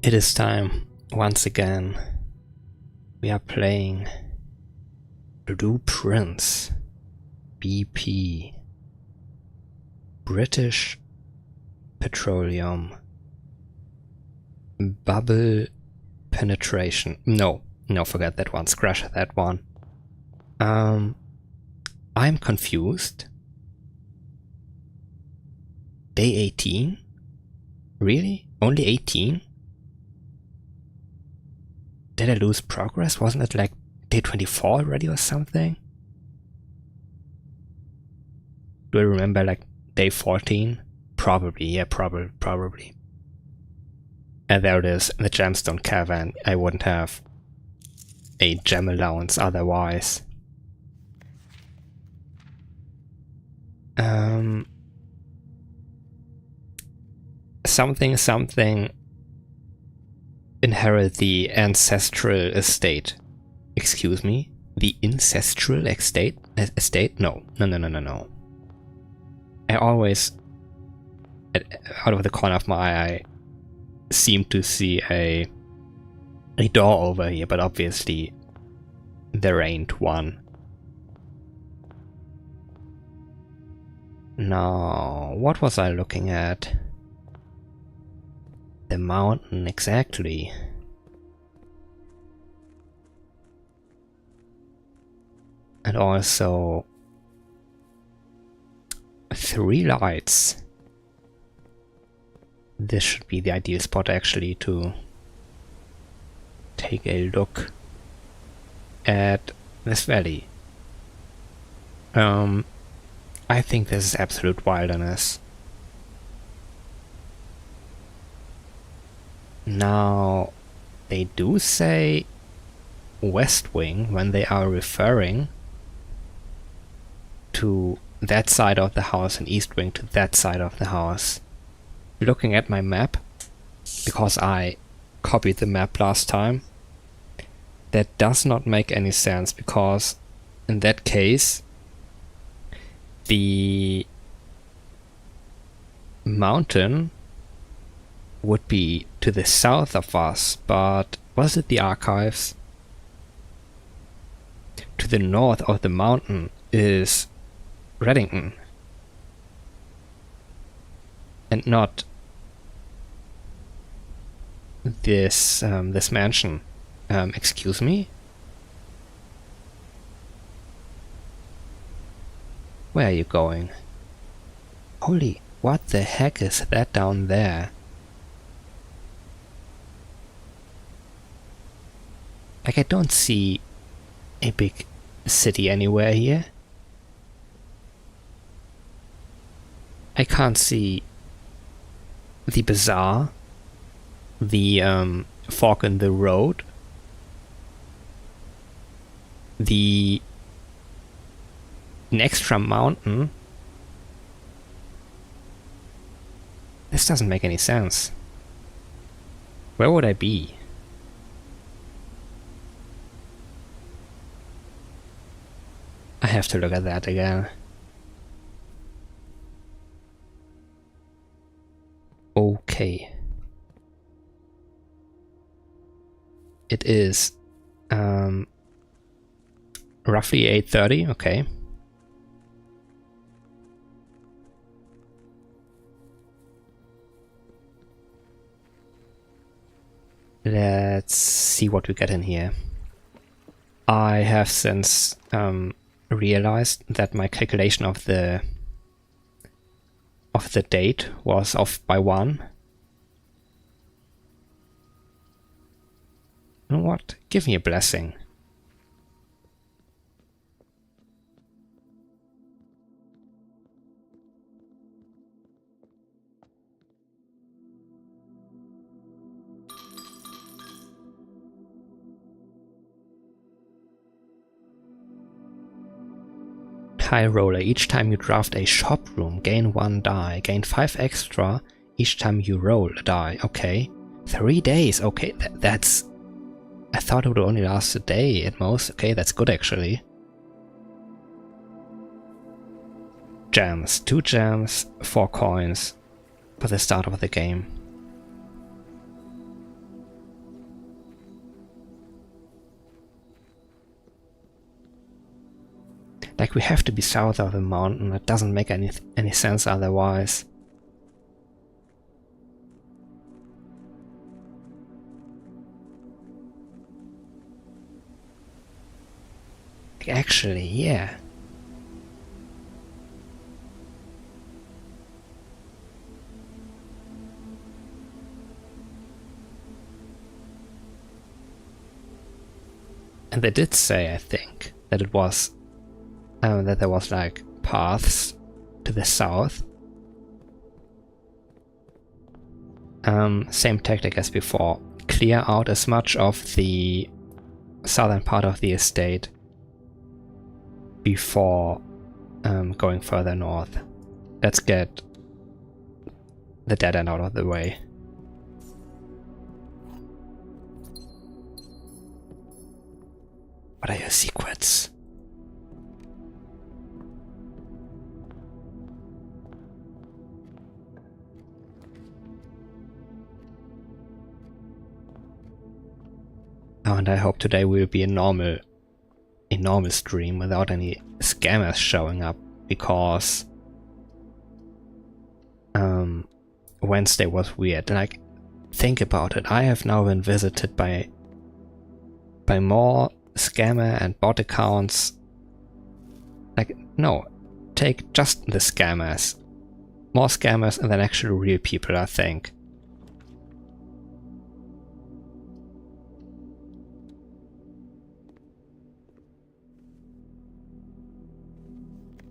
It is time, once again. We are playing Blue Prince, BP, British Petroleum, Bubble Penetration. No, forget that one, scratch that one. I'm confused. Day 18? Really? Only 18? Did I lose progress? Wasn't it like day 24 already or something? Do I remember like day 14? Probably, yeah, probably. And there it is, the Gemstone Cavern. I wouldn't have a gem allowance otherwise. Something inherit the ancestral estate. Excuse me? The ancestral estate? No. I always, out of the corner of my eye, I seem to see a door over here, but obviously there ain't one. Now, what was I looking at? The mountain, exactly. And also 3 lights. This should be the ideal spot actually to take a look at this valley. I think this is absolute wilderness. Now, they do say West Wing when they are referring to that side of the house and East Wing to that side of the house. Looking at my map, because I copied the map last time, that does not make any sense, because in that case the mountain would be to the south of us, but was it the archives? To the north of the mountain is Reddington, and not this this mansion. Excuse me? Where are you going? Holy, what the heck is that down there? Like, I don't see a big city anywhere here. I can't see the bazaar, the fork in the road, the next from mountain. This doesn't make any sense. Where would I be? I have to look at that again. Okay. It is roughly 8:30, okay. Let's see what we get in here. I have since realized that my calculation of the date was off by 1. You know what? Give me a blessing. High roller. Each time you draft a shop room, gain 1 die. Gain 5 extra each time you roll a die. Okay. 3 days. Okay, that's... I thought it would only last a day at most. Okay, that's good actually. Gems. 2 gems, 4 coins for the start of the game. Like, we have to be south of the mountain. It doesn't make any sense otherwise. Actually, yeah. And they did say, I think, that it was that there was like paths to the south. Same tactic as before. Clear out as much of the southern part of the estate before going further north. Let's get the dead end out of the way. What are your secrets? Oh, and I hope today will be a normal stream without any scammers showing up, because Wednesday was weird. Like, think about it. I have now been visited by more scammer and bot accounts. Like, no, take just the scammers. More scammers and then actually real people, I think.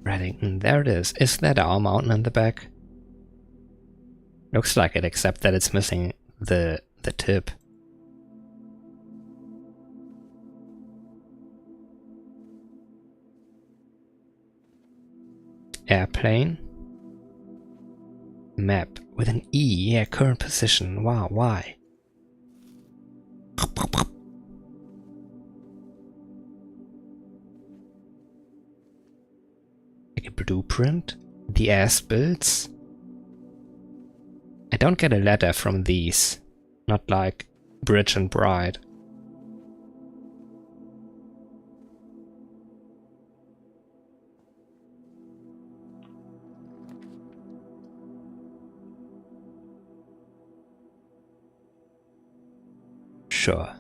Reddington, there it is. Is that our mountain in the back? Looks like it, except that it's missing the tip. Airplane. Map with an E. Yeah, current position. Wow, why? Like a blueprint? The ass builds? I don't get a letter from these. Not like Bridge and Bride. Sure.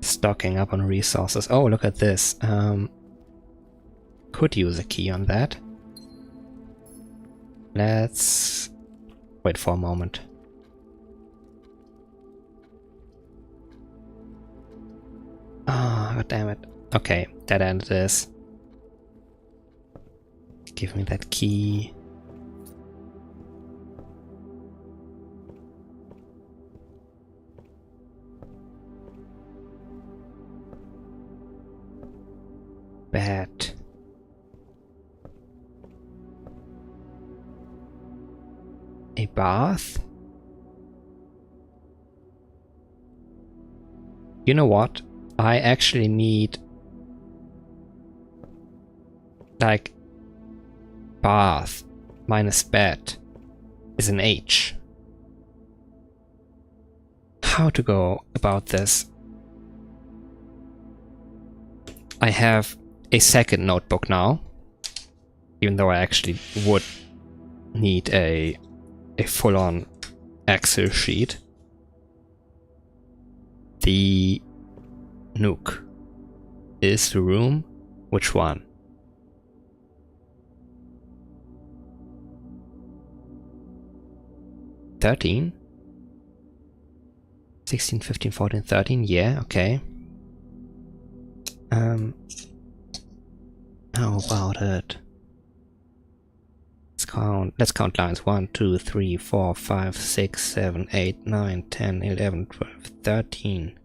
Stocking up on resources. Oh, look at this. Could use a key on that. Let's wait for a moment. Ah, oh, god damn it. Okay, dead end it is. Give me that key. Bad. A bath? You know what? I actually need like bath minus bed is an H. How to go about this? I have a second notebook now, even though I actually would need a full-on Excel sheet. The Nook is the room. Which one? $13? 16, 15, 14, 13? Yeah, okay. How about it? Let's count lines. 1, 2, 3, 4, 5, 6, 7, 8, 9, 10, 11, 12, 13.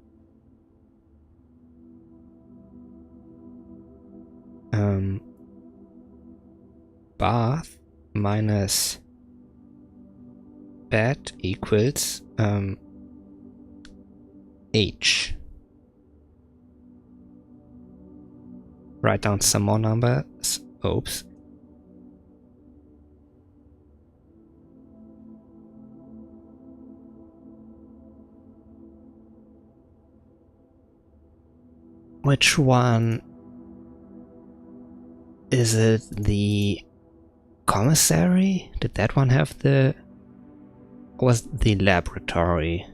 Bath minus bed equals H. Write down some more numbers. Oops. Which one is it? The commissary? Did that one have the... Or was the laboratory?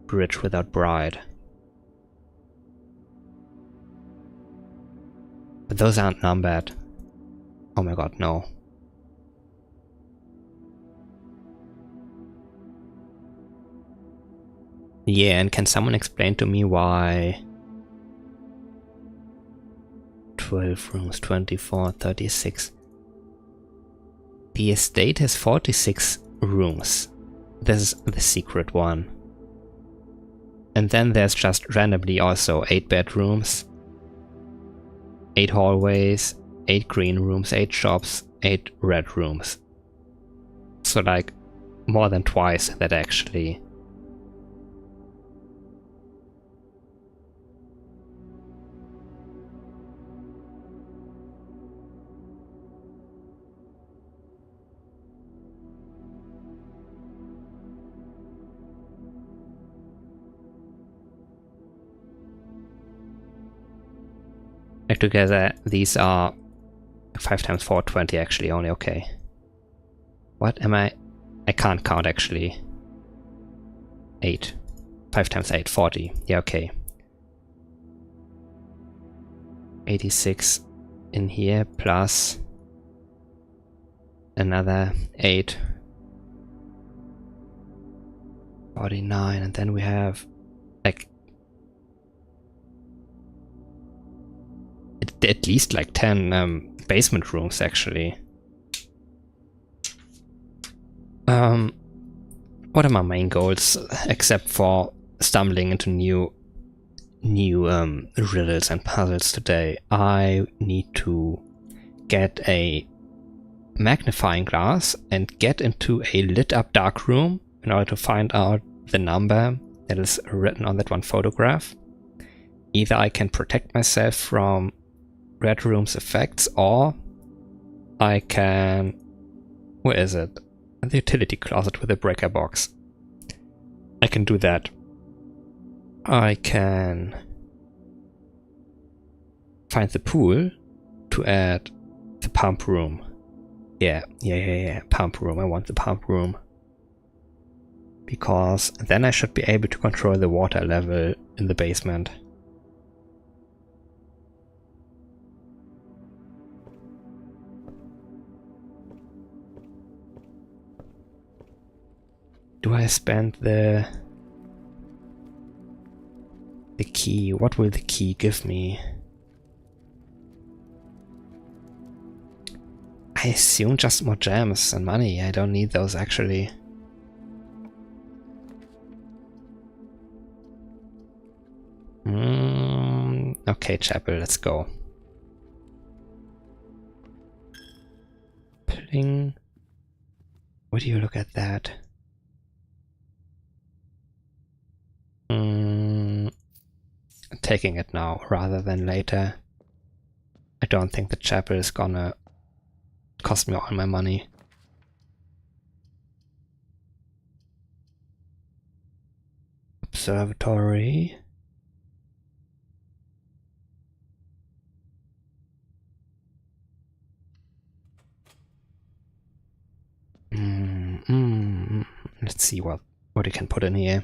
Bridge without bride. But those aren't numbered. Oh my god, no. Yeah, and can someone explain to me why 12 rooms, 24, 36. The estate has 46 rooms. This is the secret one. And then there's just randomly also 8 bedrooms, 8 hallways, 8 green rooms, 8 shops, 8 red rooms. So like more than twice that actually. Like together, these are 5 times 4, 20 actually only, okay. What am I? I can't count actually. 8. 5 times 8, 40. Yeah, okay. 86 in here plus another 8. 49, and then we have like at least like 10 basement rooms actually. What are my main goals except for stumbling into new riddles and puzzles today? I need to get a magnifying glass and get into a lit up dark room in order to find out the number that is written on that one photograph. Either I can protect myself from Red Room's effects, or I can... Where is it? The utility closet with a breaker box. I can do that. I can find the pool to add the pump room. Yeah. Pump room. I want the pump room. Because then I should be able to control the water level in the basement. Do I spend the key? What will the key give me? I assume just more gems and money. I don't need those actually. Okay, chapel, let's go. Pling. Would you look at that? Taking it now rather than later. I don't think the chapel is gonna cost me all my money. Observatory. Let's see what you can put in here.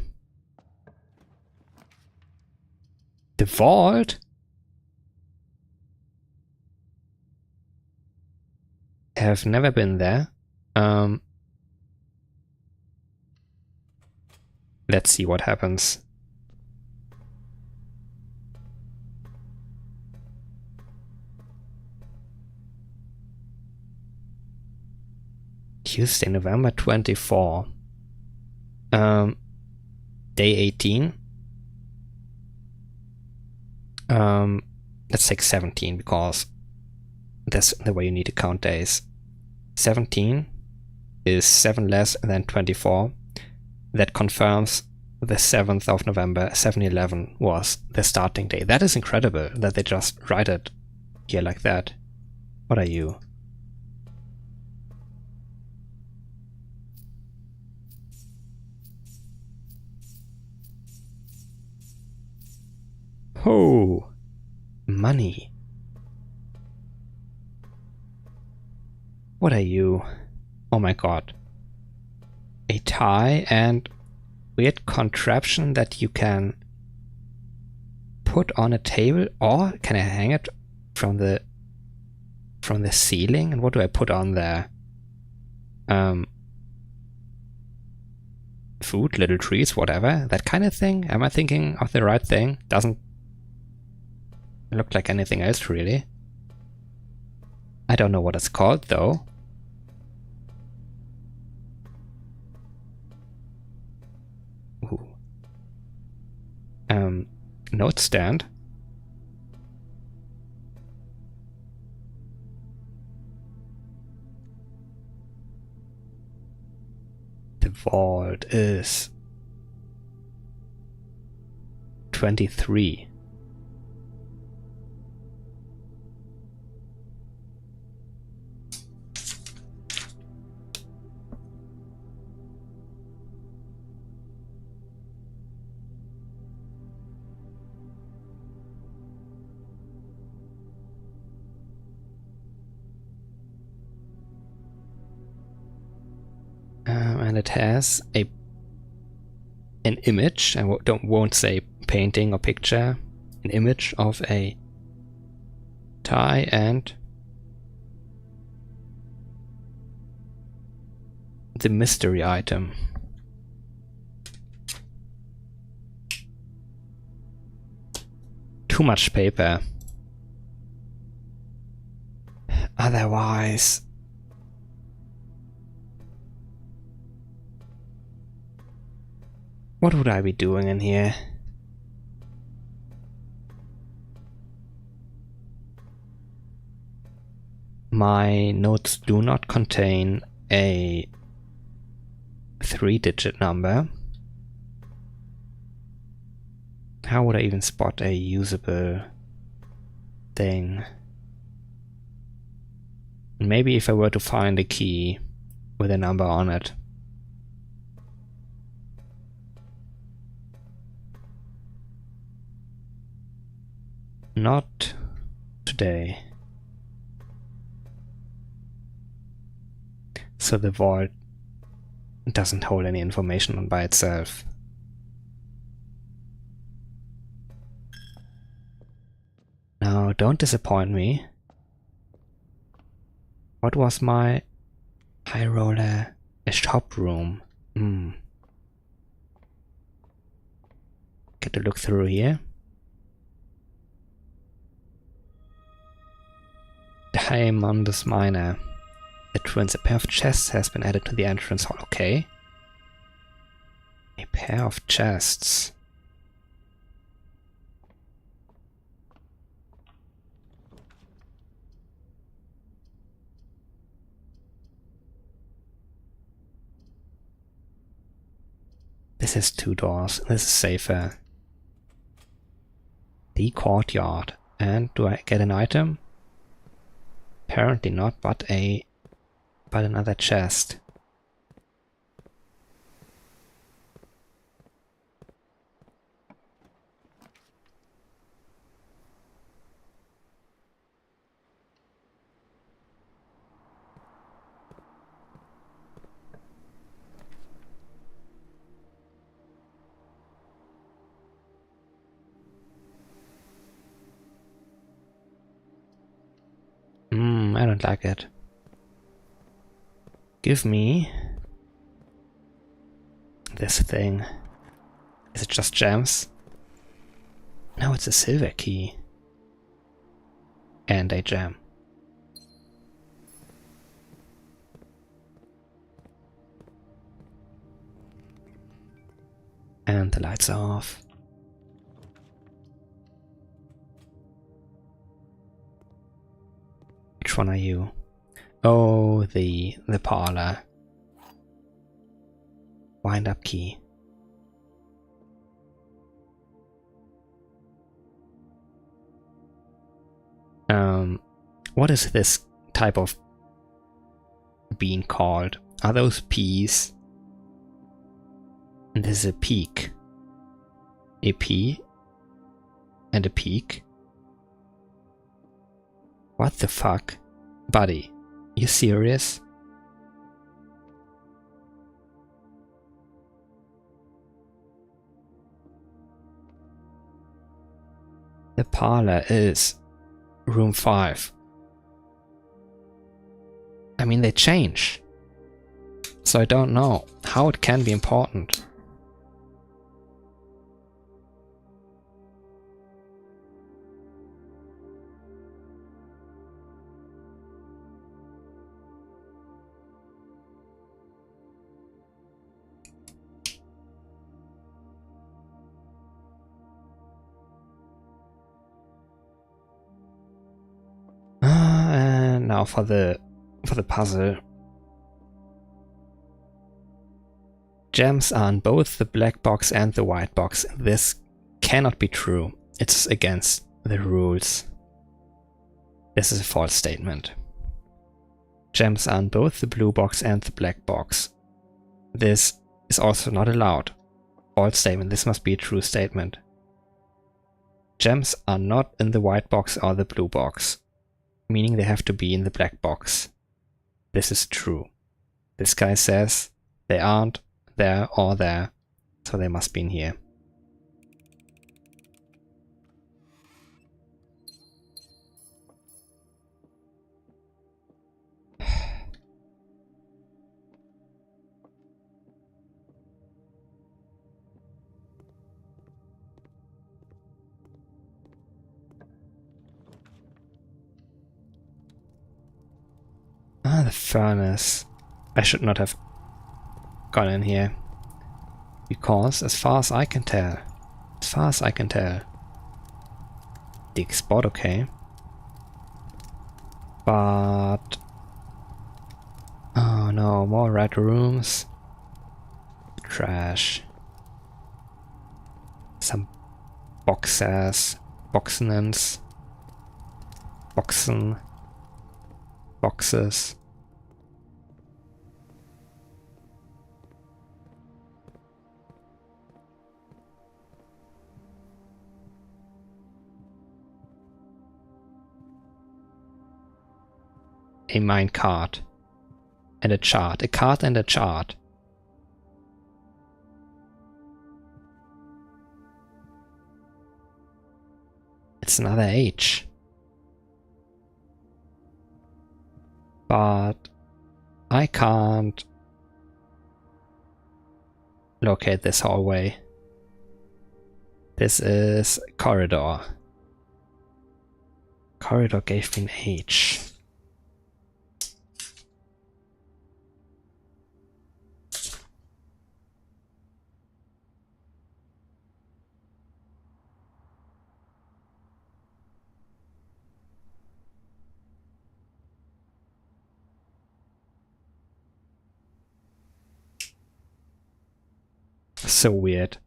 The vault? Have never been there. Let's see what happens. Tuesday, November 24. Day 18. Let's take 17 because that's the way you need to count days. 17 is 7 less than 24. That confirms the 7th of November, 7/11 was the starting day. That is incredible that they just write it here like that. What are you? Oh, money. What are you? Oh my god. A tie and weird contraption that you can put on a table, or can I hang it from the ceiling? And what do I put on there? Food, little trees, whatever, that kind of thing. Am I thinking of the right thing? Doesn't look like anything else really. I don't know what it's called though. Ooh. Note stand. The vault is 23. And it has an image. I won't say painting or picture. An image of a tie and the mystery item. Too much paper. Otherwise, what would I be doing in here? My notes do not contain a 3-digit number. How would I even spot a usable thing? Maybe if I were to find a key with a number on it. Not today. So the vault doesn't hold any information on by itself. Now, don't disappoint me. What was my high roller? A shop room. Get a look through here. Diamondus Miner. The twins. A pair of chests has been added to the entrance hall. Okay. A pair of chests. This has 2 doors. This is safer. The courtyard. And do I get an item? Apparently not, but another chest. I don't like it. Give me this thing. Is it just gems? No, it's a silver key. And a gem. And the lights are off. Which one are you? Oh, the parlor. Wind up key. What is this type of bean called? Are those peas? And this is a peak. A pea and a peak. What the fuck? Buddy, you serious? The parlor is room 5. I mean, they change. So I don't know how it can be important. And now for the puzzle. Gems are in both the black box and the white box. This cannot be true. It's against the rules. This is a false statement. Gems are in both the blue box and the black box. This is also not allowed. False statement. This must be a true statement. Gems are not in the white box or the blue box, meaning they have to be in the black box. This is true. This guy says they aren't there or there, so they must be in here. Ah, the furnace. I should not have gone in here. Because, as far as I can tell, dig spot, okay. But... oh no, more red rooms. Trash. Some boxes. Boxes. A minecart. And a chart. A cart and a chart. It's another H. But I can't locate this hallway. This is corridor. Corridor gave me an H. So weird.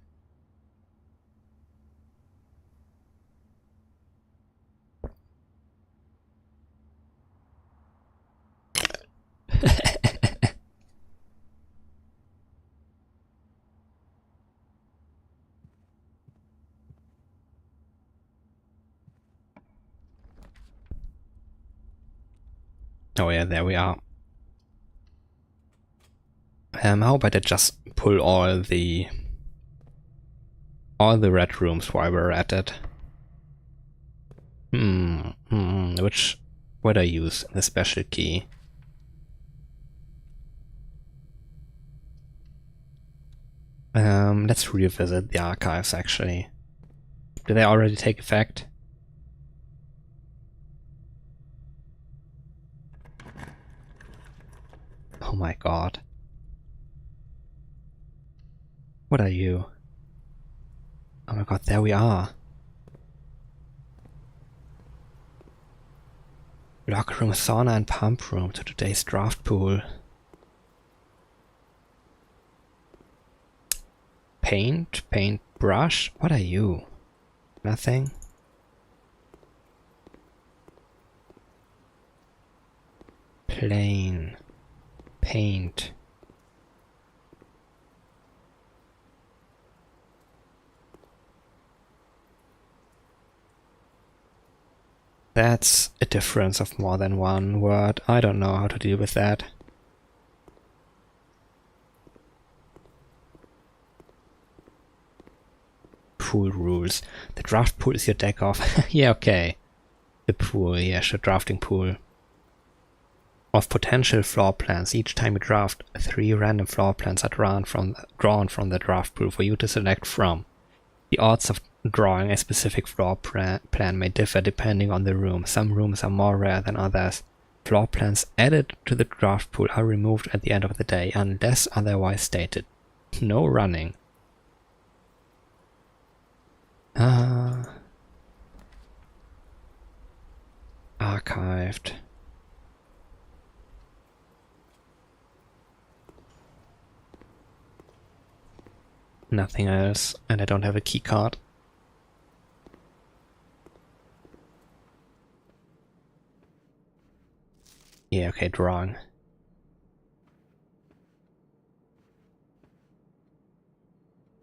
Oh yeah, there we are. How about I just pull all the red rooms while we're at it? Which would I use? The special key. Let's revisit the archives actually. Did they already take effect? Oh my god. What are you? Oh my god, there we are. Locker room, sauna and pump room to today's draft pool. Paint brush? What are you? Nothing? Plane. Paint. That's a difference of more than one word. I don't know how to deal with that. Pool rules. The draft pool is your deck of... yeah, okay. The pool, yeah, sure, drafting pool. Of potential floor plans. Each time you draft, 3 random floor plans are drawn from the draft pool for you to select from. The odds of drawing a specific floor plan may differ depending on the room. Some rooms are more rare than others. Floor plans added to the draft pool are removed at the end of the day, unless otherwise stated. No running. Archived. Nothing else, and I don't have a key card. Yeah, okay, drawing.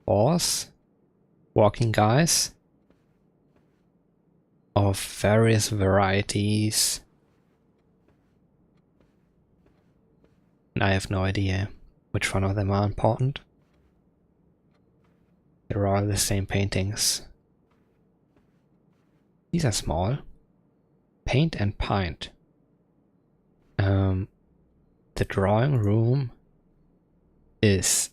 Horse. Walking guys. Of various varieties. I have no idea which one of them are important. They're all the same paintings. These are small. Paint and pint. The drawing room is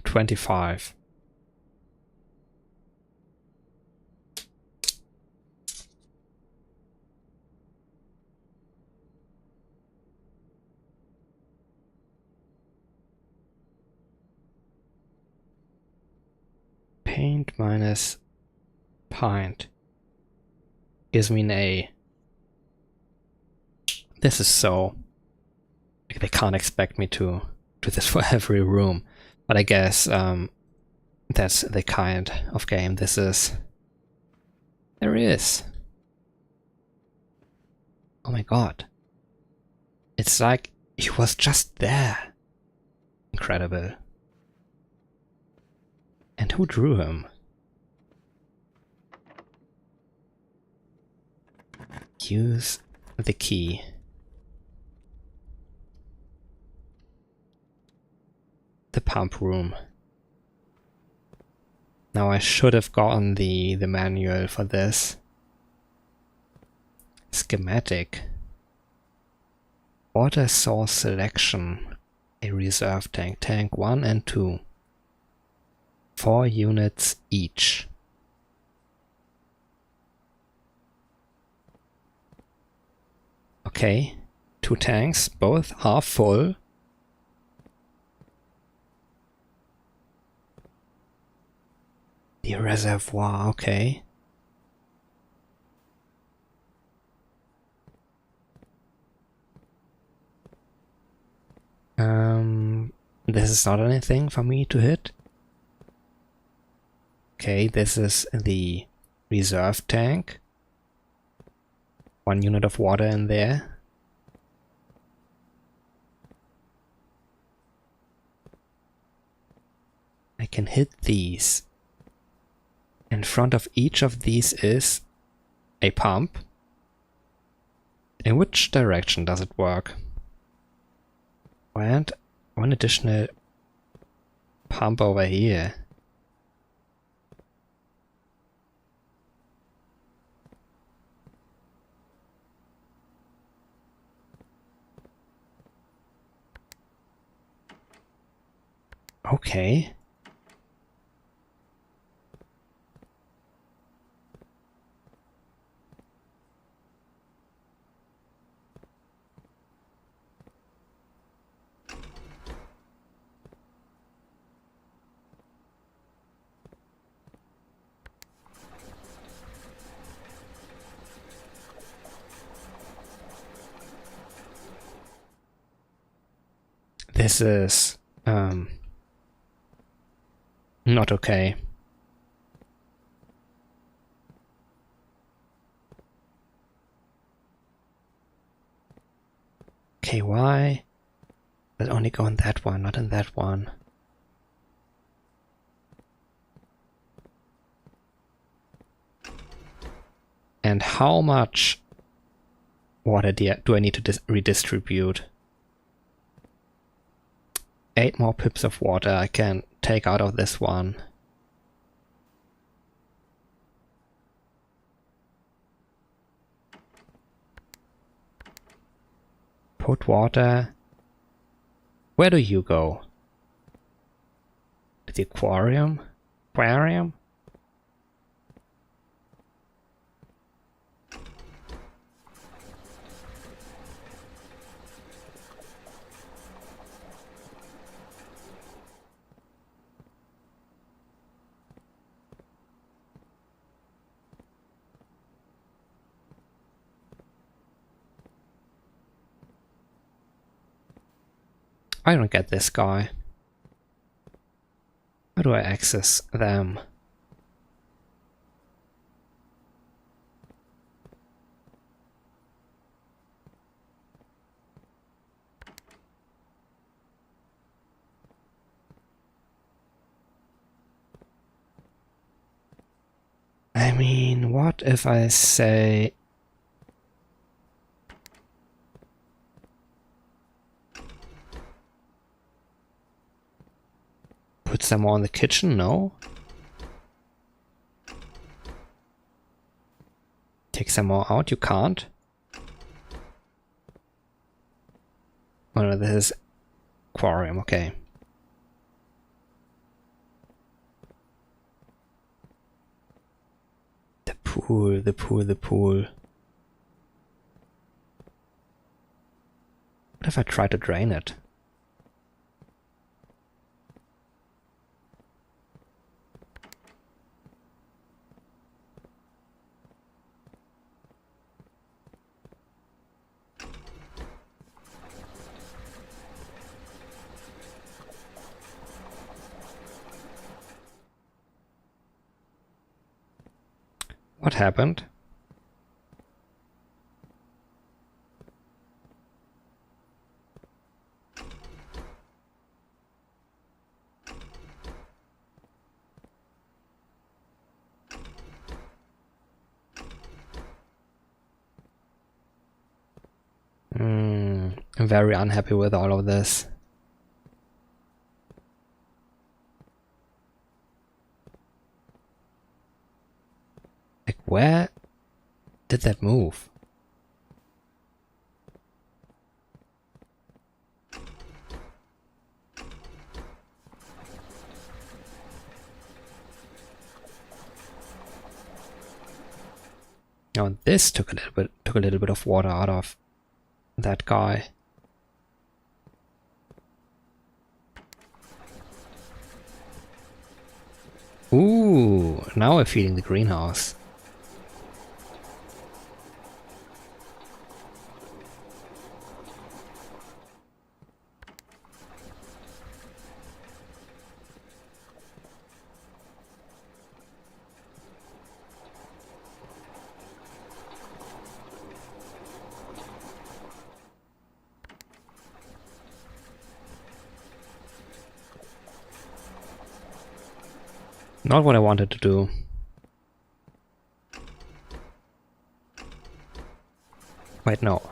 25. Paint minus pint gives me an A. This is so... they can't expect me to do this for every room. But I guess that's the kind of game this is. There is. Oh my god. It's like he was just there. Incredible. And who drew him? Use the key. The pump room. Now I should have gotten the manual for this. Schematic. Water source selection. A reserve tank. Tank 1 and 2. 4 units each. Okay. 2 tanks, both are full. The reservoir, okay. This is not anything for me to hit. Okay, this is the reserve tank. 1 unit of water in there. I can hit these. In front of each of these is a pump. In which direction does it work? And 1 additional pump over here. Okay. This is not okay. Okay, why? But only go in that one, not in that one. And how much water do I need to redistribute? 8 more pips of water I can take out of this one. Put water. Where do you go? To the aquarium? Aquarium? I don't get this guy. How do I access them? I mean, what if I say... Put some more in the kitchen? No? Take some more out? You can't? Oh no, this is aquarium, okay. The pool, the pool, the pool. What if I try to drain it? What happened? I'm very unhappy with all of this. Like, where did that move? Now this took a little bit of water out of that guy. Ooh, now we're feeding the greenhouse. Not what I wanted to do. Wait, no.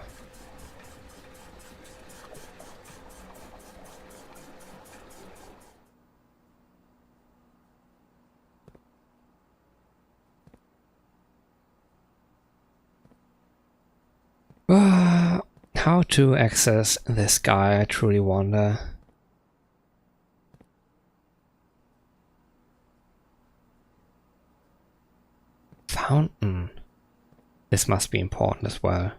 How to access this guy, I truly wonder. Fountain. This must be important as well.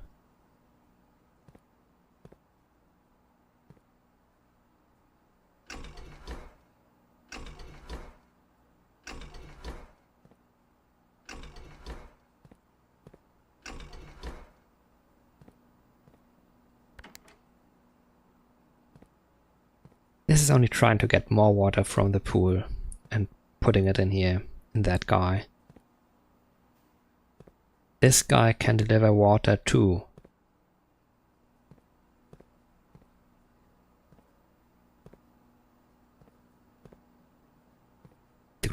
This is only trying to get more water from the pool and putting it in here, in that guy. This guy can deliver water too.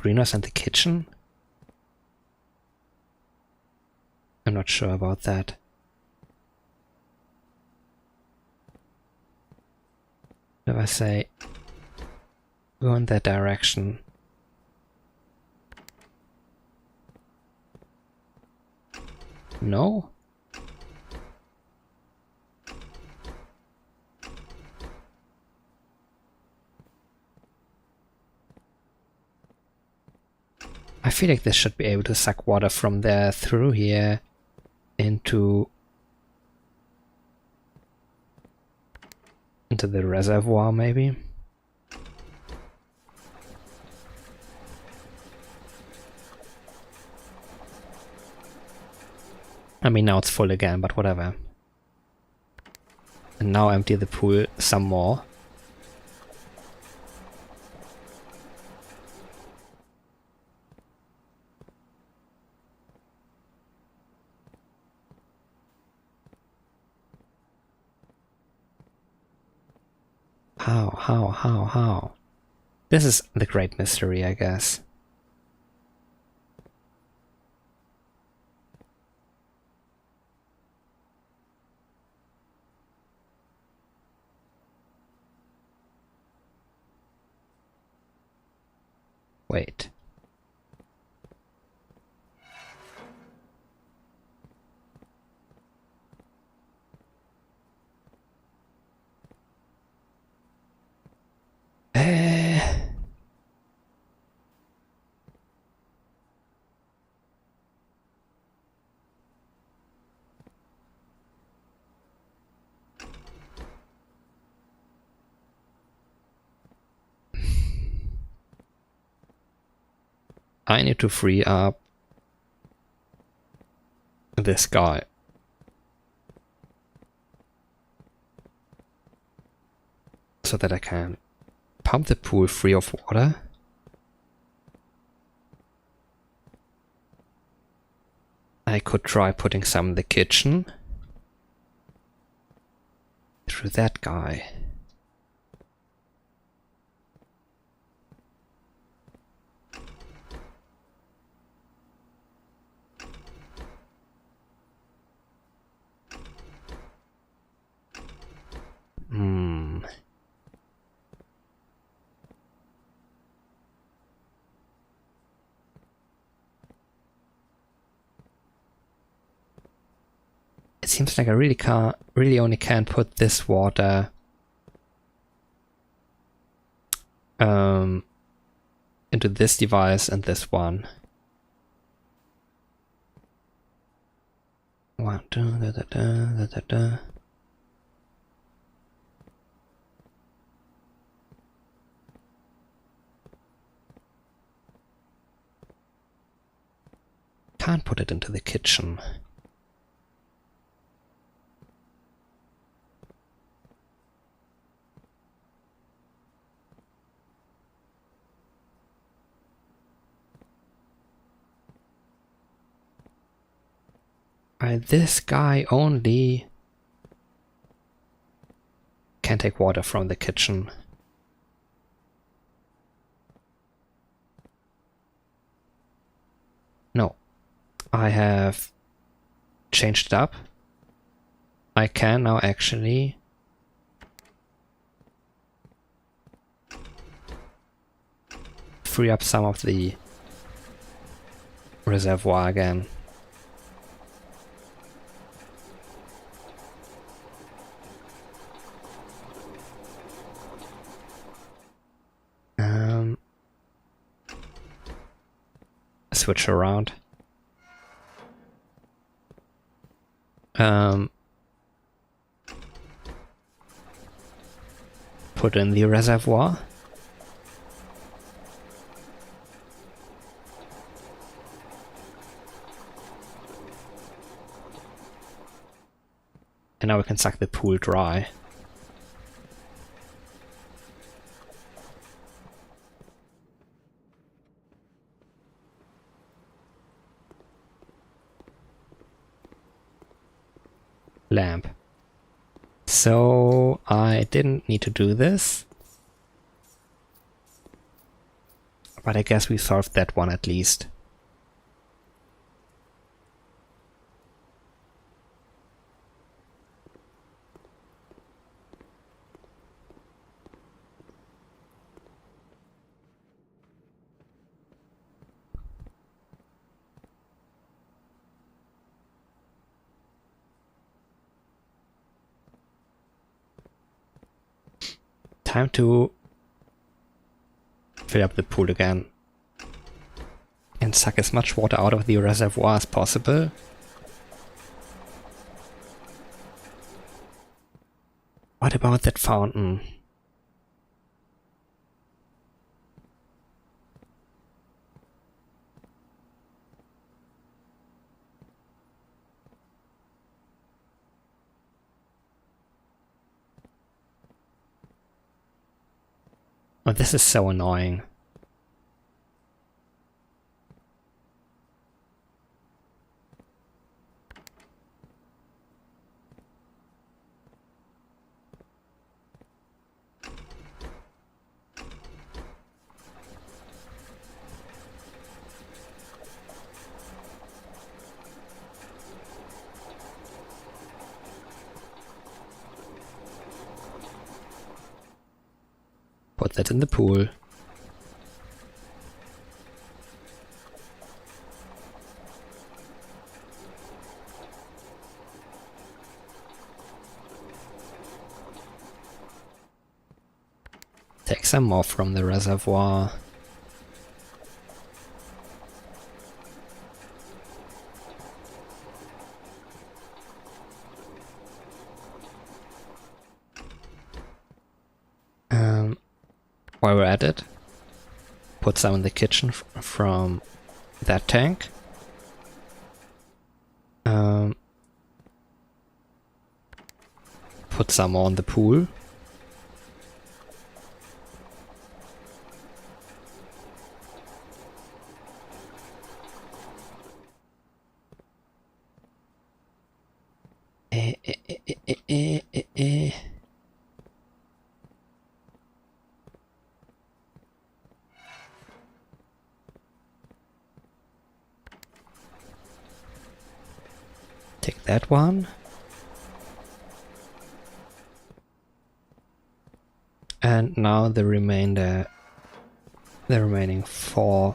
greenhouse and the kitchen? I'm not sure about that. If I say go in that direction, no? I feel like this should be able to suck water from there through here into the reservoir, maybe. I mean, now it's full again, but whatever. And now empty the pool some more. How? This is the great mystery, I guess. Wait. I need to free up this guy. So that I can pump the pool free of water. I could try putting some in the kitchen. Through that guy. It seems like I really only can put this water into this device and this one. 1, 2, da, da, da, da, da, da. Can't put it into the kitchen. This guy only can take water from the kitchen. No, I have changed it up. I can now actually free up some of the reservoir again. Switch around. Put in the reservoir. And now we can suck the pool dry. Lamp. So I didn't need to do this. But I guess we solved that one at least. Time to fill up the pool again and suck as much water out of the reservoir as possible. What about that fountain? Oh, this is so annoying. Put that in the pool. Take some more from the reservoir. While we're at it, put some in the kitchen from that tank. Put some more in the pool. Take that one. And now the remaining 4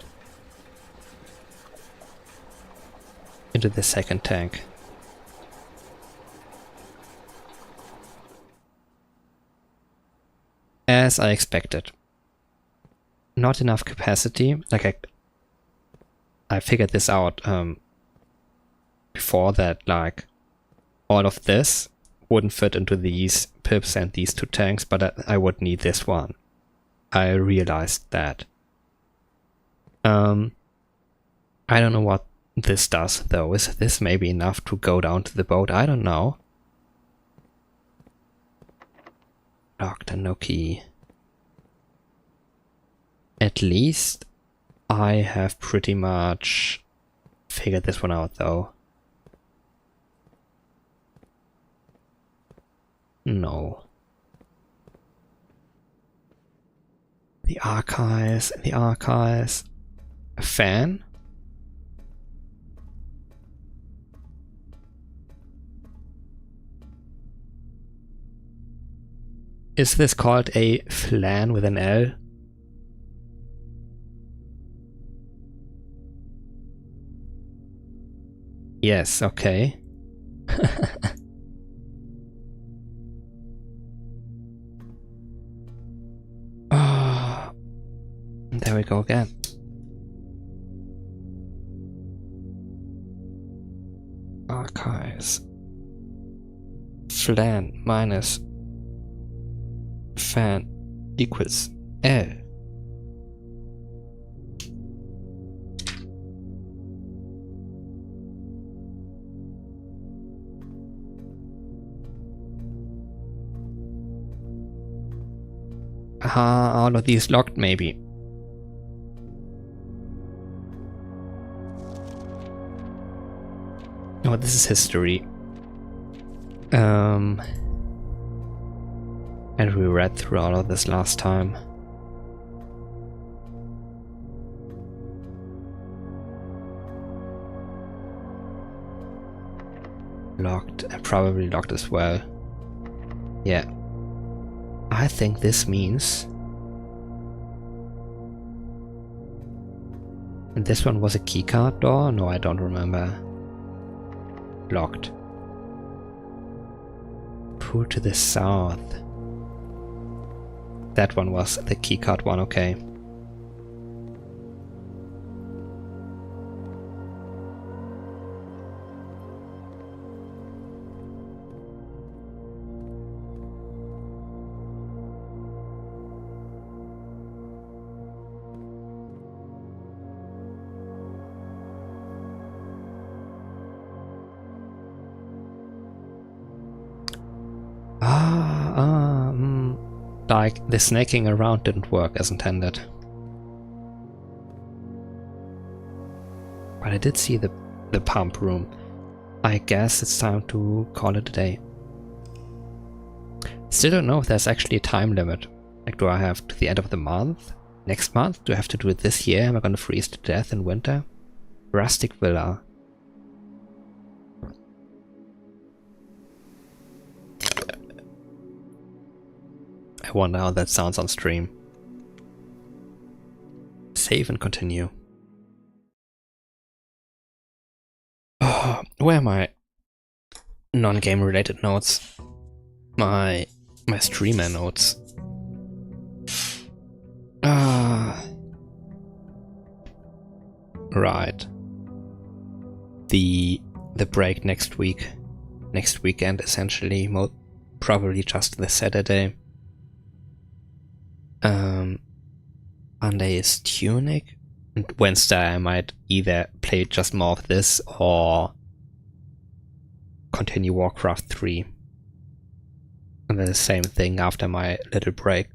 into the second tank. As I expected. Not enough capacity. Like I figured this out before that, like all of this wouldn't fit into these pips and these 2 tanks, but I would need this one. I realized that. I don't know what this does though. Is this maybe enough to go down to the boat? I don't know. Locked and no key. At least I have pretty much figured this one out though. No. The archives. A fan? Is this called a flan with an L? Yes, okay. Oh, there we go again. Archives. Flan minus fan equals L. All of these locked maybe. Oh, this is history. And we read through all of this last time. Locked, and probably locked as well. Yeah. I think this means... And this one was a keycard door? No, I don't remember. Locked. Pool to the south. That one was the keycard one, okay. Like, the snaking around didn't work as intended. But I did see the pump room. I guess it's time to call it a day. Still don't know if there's actually a time limit. Like, do I have to the end of the month? Next month? Do I have to do it this year? Am I gonna freeze to death in winter? Rustic Villa. I wonder how that sounds on stream. Save and continue. Oh, where are my non-game related notes? My streamer notes. Right. The break next week. Next weekend essentially. Probably just the Saturday. Monday is Tunic, and Wednesday I might either play just more of this or continue Warcraft 3. And then the same thing after my little break.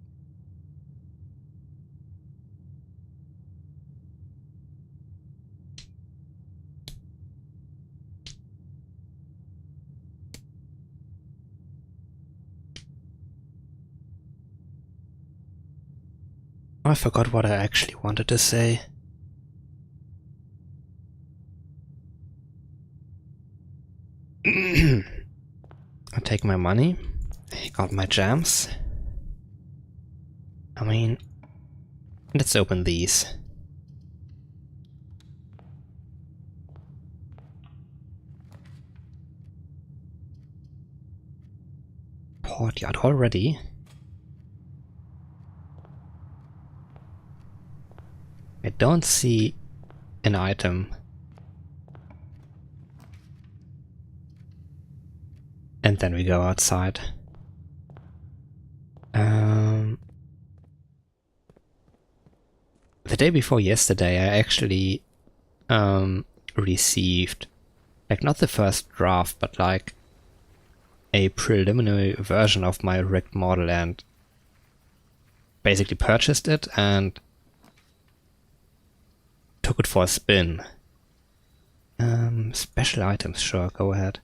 I forgot what I actually wanted to say. I'll take my money. I got my gems. I mean, let's open these. Courtyard already? I don't see an item. And then we go outside. The day before yesterday I actually received, like, not the first draft, but like a preliminary version of my rigged model, and basically purchased it and took it for a spin. Special items, sure, go ahead.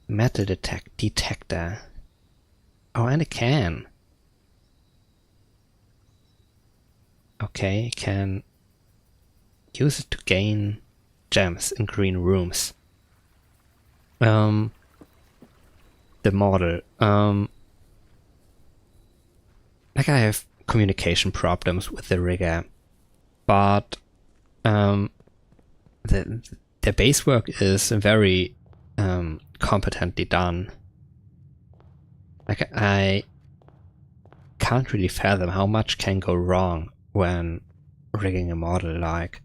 Metal detector. Oh, and a can. Okay, can use it to gain gems in green rooms. The model. Like, I have communication problems with the rigger, but the base work is very competently done. Like, I can't really fathom how much can go wrong when rigging a model, like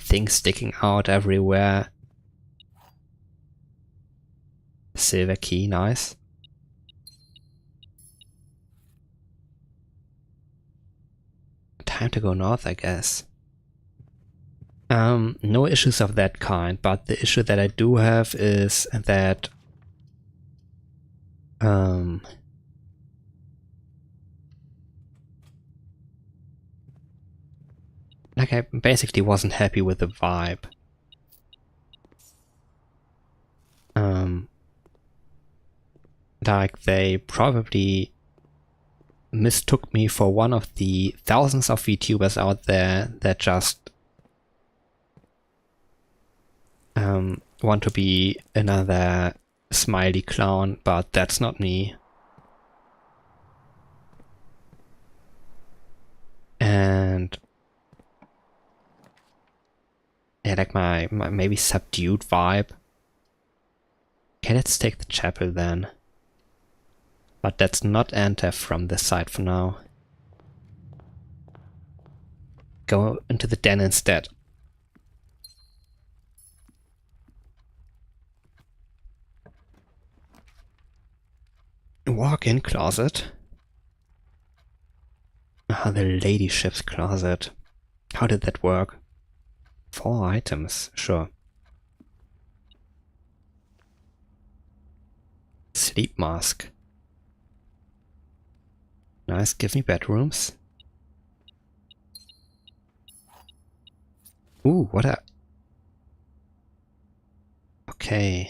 things sticking out everywhere. Silver key, nice. Time to go north, I guess. No issues of that kind, but the issue that I do have is that like, I basically wasn't happy with the vibe. Like, they probably mistook me for one of the thousands of VTubers out there that just want to be another smiley clown, but that's not me. And yeah, like my maybe subdued vibe. Okay, let's take the chapel then. But let's not enter from this side for now. Go into the den instead. Walk-in closet. Ah, the ladyship's closet. How did that work? 4 items, sure. Sleep mask. Nice, give me bedrooms. Ooh, what a... Okay.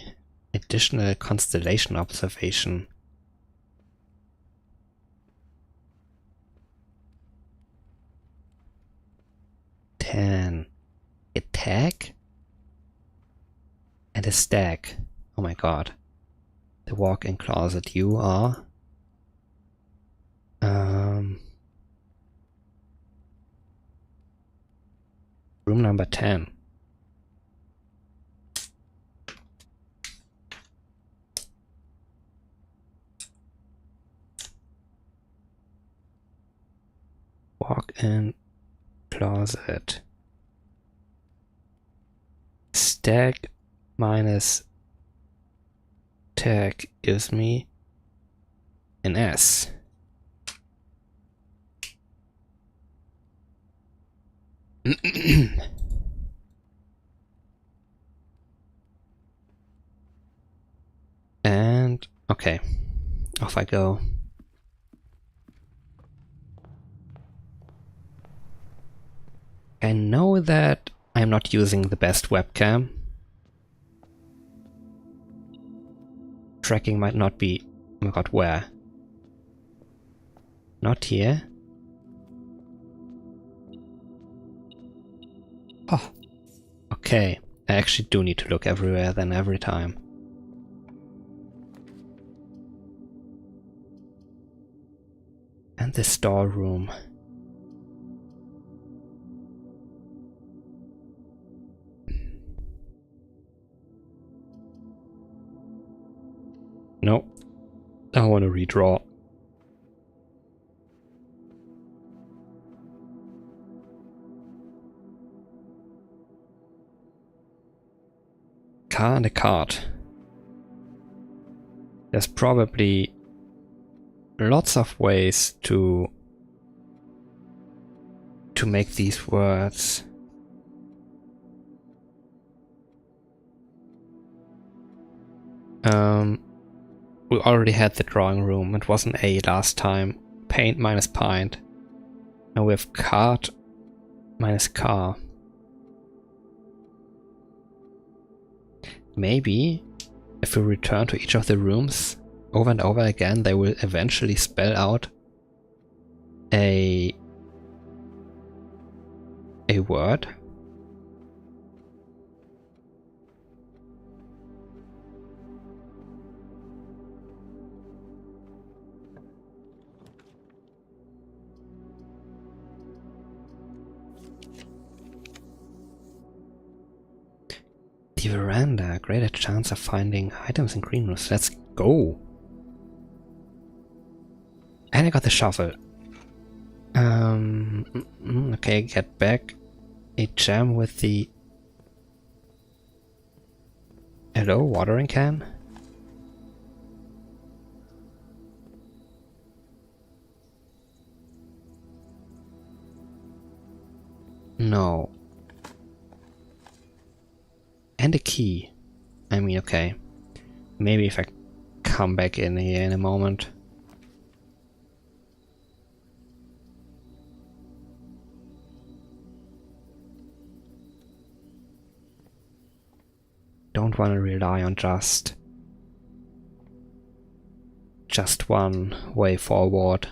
Additional constellation observation. Attack? And a stack. Oh my god. The walk-in closet. You are... room number 10. Walk-in closet. Stack minus tag gives me an S. And okay, off I go. I know that I'm not using the best webcam. Tracking might not be... oh my god, where? Not here. Oh, okay. I actually do need to look everywhere then every time. And the storeroom. No, I want to redraw. Car and a cart. There's probably lots of ways to make these words. We already had the drawing room. It was an A last time. Paint minus pint. Now we have cart minus car. Maybe if we return to each of the rooms over and over again, they will eventually spell out a word. The veranda, greater chance of finding items in green rooms. Let's go. And I got the shovel. Okay, get back a gem with the... hello, watering can? No. And a key. I mean, okay. Maybe if I come back in here in a moment. Don't want to rely on just one way forward.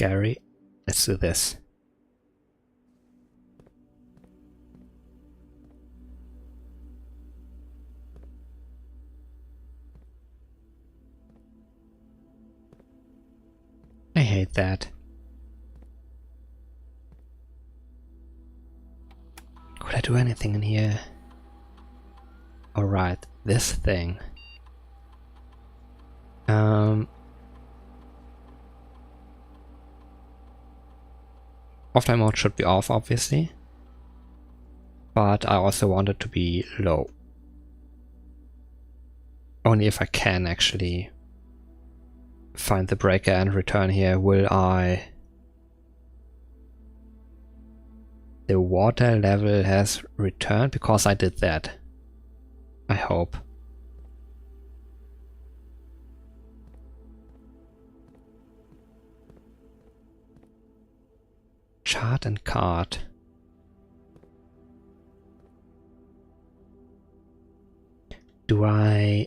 scary. Let's do this. I hate that. Could I do anything in here? Alright, this thing. Offline mode should be off, obviously. But I also want it to be low. Only if I can actually find the breaker and return here will I... The water level has returned because I did that. I hope. Chart and card. Do I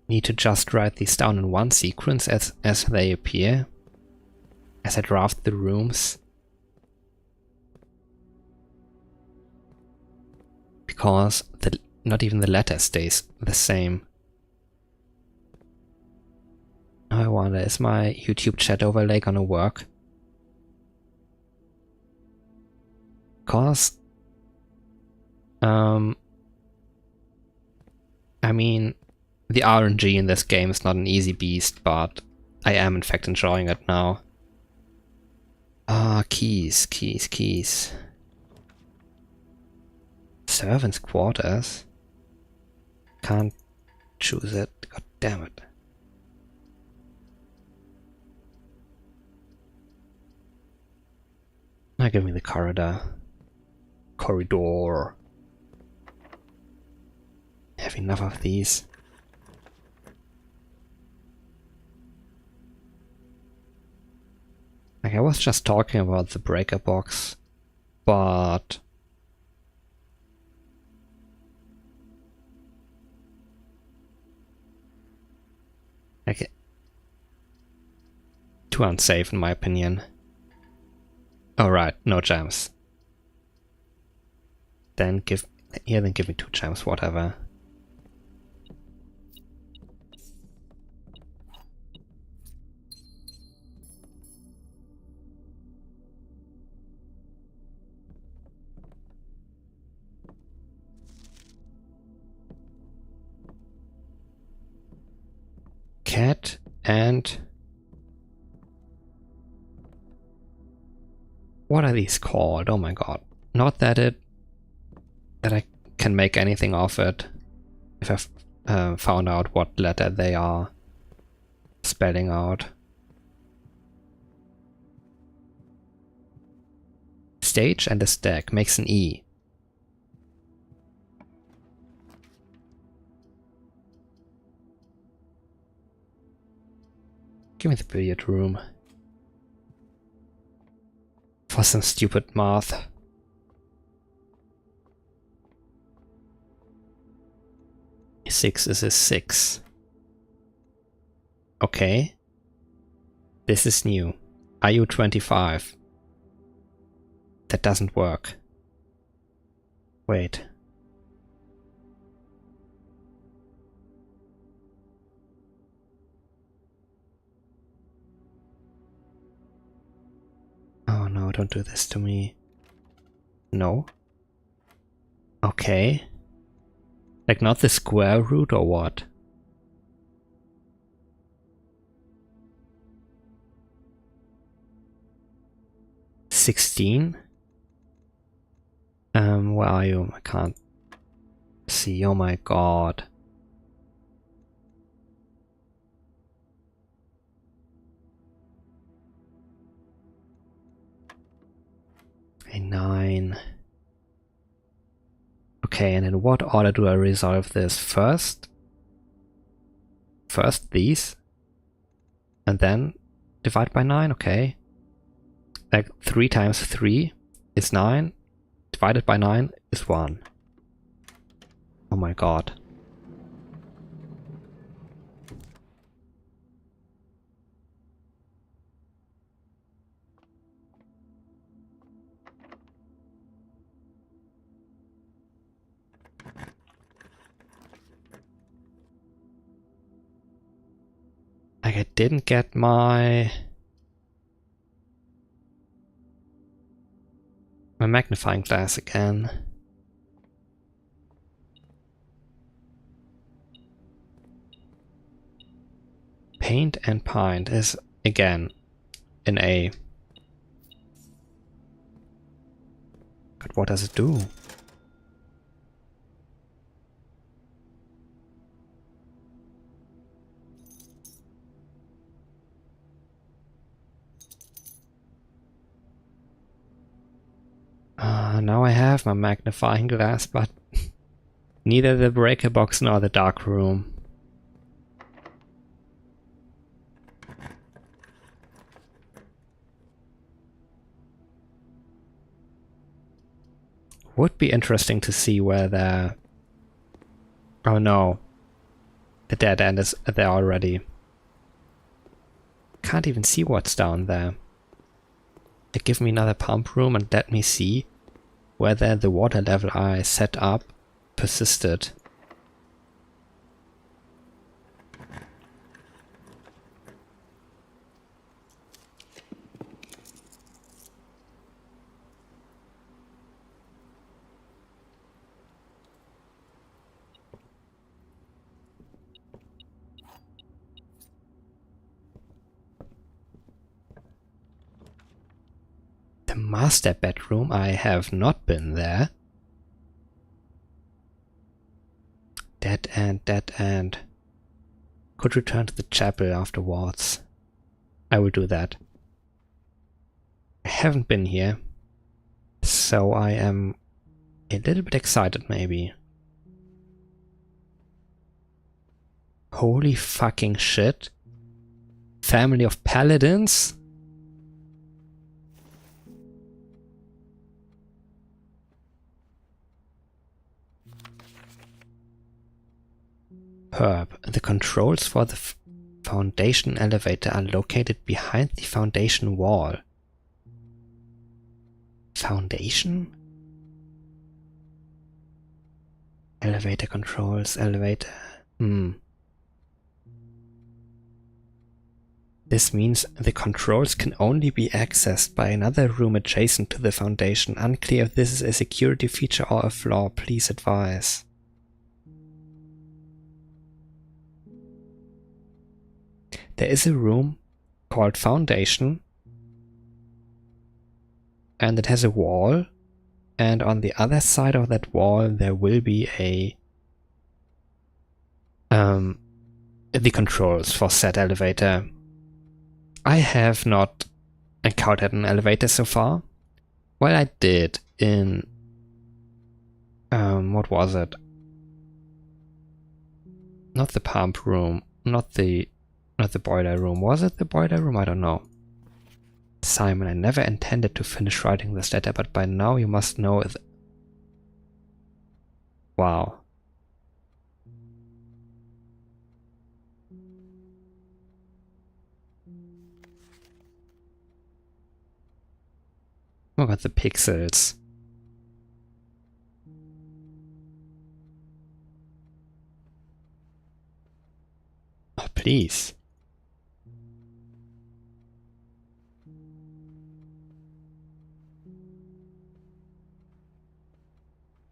need to just write these down in one sequence as they appear? As I draft the rooms? Because not even the letter stays the same. I wonder, is my YouTube chat overlay gonna work? Because I mean, the RNG in this game is not an easy beast, but I am in fact enjoying it now. Ah, keys. Servants' quarters? Can't choose it. God damn it. Now give me the corridor. Corridor. Have enough of these. Like, I was just talking about the breaker box, but like, too unsafe in my opinion. Alright, no gems. Then give me 2 gems, whatever. Cat and... What are these called? Oh my god. Not that I can make anything of it if I've found out what letter they are spelling out. Stage and a stack makes an E. Give me the billiard room. For some stupid math. Six is a 6. Okay. This is new. IU25. That doesn't work. Wait. Oh no, don't do this to me. No. Okay. Like, not the square root or what? $16? Where are you? I can't see. Oh my god. A 9. Okay, and in what order do I resolve this? First these, and then divide by 9, okay. Like 3 times 3 is 9, divided by 9 is 1. Oh my god. Like, I didn't get my magnifying glass again. Paint and pint is again in A. But what does it do? Now I have my magnifying glass, but neither the breaker box nor the dark room. Would be interesting to see where the... Oh no. The dead end is there already. Can't even see what's down there. They give me another pump room and let me see whether the water level I set up persisted. The master bedroom, I have not been there. Dead end, dead end. Could return to the chapel afterwards. I will do that. I haven't been here, so I am a little bit excited maybe. Holy fucking shit. Family of paladins? Herb. The controls for the foundation elevator are located behind the foundation wall. Foundation? Elevator controls, elevator... This means the controls can only be accessed by another room adjacent to the foundation. Unclear if this is a security feature or a flaw. Please advise. There is a room called Foundation, and it has a wall, and on the other side of that wall there will be the controls for said elevator. I have not encountered an elevator so far. Well, I did in what was it? Not the pump room, not the boiler room. Was it the boiler room? I don't know. Simon, I never intended to finish writing this letter, but by now you must know it. Wow. Oh god, the pixels. Oh, please.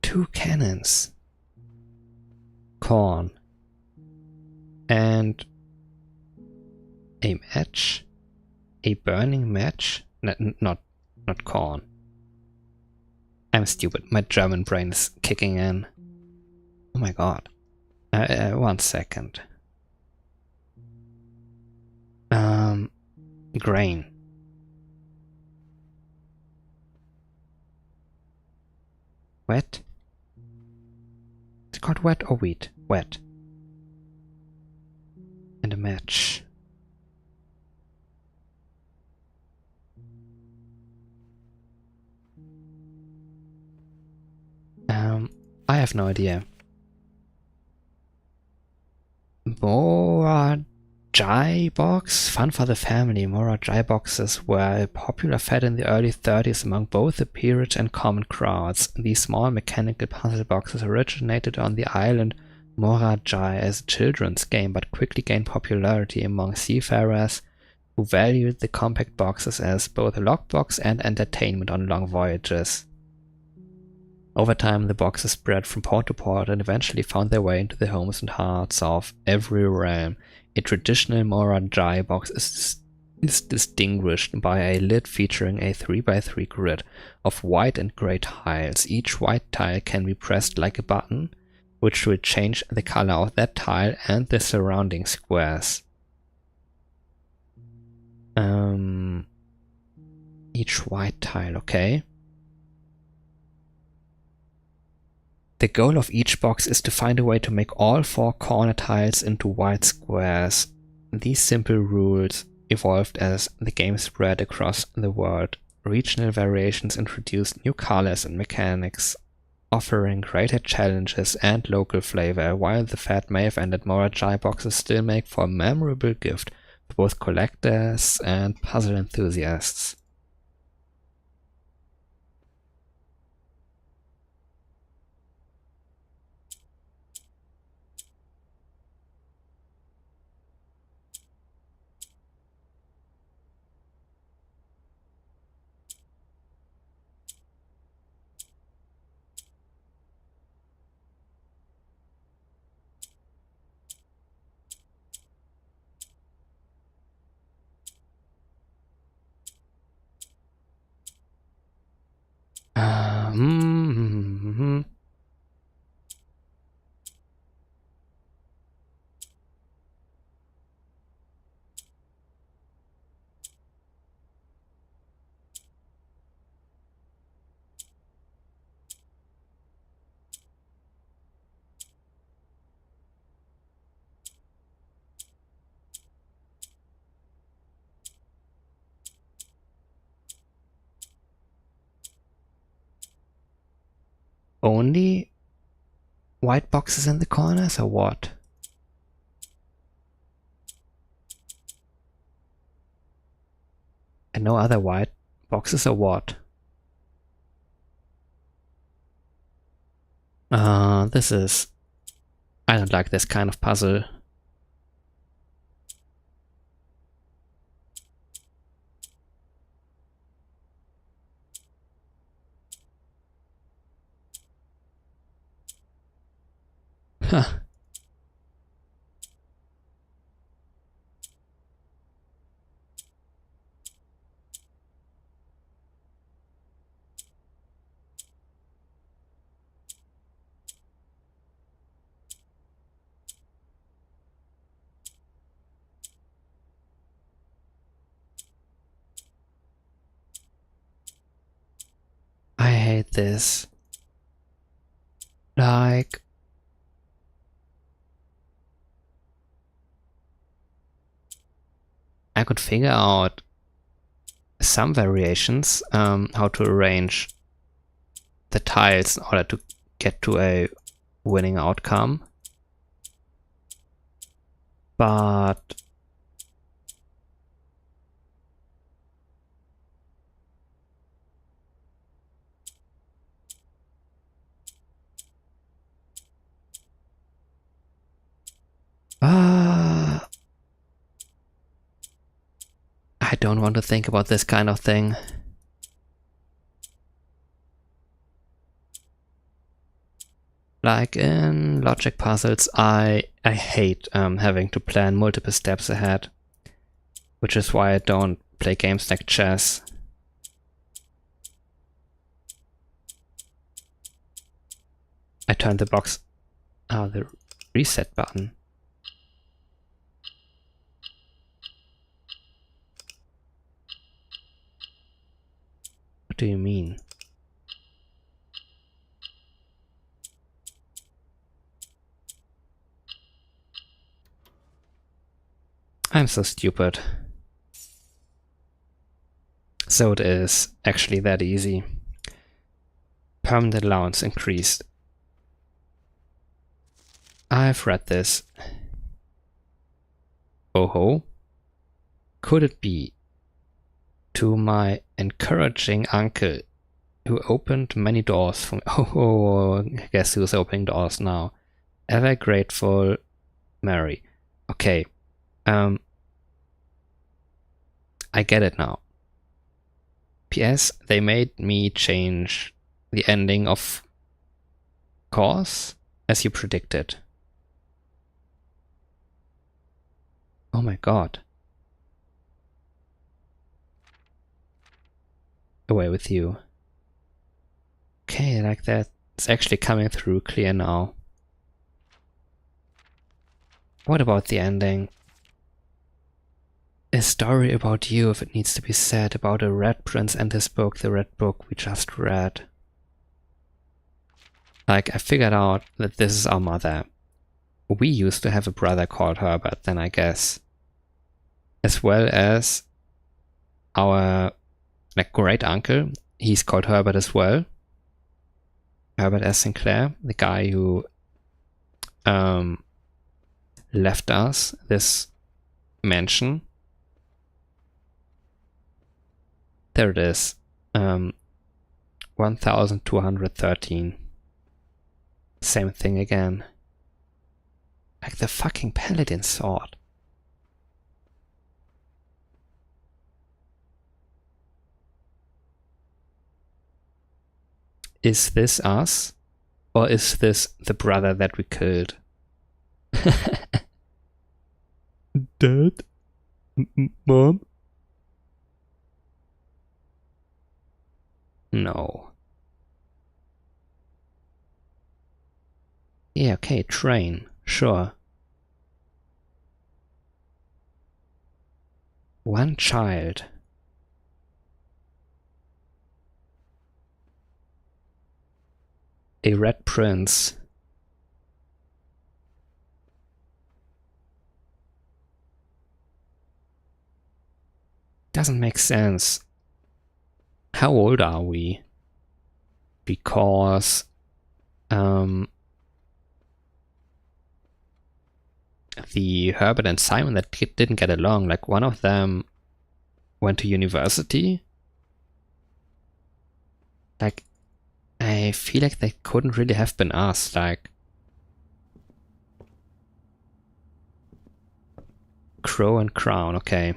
Two cannons. Corn. And a match. A burning match. Not corn. I'm stupid. My German brain is kicking in. Oh my god. 1 second. Grain. Wet? Is it called wet or wheat? Wet. And a match. I have no idea. Mora Jai box? Fun for the family. Mora Jai boxes were a popular fad in the early 30s among both the peerage and common crowds. These small mechanical puzzle boxes originated on the island Morajai as a children's game, but quickly gained popularity among seafarers who valued the compact boxes as both a lockbox and entertainment on long voyages. Over time, the boxes spread from port to port and eventually found their way into the homes and hearts of every realm. A traditional Morajai box is distinguished by a lid featuring a 3x3 grid of white and grey tiles. Each white tile can be pressed like a button, which will change the color of that tile and the surrounding squares. Each white tile, okay. The goal of each box is to find a way to make all 4 corner tiles into white squares. These simple rules evolved as the game spread across the world. Regional variations introduced new colors and mechanics, offering greater challenges and local flavor. While the fad may have ended, Morajai boxes still make for a memorable gift for both collectors and puzzle enthusiasts. Only white boxes in the corners, or what? And no other white boxes, or what? This is... I don't like this kind of puzzle. Huh. I hate this. Like... I could figure out some variations, how to arrange the tiles in order to get to a winning outcome. But I don't want to think about this kind of thing. Like in logic puzzles, I hate having to plan multiple steps ahead, which is why I don't play games like chess. I turned the box... the reset button. What do you mean? I'm so stupid. So it is actually that easy. Permanent allowance increased. I've read this. Oh ho. Could it be? To my encouraging uncle, who opened many doors for me. Oh, guess who's opening doors now? Ever grateful, Mary. Okay. I get it now. P.S. They made me change the ending of course, as you predicted. Oh my god. Away with you. Okay, like that. It's actually coming through clear now. What about the ending? A story about you, if it needs to be said, about a red prince and his book, the red book we just read. Like, I figured out that this is our mother. We used to have a brother called Herbert, then I guess. As well as our great uncle. He's called Herbert as well. Herbert S. Sinclair, the guy who left us this mansion. There it is. 1213. Same thing again. Like the fucking paladin sword. Is this us? Or is this the brother that we killed? Dad? Mom? No. Yeah, okay, train. Sure. One child. A red prince. Doesn't make sense. How old are we? Because the Herbert and Simon that didn't get along, like one of them went to university. Like, I feel like they couldn't really have been us, like Crow and Crown, okay.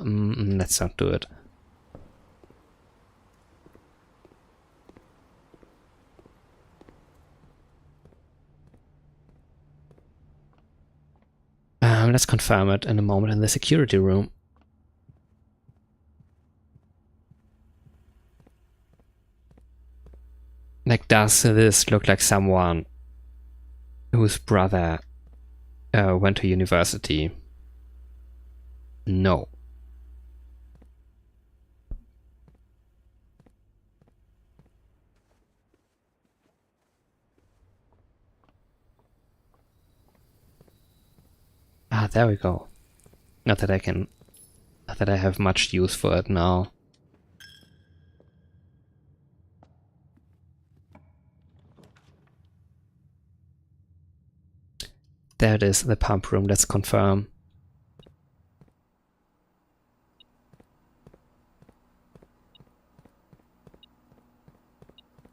Let's not do it. Let's confirm it in a moment in the security room. Like, does this look like someone whose brother went to university? No. Ah, there we go. Not that I have much use for it now. There it is, the pump room, let's confirm.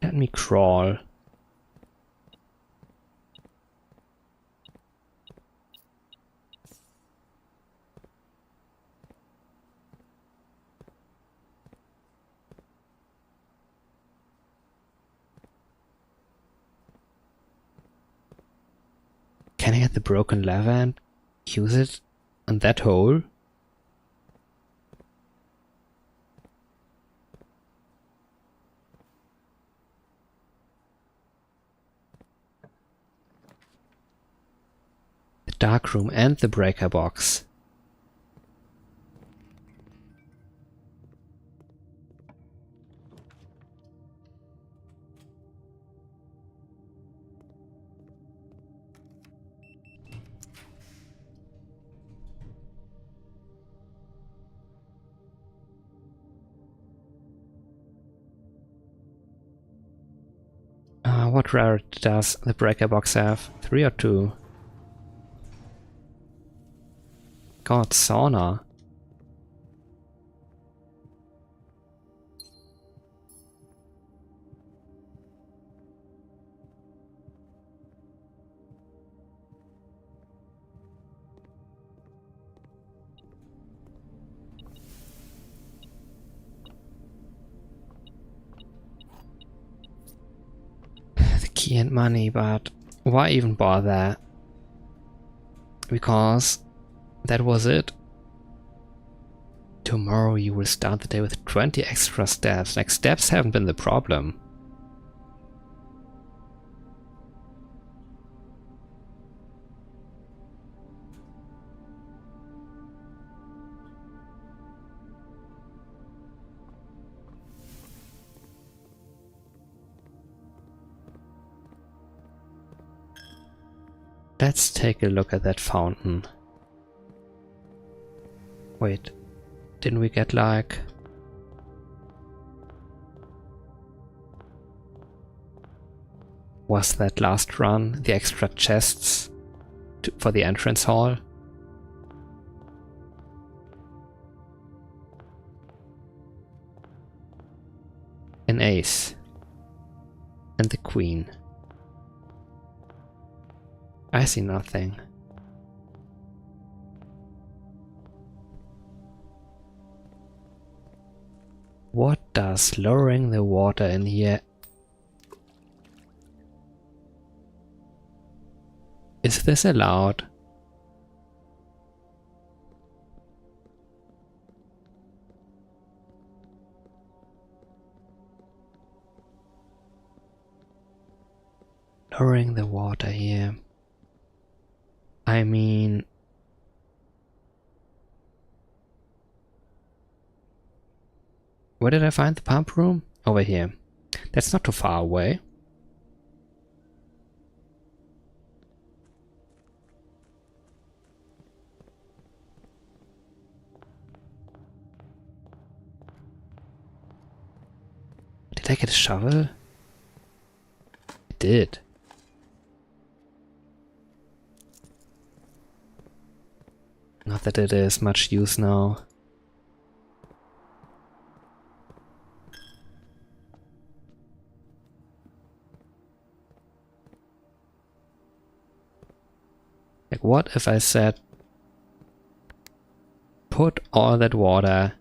Let me crawl. Can I get the broken lever and use it on that hole? The dark room and the breaker box. What rarity does the breaker box have? 3 or 2? God, sauna. key and money, but why even bother? Because that was it. Tomorrow you will start the day with 20 extra steps. Like, steps haven't been the problem. Let's take a look at that fountain. Wait, didn't we get like... Was that last run the extra chests for the entrance hall? An ace. And the queen. I see nothing. What does lowering the water in here... Is this allowed? Lowering the water here. I mean... Where did I find the pump room? Over here. That's not too far away. Did I get a shovel? I did. Not that it is much use now. Like, what if I said, put all that water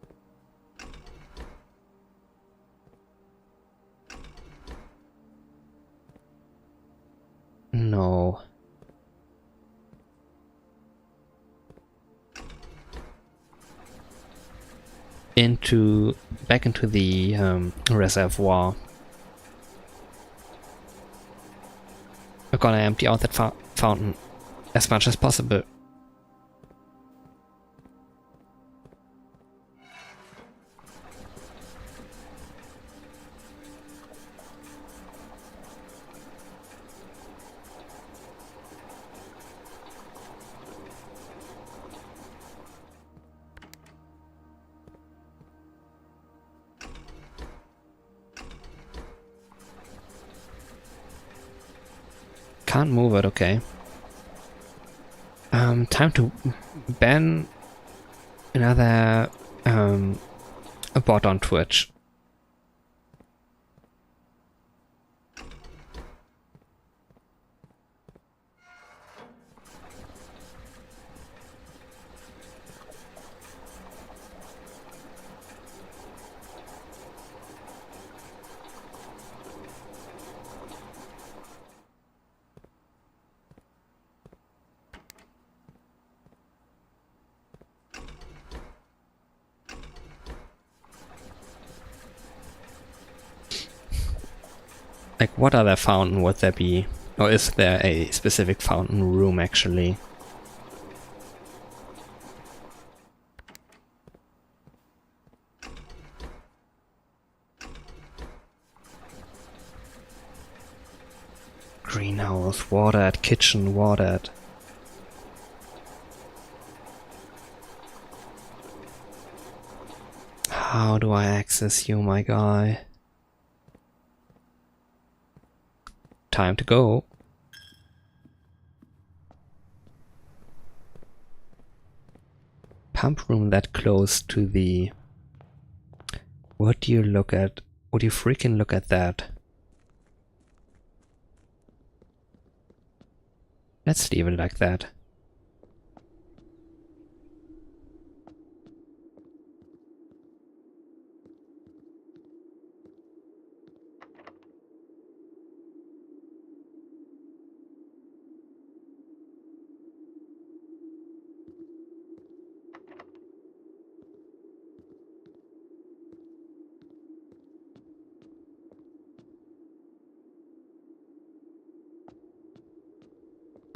no. Back into the reservoir. We're gonna empty out that fountain as much as possible. Can't move it, okay. Time to ban another a bot on Twitch. Like, what other fountain would there be? Or is there a specific fountain room, actually? Greenhouse, watered, kitchen, watered. How do I access you, my guy? Time to go. Pump room that close to the... What do you look at? Would you freaking look at that? Let's leave it like that.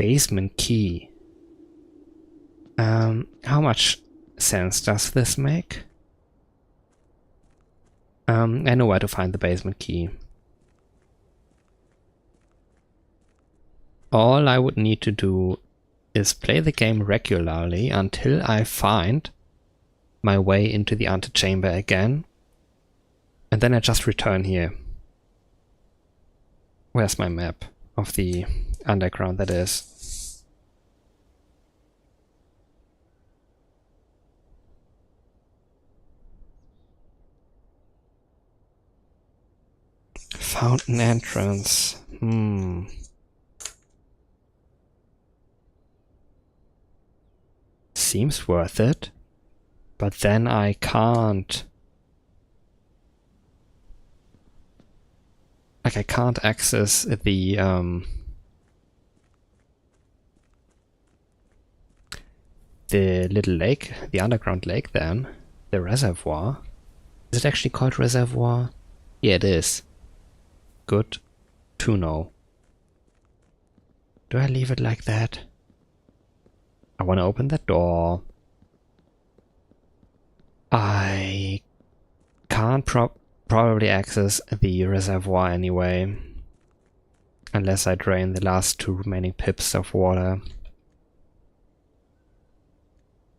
Basement key. How much sense does this make? I know where to find the basement key. All I would need to do is play the game regularly until I find my way into the antechamber again, and then I just return here. Where's my map of the underground, that is? Fountain entrance. Seems worth it, but then I can't. Like, I can't access the little lake, the underground lake then. The reservoir. Is it actually called reservoir? Yeah, it is. Good to know. Do I leave it like that? I want to open that door. I can't probably access the reservoir anyway, unless I drain the last 2 remaining pips of water.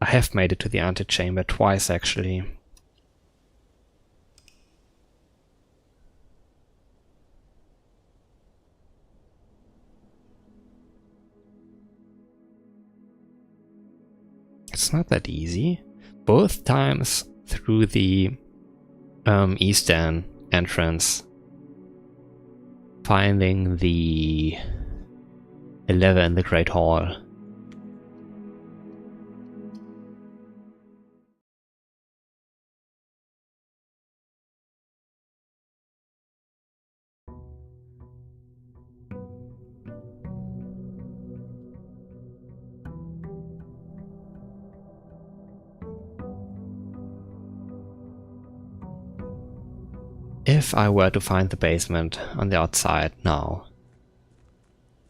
I have made it to the antechamber twice actually. It's not that easy. Both times through the eastern entrance, finding the lever in the Great Hall. If I were to find the basement on the outside now,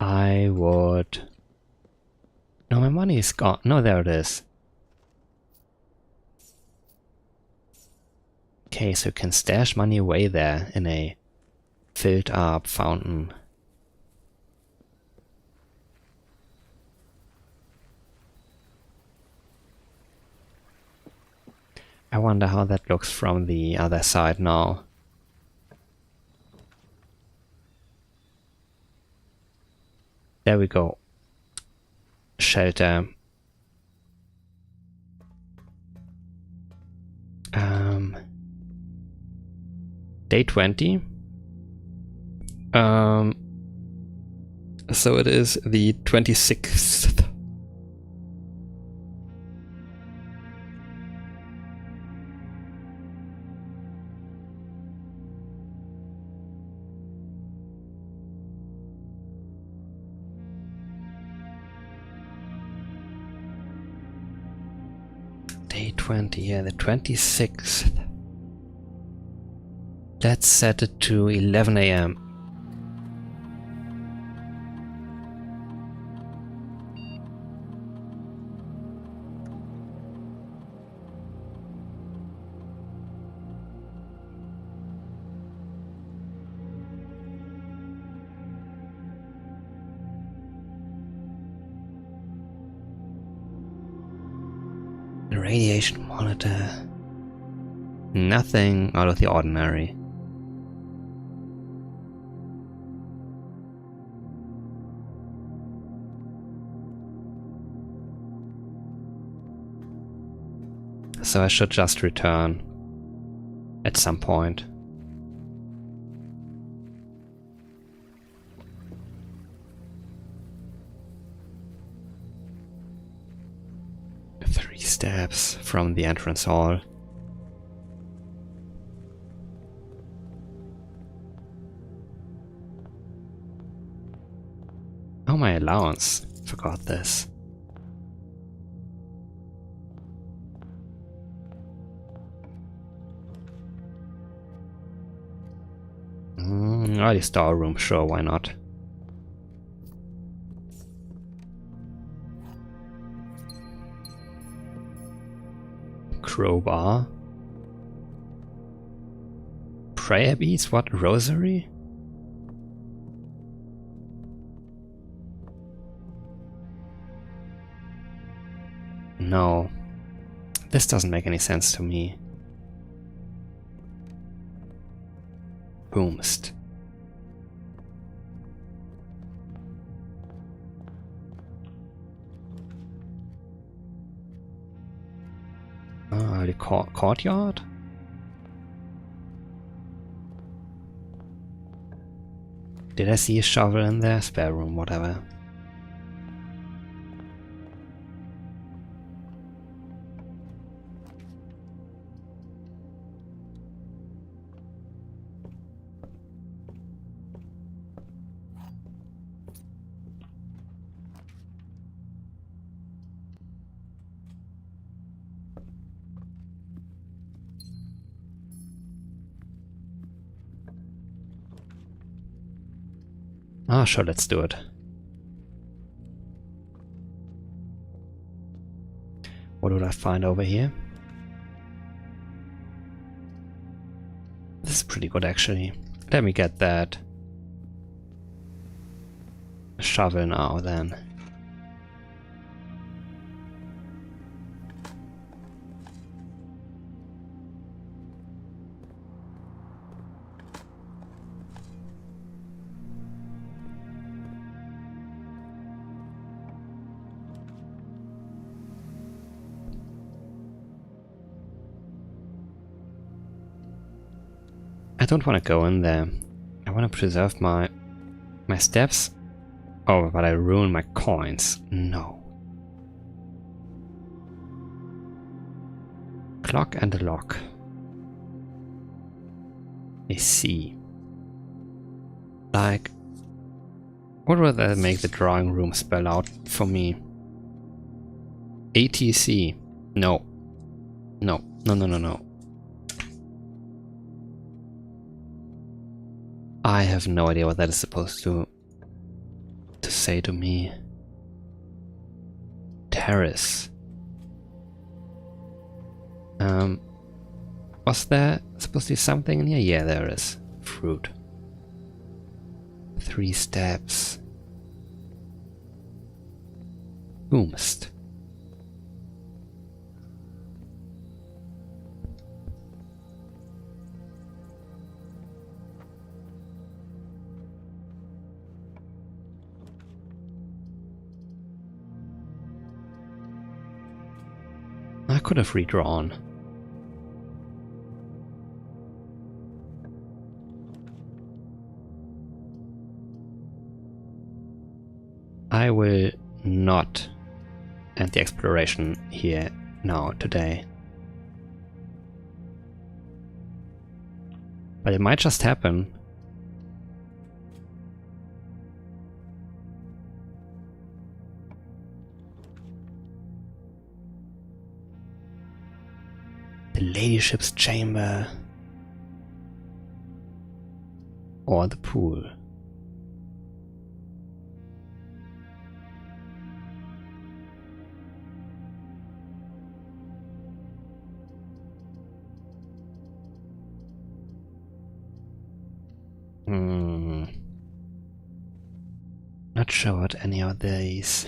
I would... No, my money is gone. No, there it is. Okay, so you can stash money away there in a filled up fountain. I wonder how that looks from the other side now. There we go. Shelter. Day 20. So it is the 26th. Day 20, yeah, the 26th. Let's set it to 11 AM. Radiation monitor. Nothing out of the ordinary. So I should just return at some point. Three steps from the entrance hall. Oh, my allowance. Forgot this. Oh, the storeroom, sure, why not? Crowbar. Prayer beads? What? Rosary? No. This doesn't make any sense to me. Boomst. The courtyard? Did I see a shovel in there? Spare room, whatever. Ah, sure, let's do it. What would I find over here? This is pretty good, actually. Let me get that shovel now, then. I don't want to go in there. I want to preserve my steps. Oh, but I ruin my coins. No. Clock and a lock. I see. Like, what would that make the drawing room spell out for me? ATC. No. No. No, no, no, no. I have no idea what that is supposed to say to me. Terrace. Was there supposed to be something in here? Yeah, there is. Fruit. 3 steps. Boomst. I could have redrawn. I will not end the exploration here now today. But it might just happen. The ladyship's chamber. Or the pool. Not sure what any of these.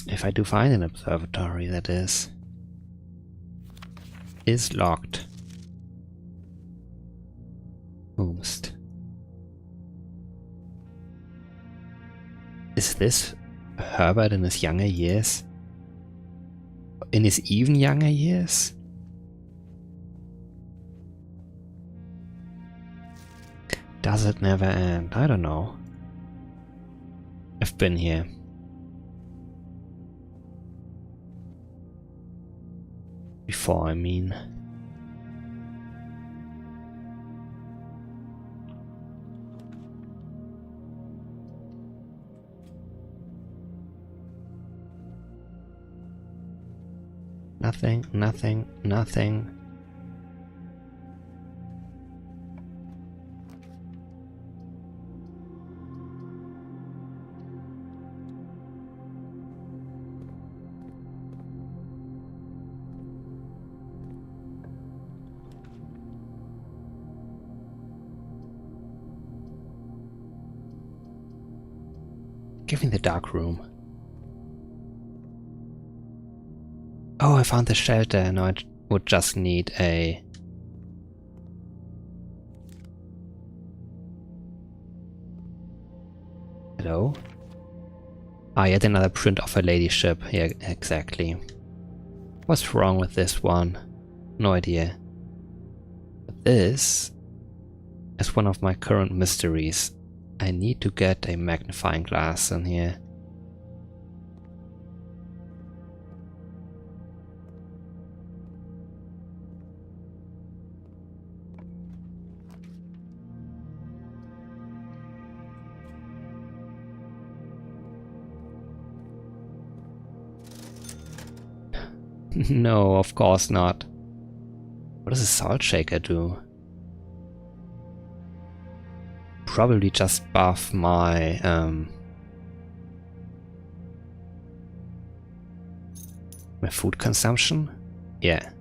If I do find an observatory, that is locked. Almost. Is this Herbert in his younger years? In his even younger years? Does it never end? I don't know. I've been here. Before, I mean. Nothing, nothing, nothing. Give me the dark room. Oh, I found the shelter. No, I would just need a... Hello? Ah, yet another print of a ladyship. Yeah, exactly. What's wrong with this one? No idea. But this is one of my current mysteries. I need to get a magnifying glass in here. No, of course not. What does a salt shaker do? Probably just buff my my food consumption? Yeah.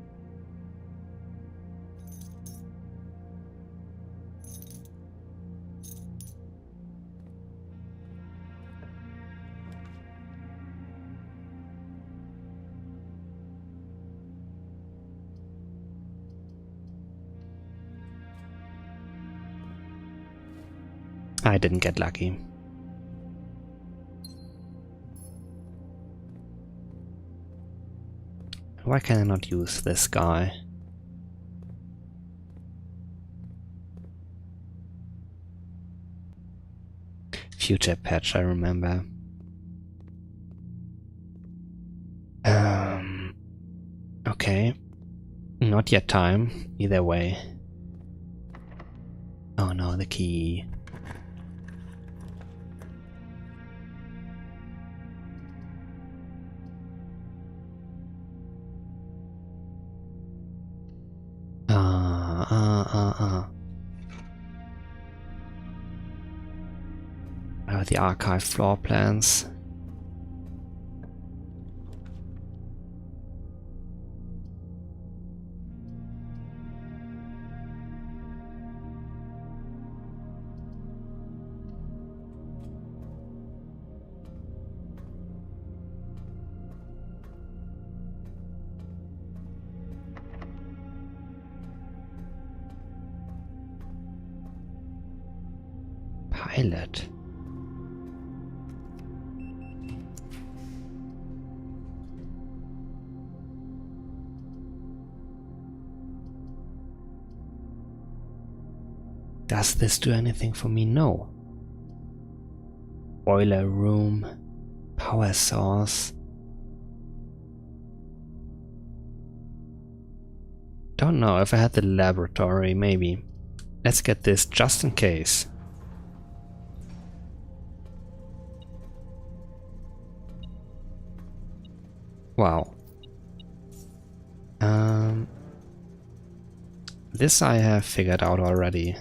I didn't get lucky. Why can I not use this guy? Future patch, I remember. Okay. Not yet time, either way. Oh no, the key. The archive floor plans. Pilot. Does this do anything for me? No. Boiler room. Power source. Don't know if I had the laboratory, maybe. Let's get this just in case. Wow. This I have figured out already.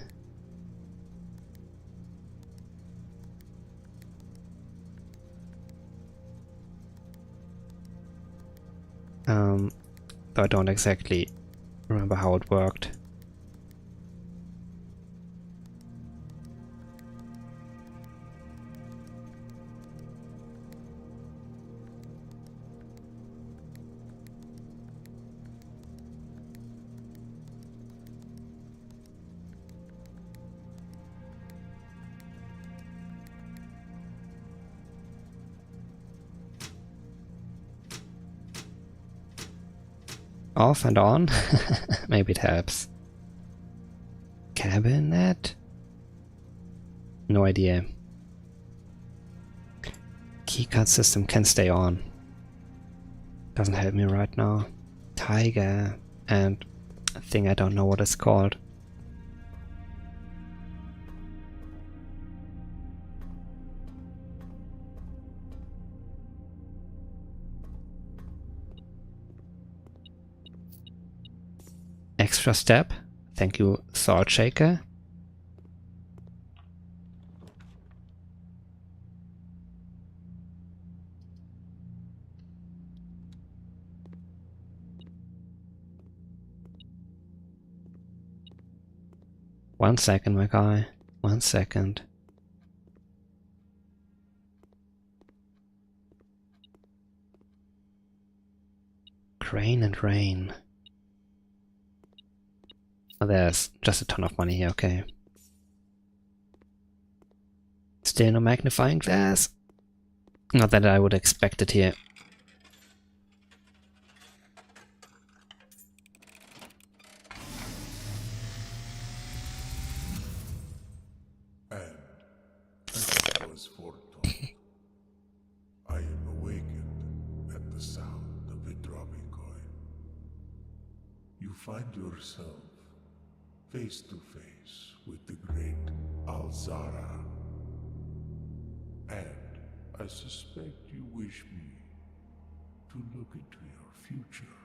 Though I don't exactly remember how it worked. Off and on? Maybe it helps. Cabinet? No idea. Keycard system can stay on. Doesn't help me right now. Tiger and a thing I don't know what it's called. Extra step. Thank you, Salt Shaker. One second, my guy. 1 second. Grain and rain. Oh, there's just a ton of money here, okay. Still no magnifying glass. Not that I would expect it here. And as I was foretold, I am awakened at the sound of a dropping coin. You find yourself face to face with the great Alzara. And I suspect you wish me to look into your future.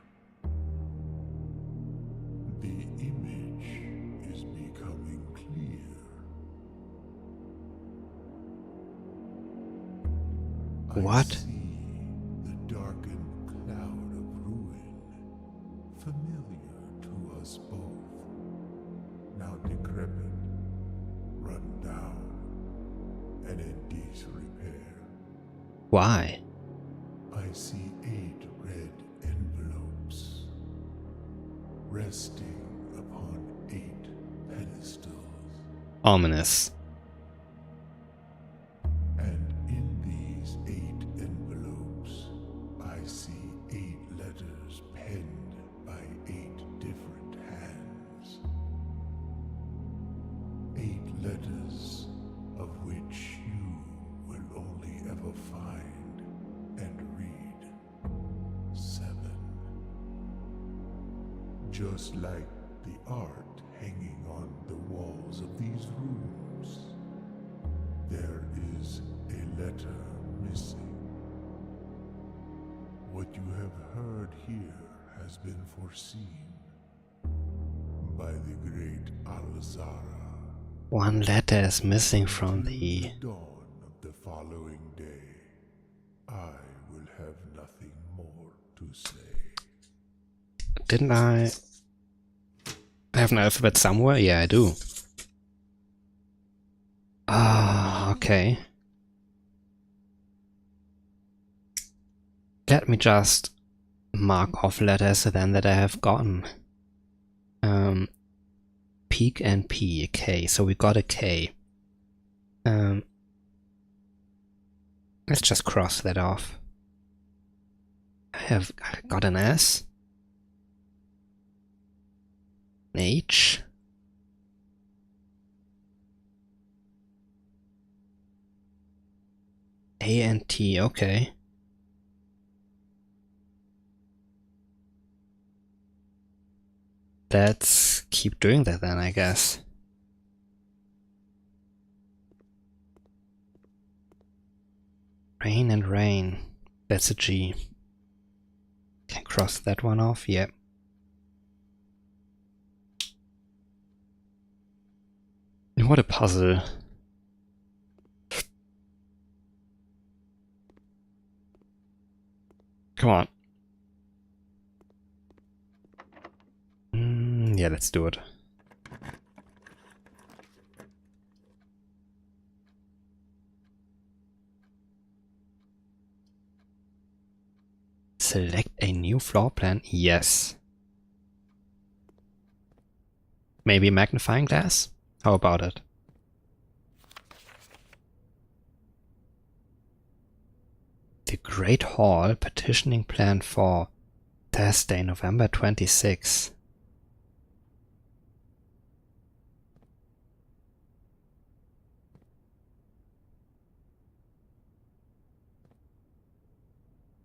The image is becoming clear. What? I see the darkened cloud of ruin, familiar to us both. Now decrepit, run down, and in disrepair. Why? I see 8 red envelopes, resting upon 8 pedestals. Ominous. And in these 8 envelopes, I see 8 letters penned by 8 different hands. 8 letters of which you will only ever find and read 7. Just like the art hanging on the walls of these rooms, there is a letter missing. What you have heard here has been foreseen by the great Alzara. One letter is missing from the... At dawn of the following day, I will have nothing more to say. Didn't I have an alphabet somewhere? Yeah, I do. Ah, okay. Let me just mark off letters then that I have gotten. Peak and P, K. So we got a K. Let's just cross that off. I got an S. An H. A and T, okay. Let's keep doing that then, I guess. Rain and rain. That's a G. Can cross that one off, yep. What a puzzle. Come on. Yeah, let's do it. Select a new floor plan? Yes. Maybe magnifying glass? How about it? The Great Hall petitioning plan for Thursday, November 26.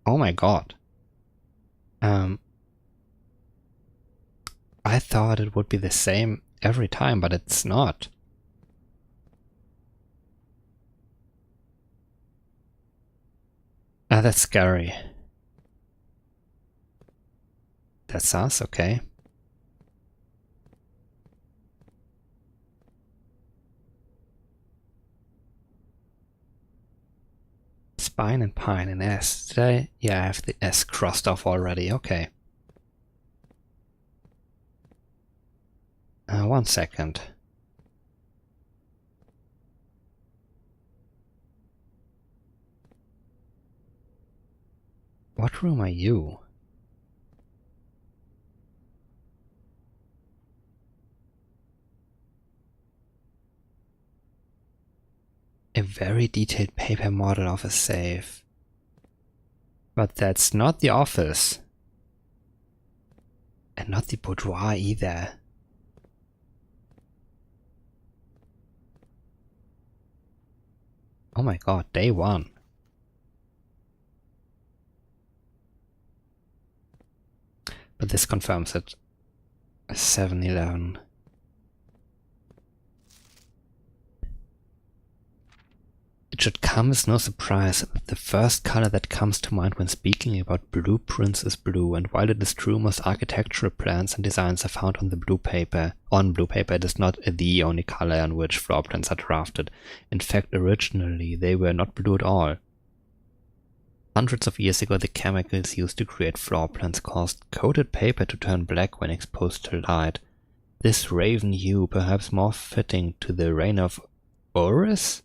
Oh my god. I thought it would be the same every time, but it's not. Ah, that's scary. That's us, okay. Spine and pine and S. Did I? Yeah, I have the S crossed off already, okay. 1 second. What room are you? very detailed paper model of a safe. But that's not the office. And not the boudoir either. Oh my god, day one. But this confirms it. 7-Eleven. It should come as no surprise that the first color that comes to mind when speaking about blueprints is blue, and while it is true most architectural plans and designs are found on blue paper, it is not the only color on which floor plans are drafted. In fact, originally they were not blue at all. Hundreds of years ago, the chemicals used to create floor plans caused coated paper to turn black when exposed to light. This raven hue, perhaps more fitting to the reign of Horus,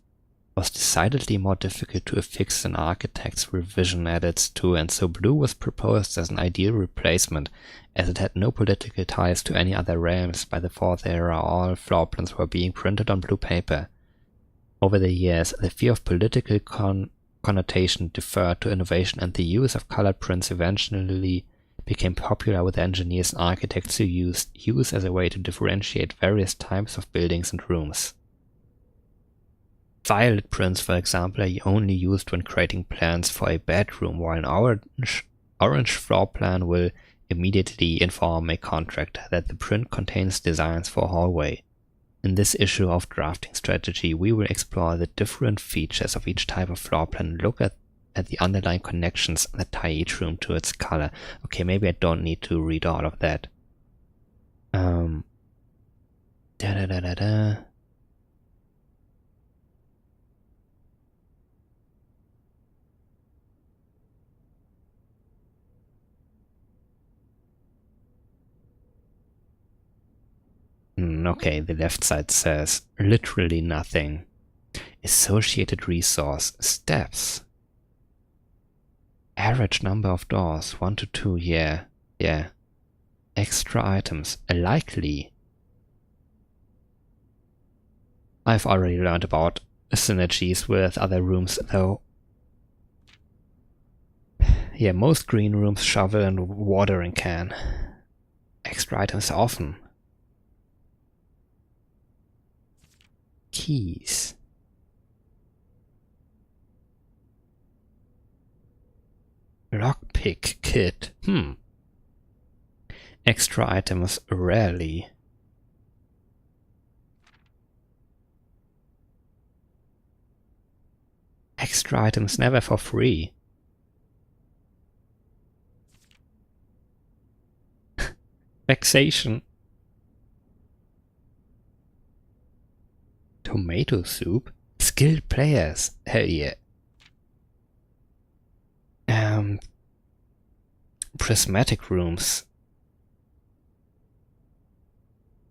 was decidedly more difficult to affix than architects' revision edits to, and so blue was proposed as an ideal replacement, as it had no political ties to any other realms. By the Fourth Era, all floor plans were being printed on blue paper. Over the years, the fear of political connotation deferred to innovation, and the use of colored prints eventually became popular with engineers and architects who used hues as a way to differentiate various types of buildings and rooms. Violet prints, for example, are only used when creating plans for a bedroom, while an orange floor plan will immediately inform a contractor that the print contains designs for a hallway. In this issue of Drafting Strategy, we will explore the different features of each type of floor plan and look at the underlying connections that tie each room to its color. Okay, maybe I don't need to read all of that. Okay, the left side says literally nothing. Associated resource, steps. Average number of doors, 1 to 2, yeah. Extra items, likely. I've already learned about synergies with other rooms though. Yeah, most green rooms shovel and watering can. Extra items often. Keys. Lockpick kit. Extra items rarely. Extra items never for free. Vexation. Tomato soup? Skilled players. Hell yeah. Prismatic rooms.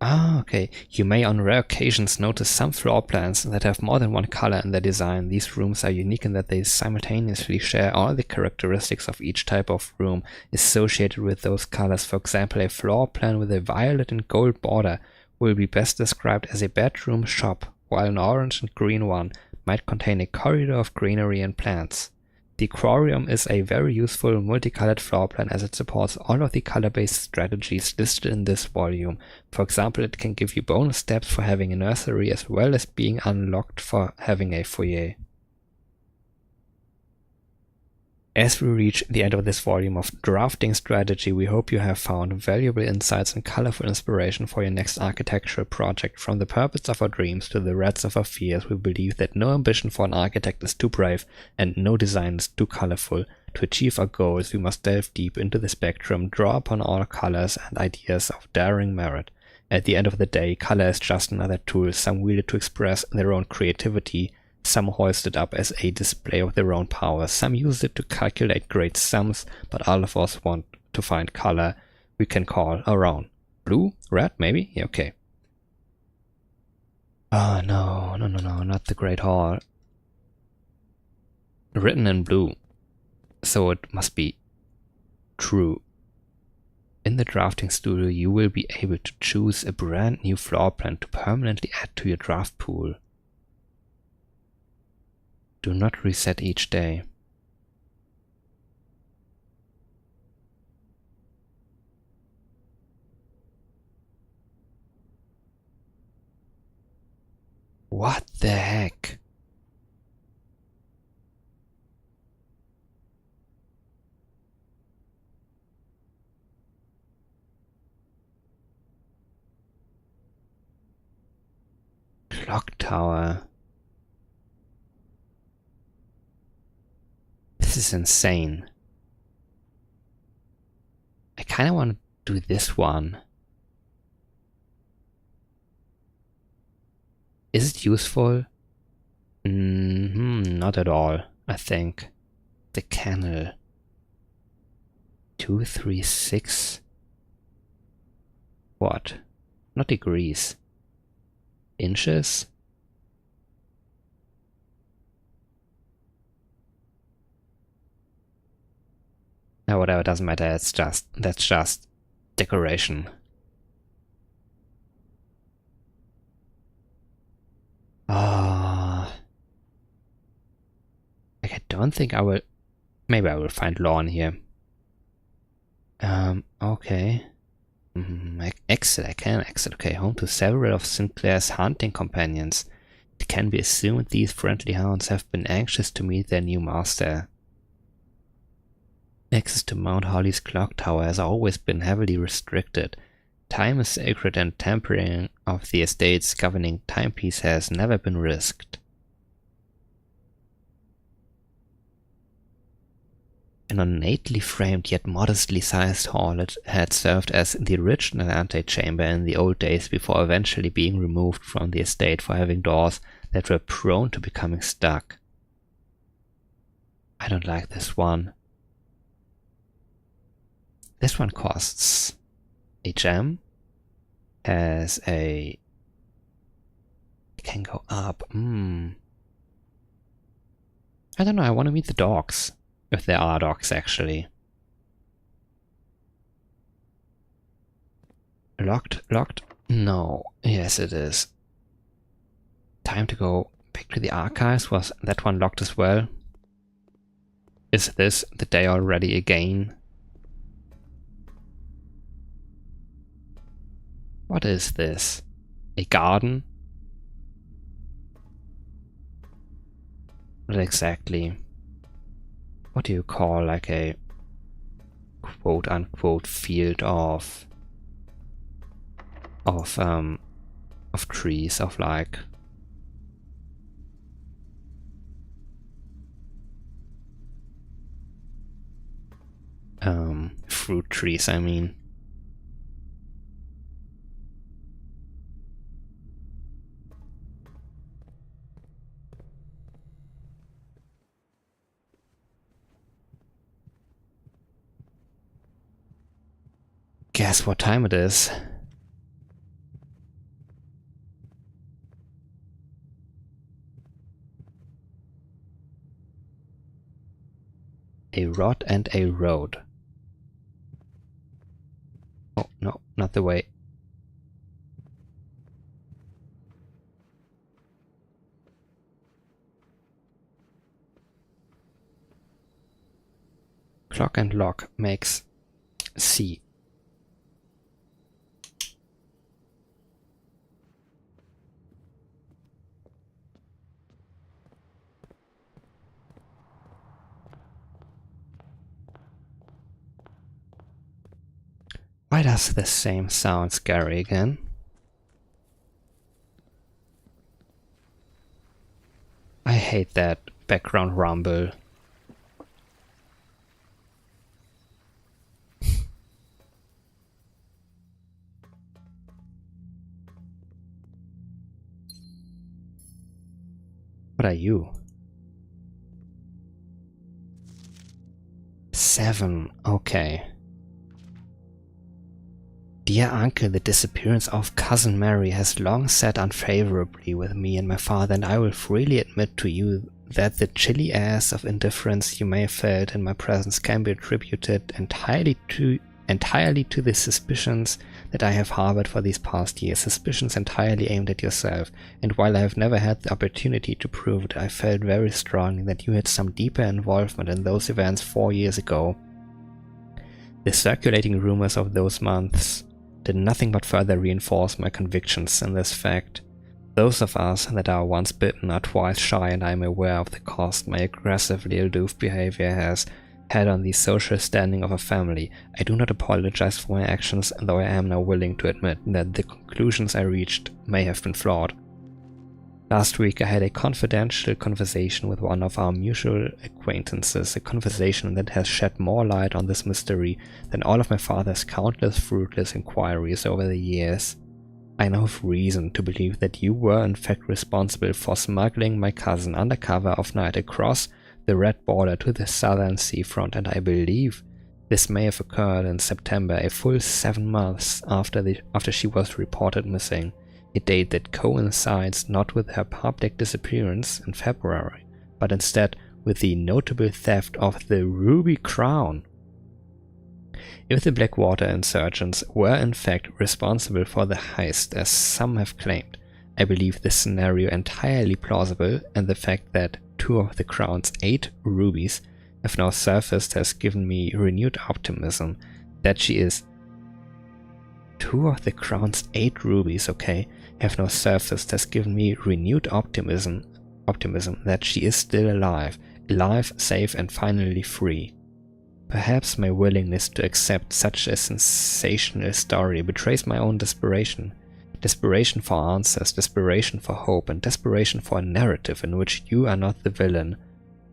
Okay. You may on rare occasions notice some floor plans that have more than one color in their design. These rooms are unique in that they simultaneously share all the characteristics of each type of room associated with those colors. For example, a floor plan with a violet and gold border will be best described as a bedroom shop, while an orange and green one might contain a corridor of greenery and plants. The aquarium is a very useful multicolored floor plan as it supports all of the color-based strategies listed in this volume. For example, it can give you bonus steps for having a nursery as well as being unlocked for having a foyer. As we reach the end of this volume of Drafting Strategy, we hope you have found valuable insights and colorful inspiration for your next architectural project. From the purpose of our dreams to the reds of our fears, we believe that no ambition for an architect is too brave and no design is too colorful. To achieve our goals, we must delve deep into the spectrum, draw upon all colors and ideas of daring merit. At the end of the day, color is just another tool. Some wield it to express their own creativity, some hoist it up as a display of their own power, some use it to calculate great sums, but all of us want to find color we can call our own. Blue? Red? Maybe? Yeah, okay. Oh no, not the Great Hall. Written in blue, so it must be true. In the drafting studio, you will be able to choose a brand new floor plan to permanently add to your draft pool. Do not reset each day. What the heck? Clock tower. This is insane. I kind of want to do this one. Is it useful? Not at all, I think. The kennel. 2, 3, 6. What? Not degrees. Inches? No, whatever, doesn't matter. That's just decoration. Like, I don't think I will. Maybe I will find lawn here. Okay. Exit, I can exit. Okay, home to several of Sinclair's hunting companions. It can be assumed these friendly hounds have been anxious to meet their new master. Access to Mount Holly's clock tower has always been heavily restricted. Time is sacred and tampering of the estate's governing timepiece has never been risked. An ornately framed yet modestly sized hall, it had served as the original antechamber in the old days before eventually being removed from the estate for having doors that were prone to becoming stuck. I don't like this one. This one costs a gem, has a... It can go up. I don't know, I want to meet the dogs. If there are dogs, actually. Locked? Locked? No. Yes, it is. Time to go back to the archives. Was that one locked as well? Is this the day already again? What is this? A garden? What exactly? What do you call like a quote-unquote field of trees, of like fruit trees, I mean. Guess what time it is? A rod and a road. Oh, no, not the way. Clock and lock makes C. Why does the same sound scary again? I hate that background rumble. What are you? 7, okay. Dear uncle, the disappearance of cousin Mary has long sat unfavorably with me and my father, and I will freely admit to you that the chilly airs of indifference you may have felt in my presence can be attributed entirely to entirely to the suspicions that I have harbored for these past years, suspicions entirely aimed at yourself, and while I have never had the opportunity to prove it, I felt very strongly that you had some deeper involvement in those events 4 years ago. The circulating rumors of those months did nothing but further reinforce my convictions in this fact. Those of us that are once bitten are twice shy, and I am aware of the cost my aggressively aloof behavior has had on the social standing of a family. I do not apologize for my actions, though I am now willing to admit that the conclusions I reached may have been flawed. Last week I had a confidential conversation with one of our mutual acquaintances, a conversation that has shed more light on this mystery than all of my father's countless fruitless inquiries over the years. I now have reason to believe that you were in fact responsible for smuggling my cousin under cover of night across the red border to the southern seafront, and I believe this may have occurred in September, a full 7 months after she was reported missing, a date that coincides not with her public disappearance in February, but instead with the notable theft of the Ruby Crown. If the Blackwater insurgents were in fact responsible for the heist, as some have claimed, I believe this scenario entirely plausible, and the fact that 2 of the Crown's 8 rubies have now surfaced has given me renewed optimism that she is... 2 of the Crown's 8 rubies, okay, have now surfaced has given me renewed optimism that she is still alive, safe and finally free. Perhaps my willingness to accept such a sensational story betrays my own desperation. Desperation for answers, desperation for hope, and desperation for a narrative in which you are not the villain.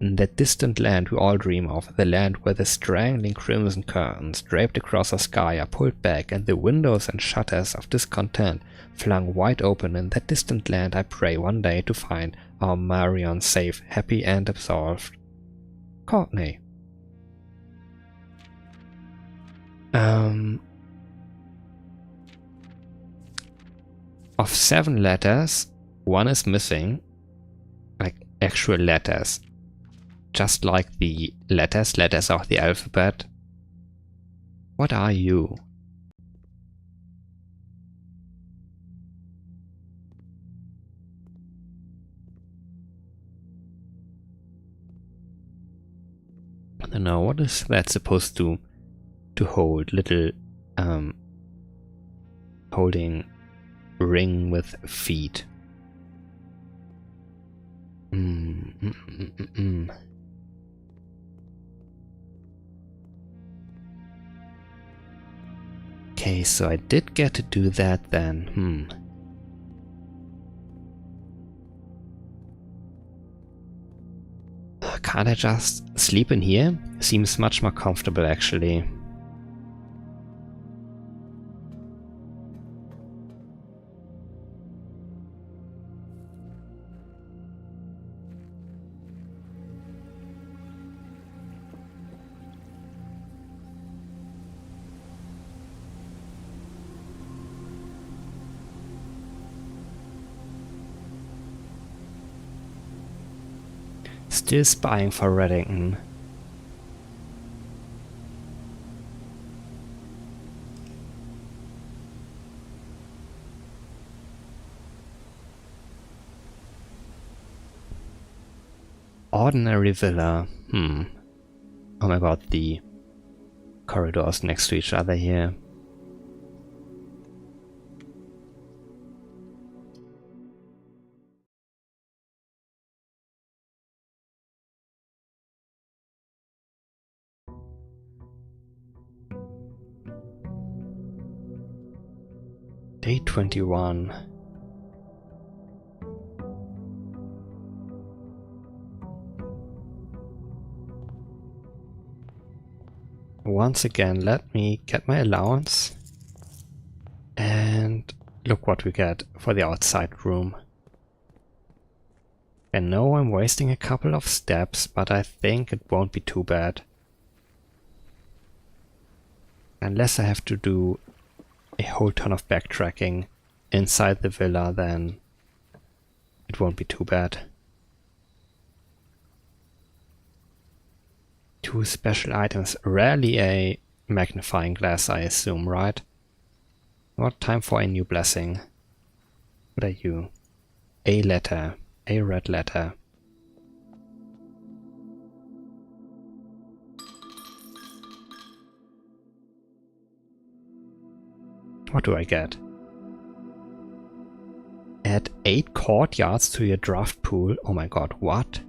In that distant land we all dream of, the land where the strangling crimson curtains draped across our sky are pulled back and the windows and shutters of discontent flung wide open, in that distant land I pray one day to find our Marion safe, happy and absolved. Courtney. Of 7 letters, 1 is missing, like actual letters, just like the letters of the alphabet. What are you? I don't know, what is that supposed to hold? Little holding ring with feet. Okay, so I did get to do that then. Can't I just sleep in here? Seems much more comfortable actually. Still spying for Reddington. Ordinary villa. How about the corridors next to each other here? Day 21. Once again, let me get my allowance and look what we get for the outside room. I know I'm wasting a couple of steps, but I think it won't be too bad. Unless I have to do a whole ton of backtracking inside the villa, then it won't be too bad. 2 special items. Rarely a magnifying glass, I assume, right? What time for a new blessing? What are you? A letter. A red letter. What do I get? Add 8 courtyards to your draft pool. Oh my god, what?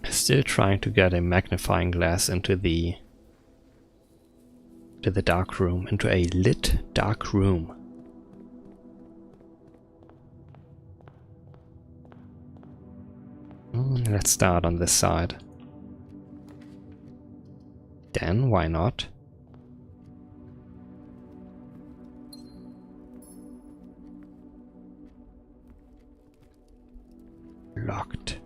Still trying to get a magnifying glass into the dark room, into a lit dark room. Let's start on this side. Then why not? Locked.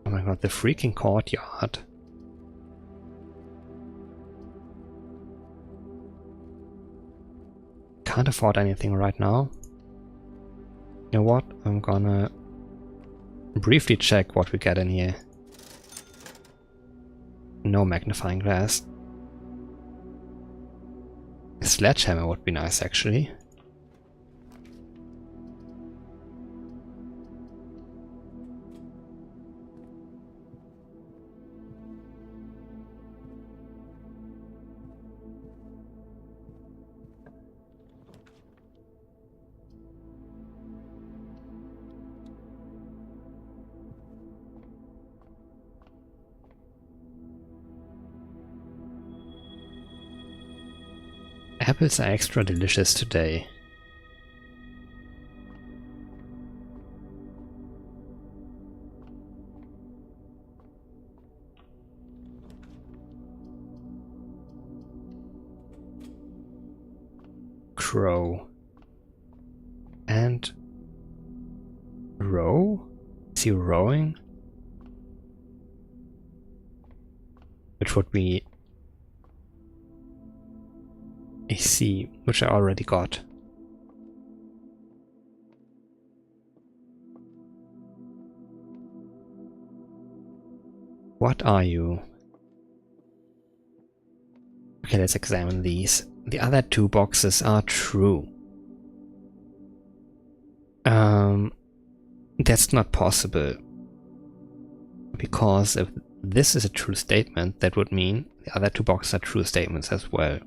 Oh my god, the freaking courtyard. Can't afford anything right now. You know what? I'm gonna briefly check what we get in here. No magnifying glass. A sledgehammer would be nice, actually. Apples are extra delicious today. Crow. And row? Is he rowing? Which would be a C, which I already got. What are you? Okay, let's examine these. The other 2 boxes are true. That's not possible. Because if this is a true statement, that would mean the other 2 boxes are true statements as well.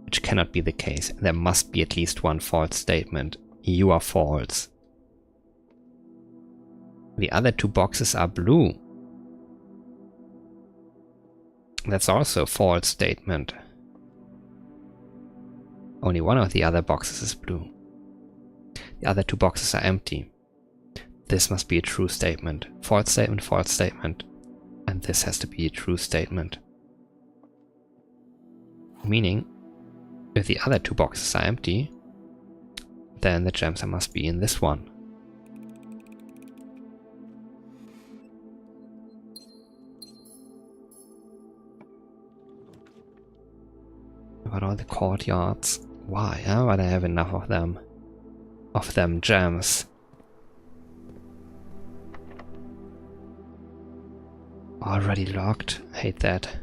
Which cannot be the case. There must be at least one false statement. You are false. The other 2 boxes are blue. That's also a false statement. Only one of the other boxes is blue. The other 2 boxes are empty. This must be a true statement. False statement, false statement. And this has to be a true statement. Meaning, if the other 2 boxes are empty, then the gems must be in this one. What about all the courtyards? Why? Huh? But I have enough of them. Of them gems. Already locked. Hate that.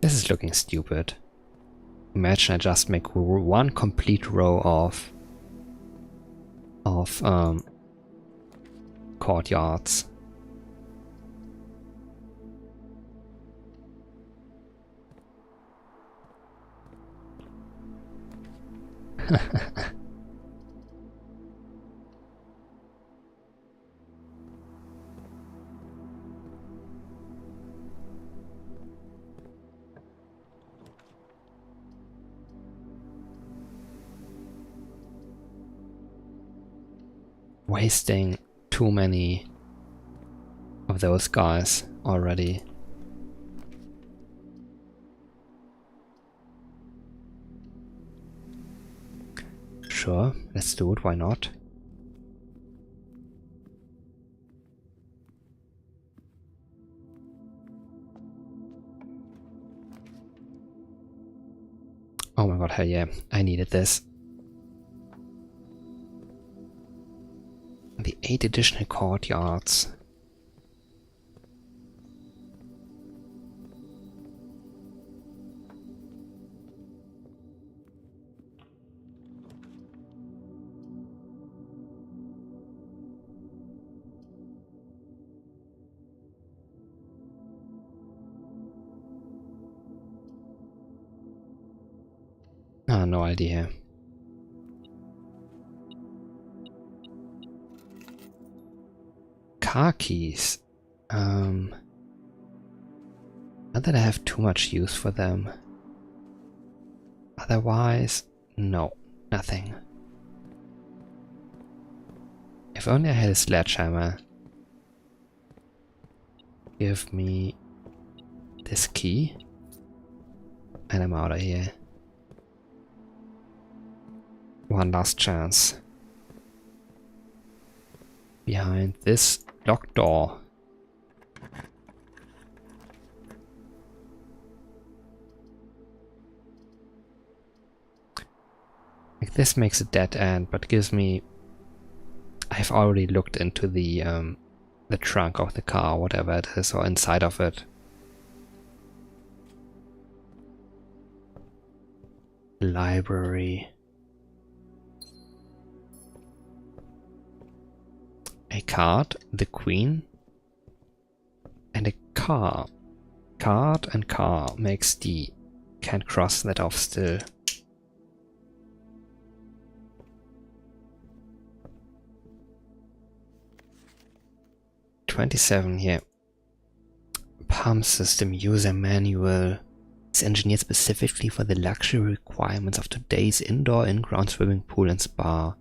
This is looking stupid. Imagine I just make one complete row of courtyards. wasting too many of those guys already. Sure, let's do it, why not? Oh my god, hell yeah, I needed this. The 8 additional courtyards. Ah, no idea. Car keys. Not that I have too much use for them. Otherwise, no, nothing. If only I had a sledgehammer. Give me this key. And I'm out of here. One last chance. Behind this locked door. Like this makes a dead end, but gives me... I've already looked into the trunk of the car, whatever it is, or inside of it. Library. A card, the queen, and a car. Card and car makes D. Can't cross that off still. $27 here. Pump system user manual. It's engineered specifically for the luxury requirements of today's indoor in-ground swimming pool and spa.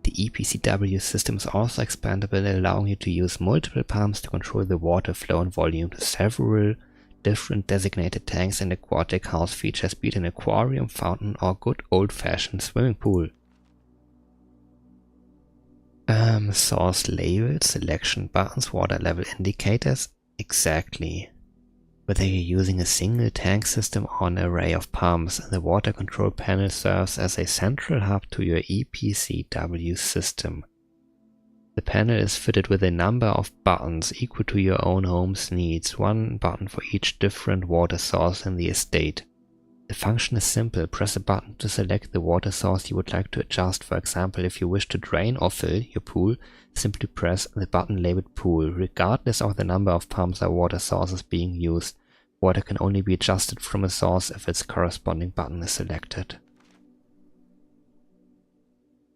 The EPCW system is also expandable, allowing you to use multiple pumps to control the water flow and volume to several different designated tanks and aquatic house features, be it an aquarium, fountain, or good old-fashioned swimming pool. Source label, selection buttons, water level indicators. Exactly. Whether you're using a single tank system or an array of pumps, the water control panel serves as a central hub to your EPCW system. The panel is fitted with a number of buttons equal to your own home's needs, one button for each different water source in the estate. The function is simple. Press a button to select the water source you would like to adjust. For example, if you wish to drain or fill your pool, simply press the button labeled pool. Regardless of the number of pumps or water sources being used, water can only be adjusted from a source if its corresponding button is selected.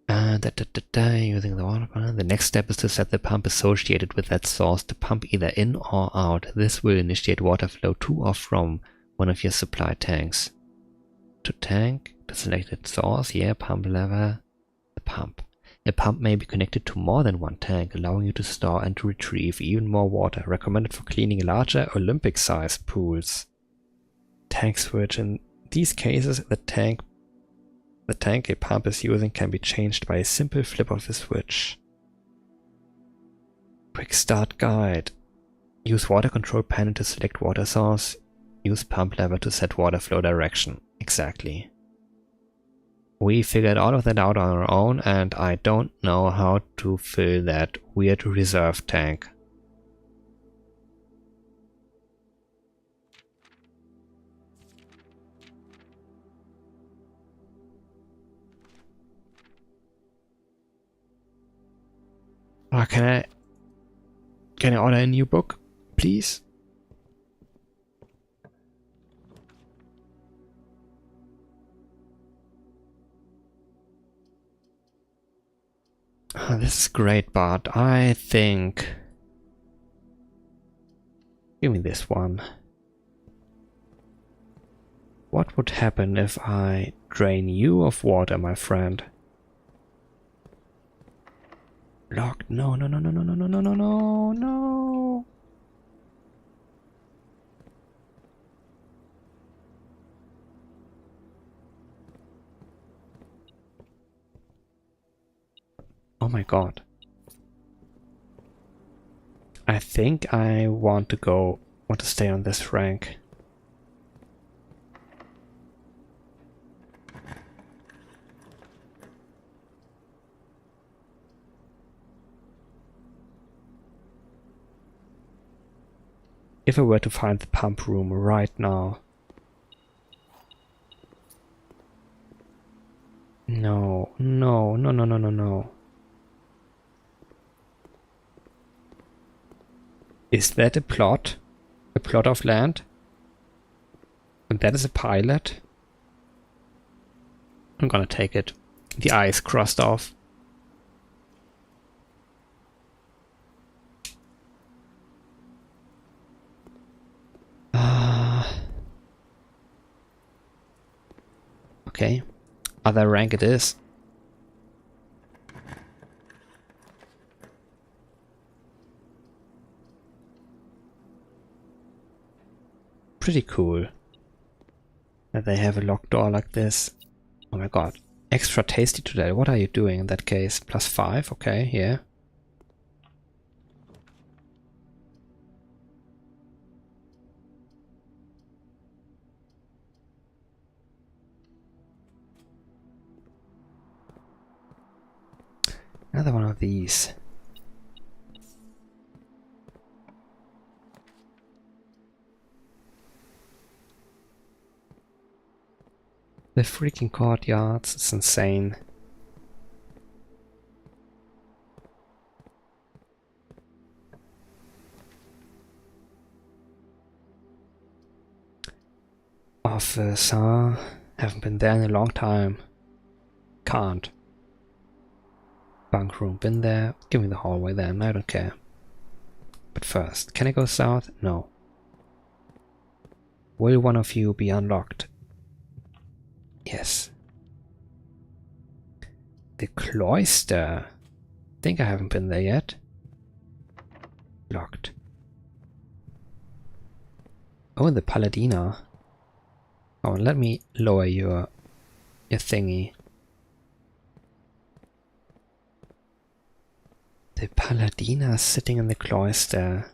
Using the water button. The next step is to set the pump associated with that source to pump either in or out. This will initiate water flow to or from one of your supply tanks. To tank, the selected source, pump lever, the pump. A pump may be connected to more than one tank, allowing you to store and to retrieve even more water, recommended for cleaning larger Olympic-sized pools. Tank switch. In these cases, the tank a pump is using can be changed by a simple flip of the switch. Quick start guide. Use water control panel to select water source. Use pump lever to set water flow direction. Exactly. We figured all of that out on our own, and I don't know how to fill that weird reserve tank. Can I order a new book, please? This is great, but I think... Give me this one. What would happen if I drain you of water, my friend? Locked. No, no, no, no, no, no, no, no, no, no, no. Oh my god. I think I want to stay on this rank. If I were to find the pump room right now. No, no, no, no, no, no, no. Is that a plot? A plot of land? And that is a pilot? I'm gonna take it. The eye is crossed off. Okay. Other rank it is. Pretty cool that they have a locked door like this. Oh my god. Extra tasty today. What are you doing in that case? +5? Okay, yeah. Another one of these. The freaking courtyards, it's insane. Office, huh? Haven't been there in a long time. Can't. Bunk room, been there. Give me the hallway then, I don't care. But first, can I go south? No. Will one of you be unlocked? Yes. The cloister. Think I haven't been there yet. Locked. Oh, the Paladina. Oh, let me lower your thingy. The Paladina sitting in the cloister.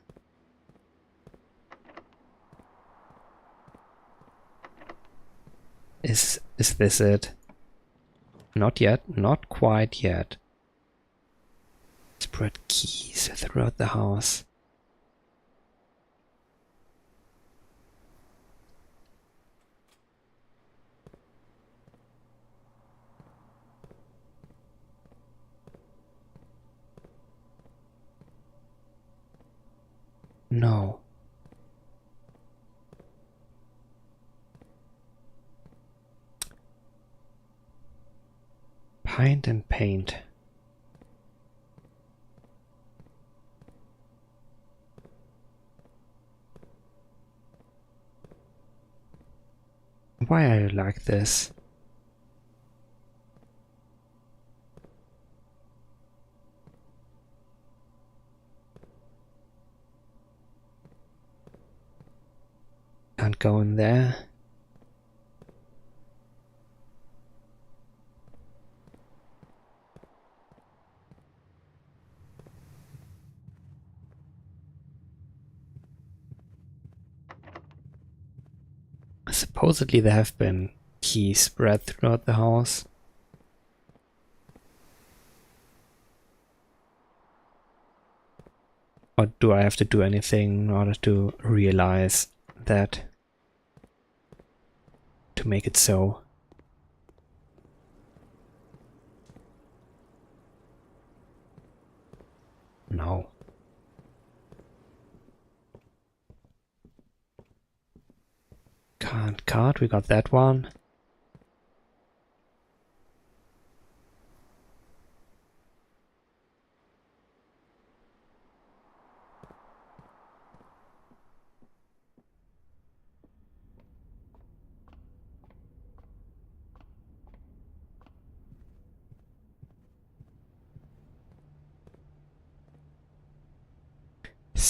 Is this it? Not yet, not quite yet. Spread keys throughout the house. No. Pint and paint. Why are you like this? Can't go in there. Supposedly there have been keys spread throughout the house. Or do I have to do anything in order to realize that? To make it so? No. Can't card, we got that one.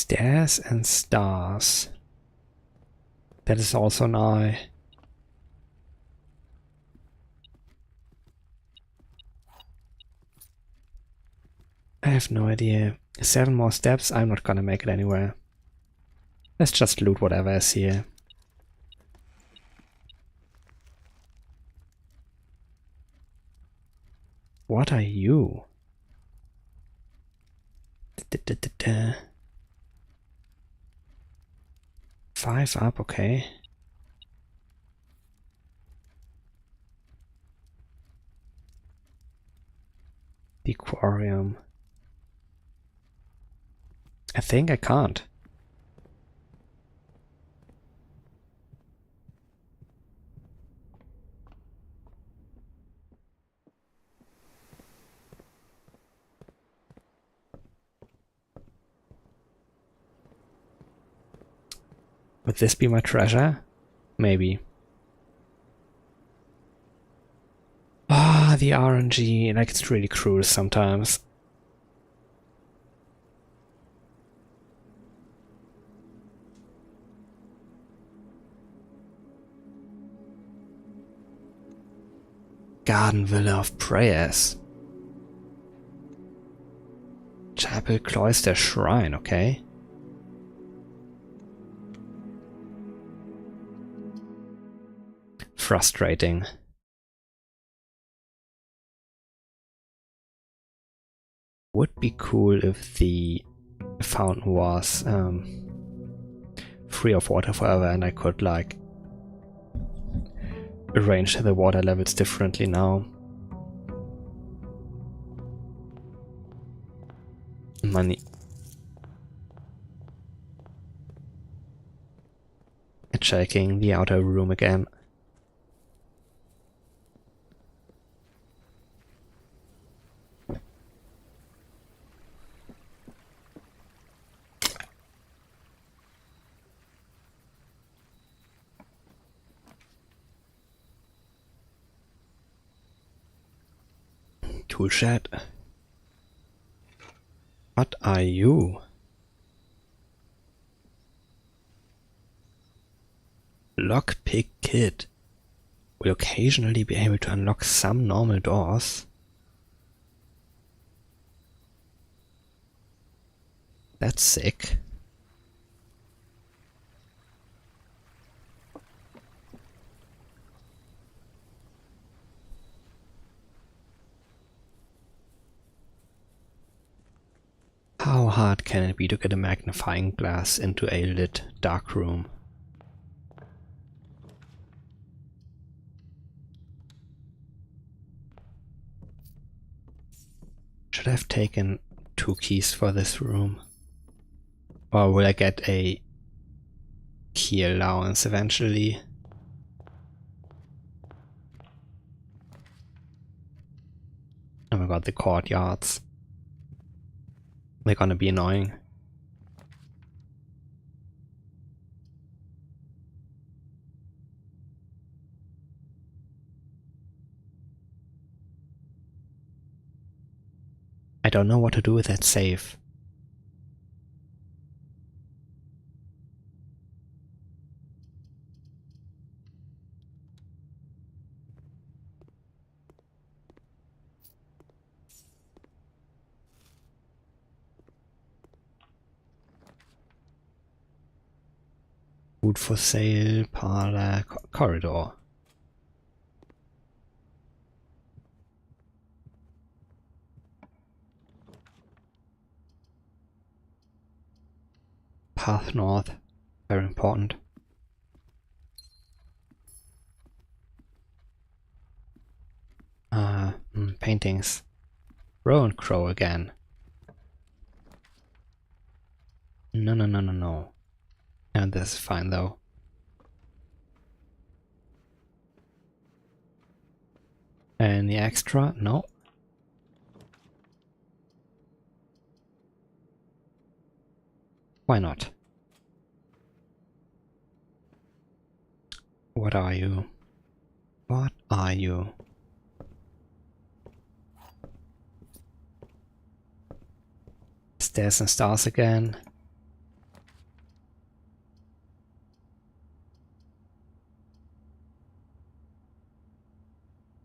Stairs and stars. That is also an eye. I have no idea. 7 more steps, I'm not gonna make it anywhere. Let's just loot whatever is here. What are you? 5 up, okay. The aquarium. I think I can't. Would this be my treasure? Maybe. Ah, the RNG, like it's really cruel sometimes. Garden Villa of Prayers. Chapel, Cloister, Shrine, okay. Frustrating. Would be cool if the fountain was free of water forever and I could like arrange the water levels differently now. Money. Checking the outer room again. Tool shed. What are you? Lockpick kit. Will occasionally be able to unlock some normal doors. That's sick. How hard can it be to get a magnifying glass into a lit dark room? Should I have taken 2 keys for this room? Or will I get a key allowance eventually? Oh my god, the courtyards. They're gonna be annoying. I don't know what to do with that save. Food for sale, parlor, corridor. Path north, very important. Paintings. Rowan Crow again. No, no, no, no, no. And this is fine though. Any extra? No. Why not? What are you? What are you? Stairs and stars again.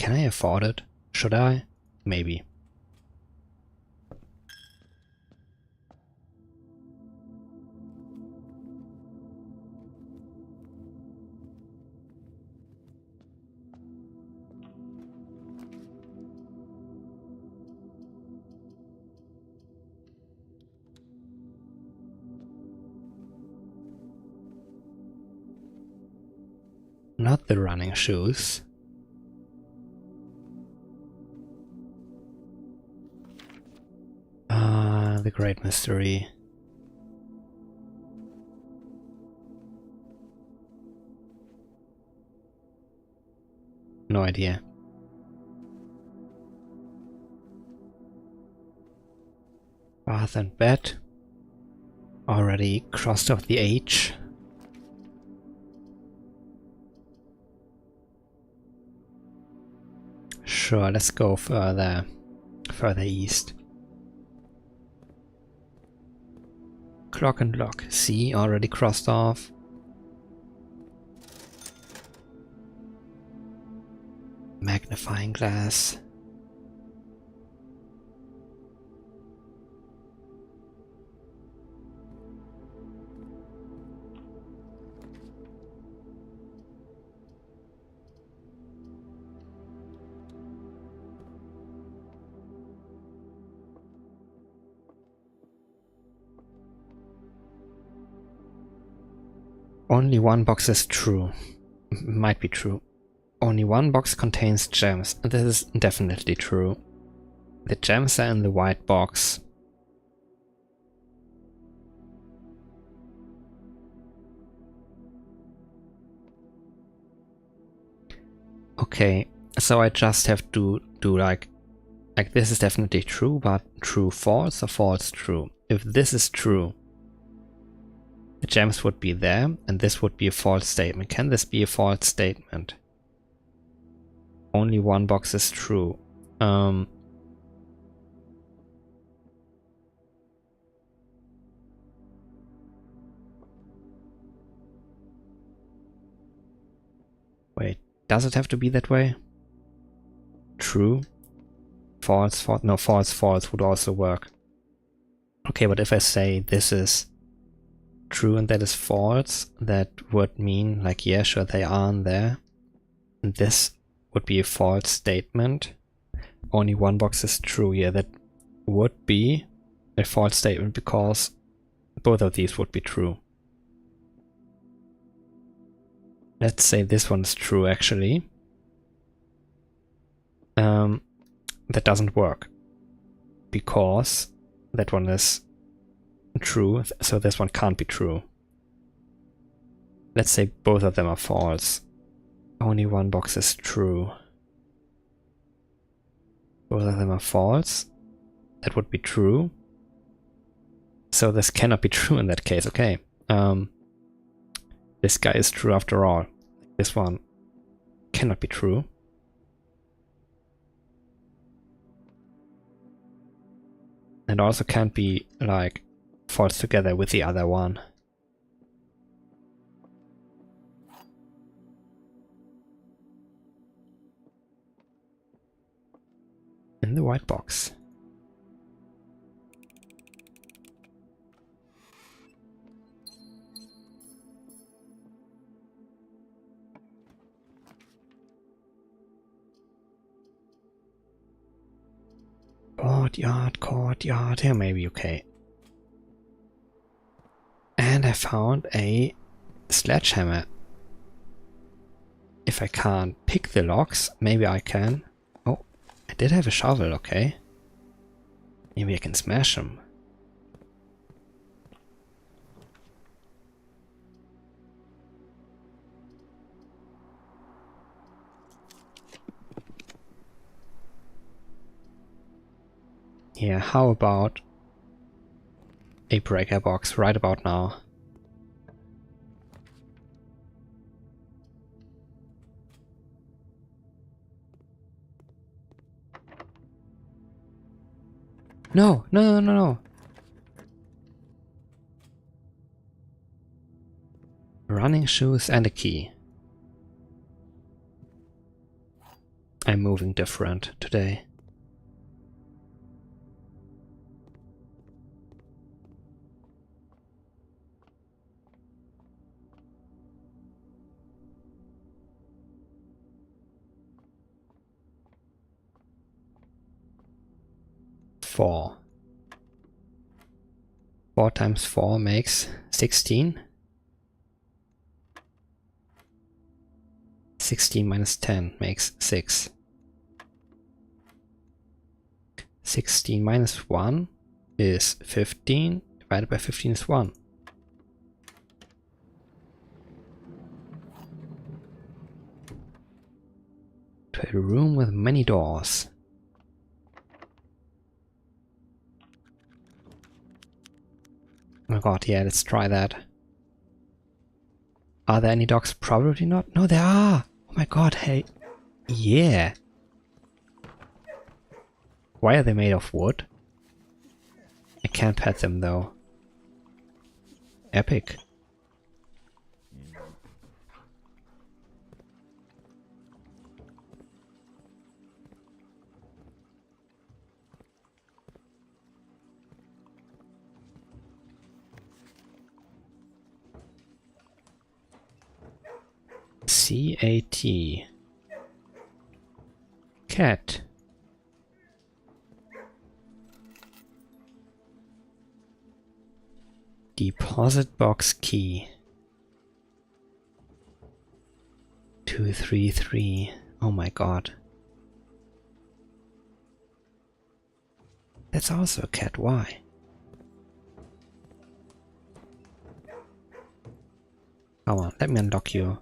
Can I afford it? Should I? Maybe. Not the running shoes. The Great Mystery. No idea. Bath and bed. Already crossed off the H. Sure, let's go further east. Clock and lock. C already crossed off. Magnifying glass. Only one box is true. Might be true. Only one box contains gems. This is definitely true. The gems are in the white box. Okay, so I just have to do like this is definitely true, but true false or false true. If this is true, the gems would be there, and this would be a false statement. Can this be a false statement? Only one box is true. Wait, does it have to be that way? True. False, false. No, false, false would also work. Okay, but if I say this is true and that is false, that would mean like, yeah, sure, they aren't there. And this would be a false statement. Only one box is true. Yeah, that would be a false statement because both of these would be true. Let's say this one is true actually. That doesn't work because that one is true, so this one can't be true. Let's say both of them are false. Only one box is true. Both of them are false. That would be true. So this cannot be true in that case. Okay. This guy is true after all. This one cannot be true. And also can't be like false together with the other one. In the white box. Courtyard, here maybe, okay. And I found a sledgehammer. If I can't pick the locks, maybe I can. Oh, I did have a shovel, okay. Maybe I can smash them. Yeah, how about a breaker box right about now? No. Running shoes and a key. I'm moving different today. Four. 4 times 4 makes 16. 16 minus 10 makes 6. 16 minus 1 is 15. Divided by 15 is 1. To a room with many doors. Oh god, yeah, let's try that. Are there any dogs? Probably not. No, there are! Oh my god, hey. Yeah. Why are they made of wood? I can't pet them though. Epic. C-A-T. Cat. Deposit box key. 233. Oh my god. That's also a cat. Why? Come on, let me unlock you.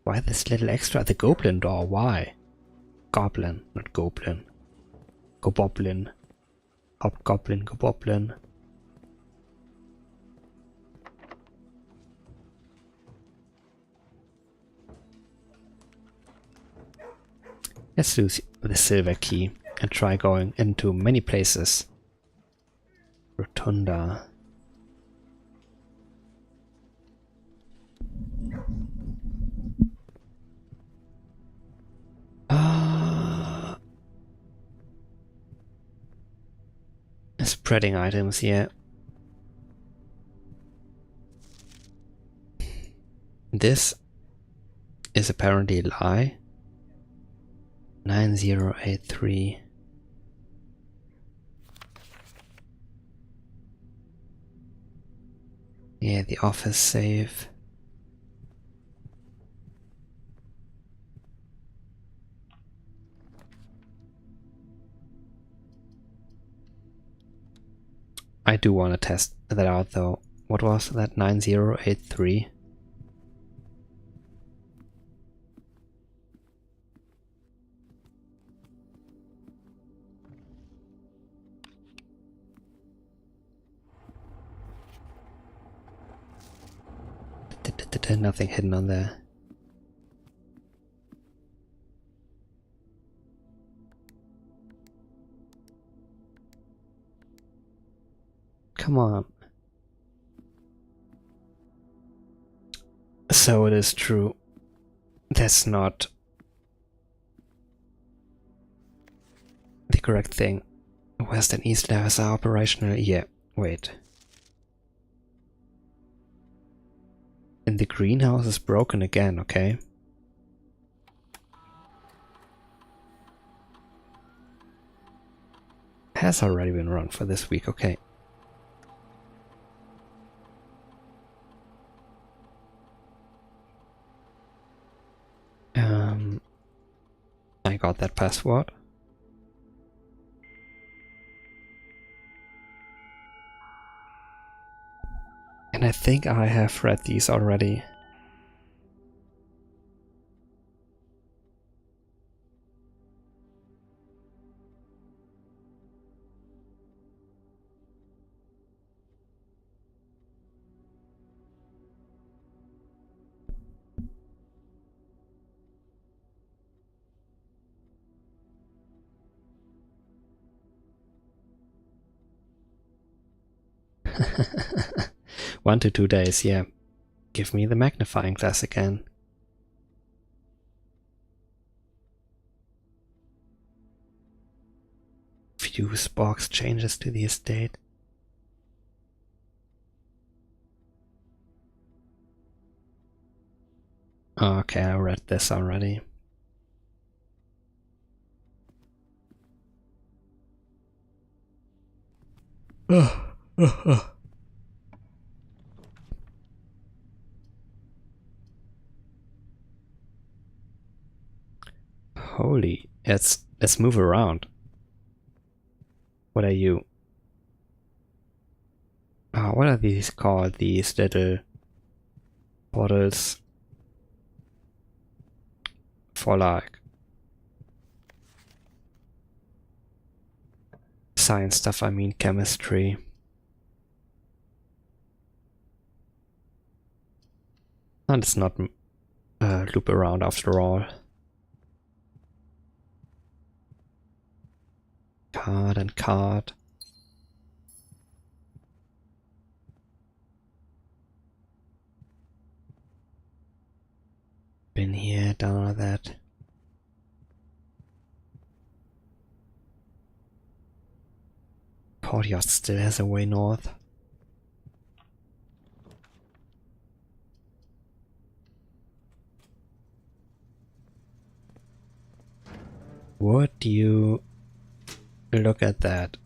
Why this little extra at the goblin door? Why? Goblin, not goblin. Goboblin. Hobgoblin, goboblin. Let's use the silver key and try going into many places. Rotunda. Spreading items here. This is apparently a lie. 9083. Yeah, the office save. I do want to test that out though. What was that? 9083? Nothing hidden on there. Come on. So it is true. That's not the correct thing. West and East levels are operational. Yeah, wait. And the greenhouse is broken again, okay? Has already been run for this week, okay. I got that password. And I think I have read these already. 1 to 2 days, yeah. Give me the magnifying glass again. Fuse box changes to the estate. Okay, I read this already. Holy, let's move around. What are you? What are these called? These little bottles for like science stuff, I mean chemistry. And it's not loop around after all. Card and card. Been here, done all that. Courtyard still has a way north. Would you look at that?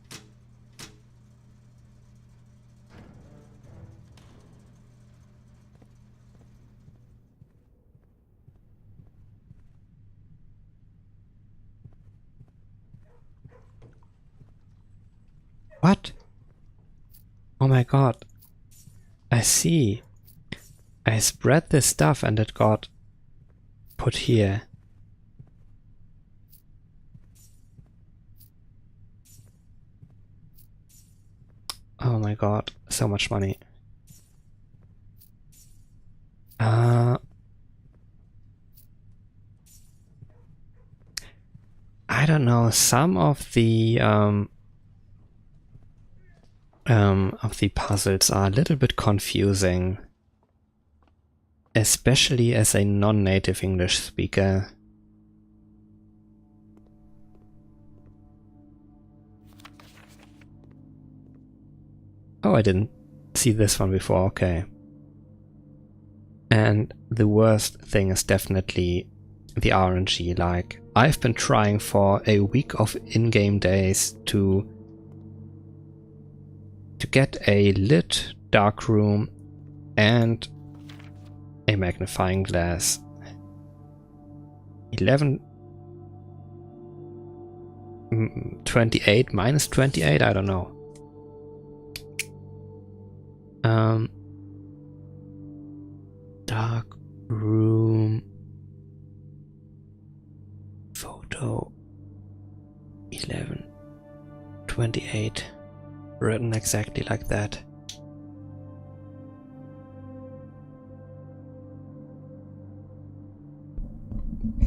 What? Oh my god. I see. I spread this stuff and it got put here. Oh my god, so much money. I don't know, some of the puzzles are a little bit confusing. Especially as a non-native English speaker. Oh, I didn't see this one before, okay. And the worst thing is definitely the RNG. Like, I've been trying for a week of in-game days to get a lit dark room and a magnifying glass. 11... 28 minus 28? I don't know. Dark room photo 11 28 written exactly like that.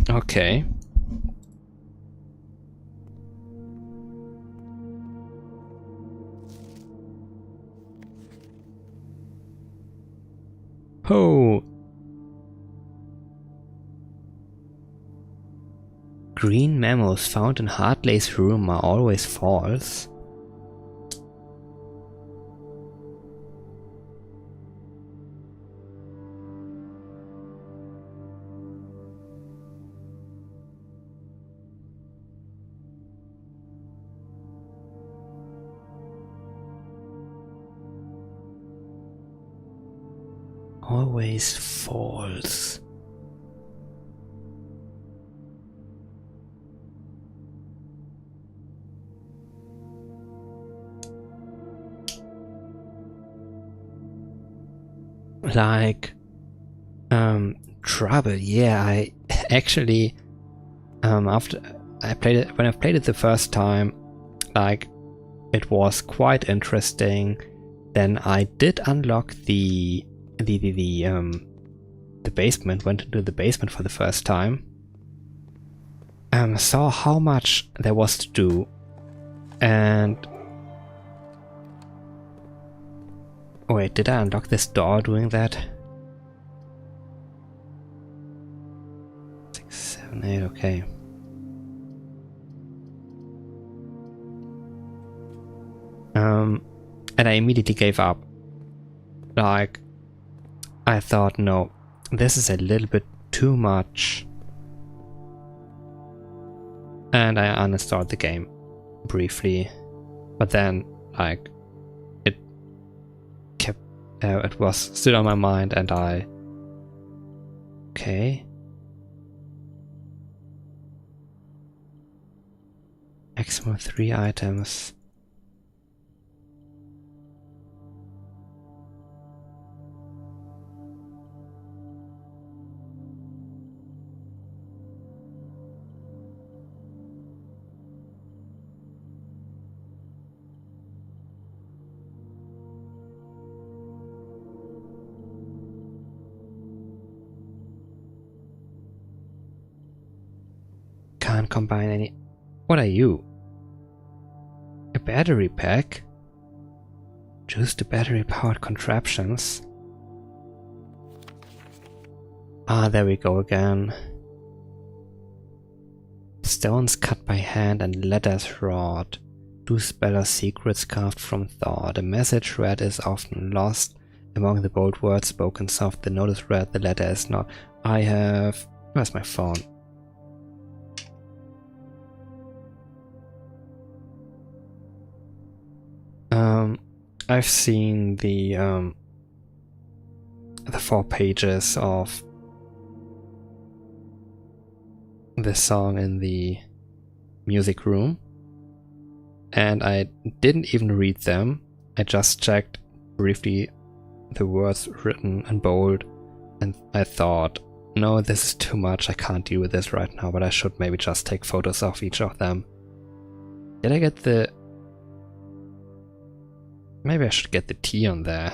Okay. Oh. Green memos found in Hartley's room are always false. Always false. Like, trouble. Yeah, I actually, after I played it, when I played it the first time, like, it was quite interesting. Then I did unlock the basement, went into the basement for the first time. Saw how much there was to do, and Oh wait, did I unlock this door doing that? 6, 7, 8, okay. And I immediately gave up. Like, I thought, no, this is a little bit too much. And I uninstalled the game briefly. But then, like, it kept, it was still on my mind and I... Okay. Maximum 3 items. Can't combine any... What are you? A battery pack? Choose the battery-powered contraptions. Ah, there we go again. Stones cut by hand and letters wrought. Do spell or secrets carved from thought. A message read is often lost among the bold words spoken soft. The note is read, the letter is not. I have... Where's my phone? I've seen the 4 pages of this song in the music room, and I didn't even read them. I just checked briefly the words written in bold, and I thought, no, this is too much, I can't deal with this right now, but I should maybe just take photos of each of them. Did I get the... Maybe I should get the T on there.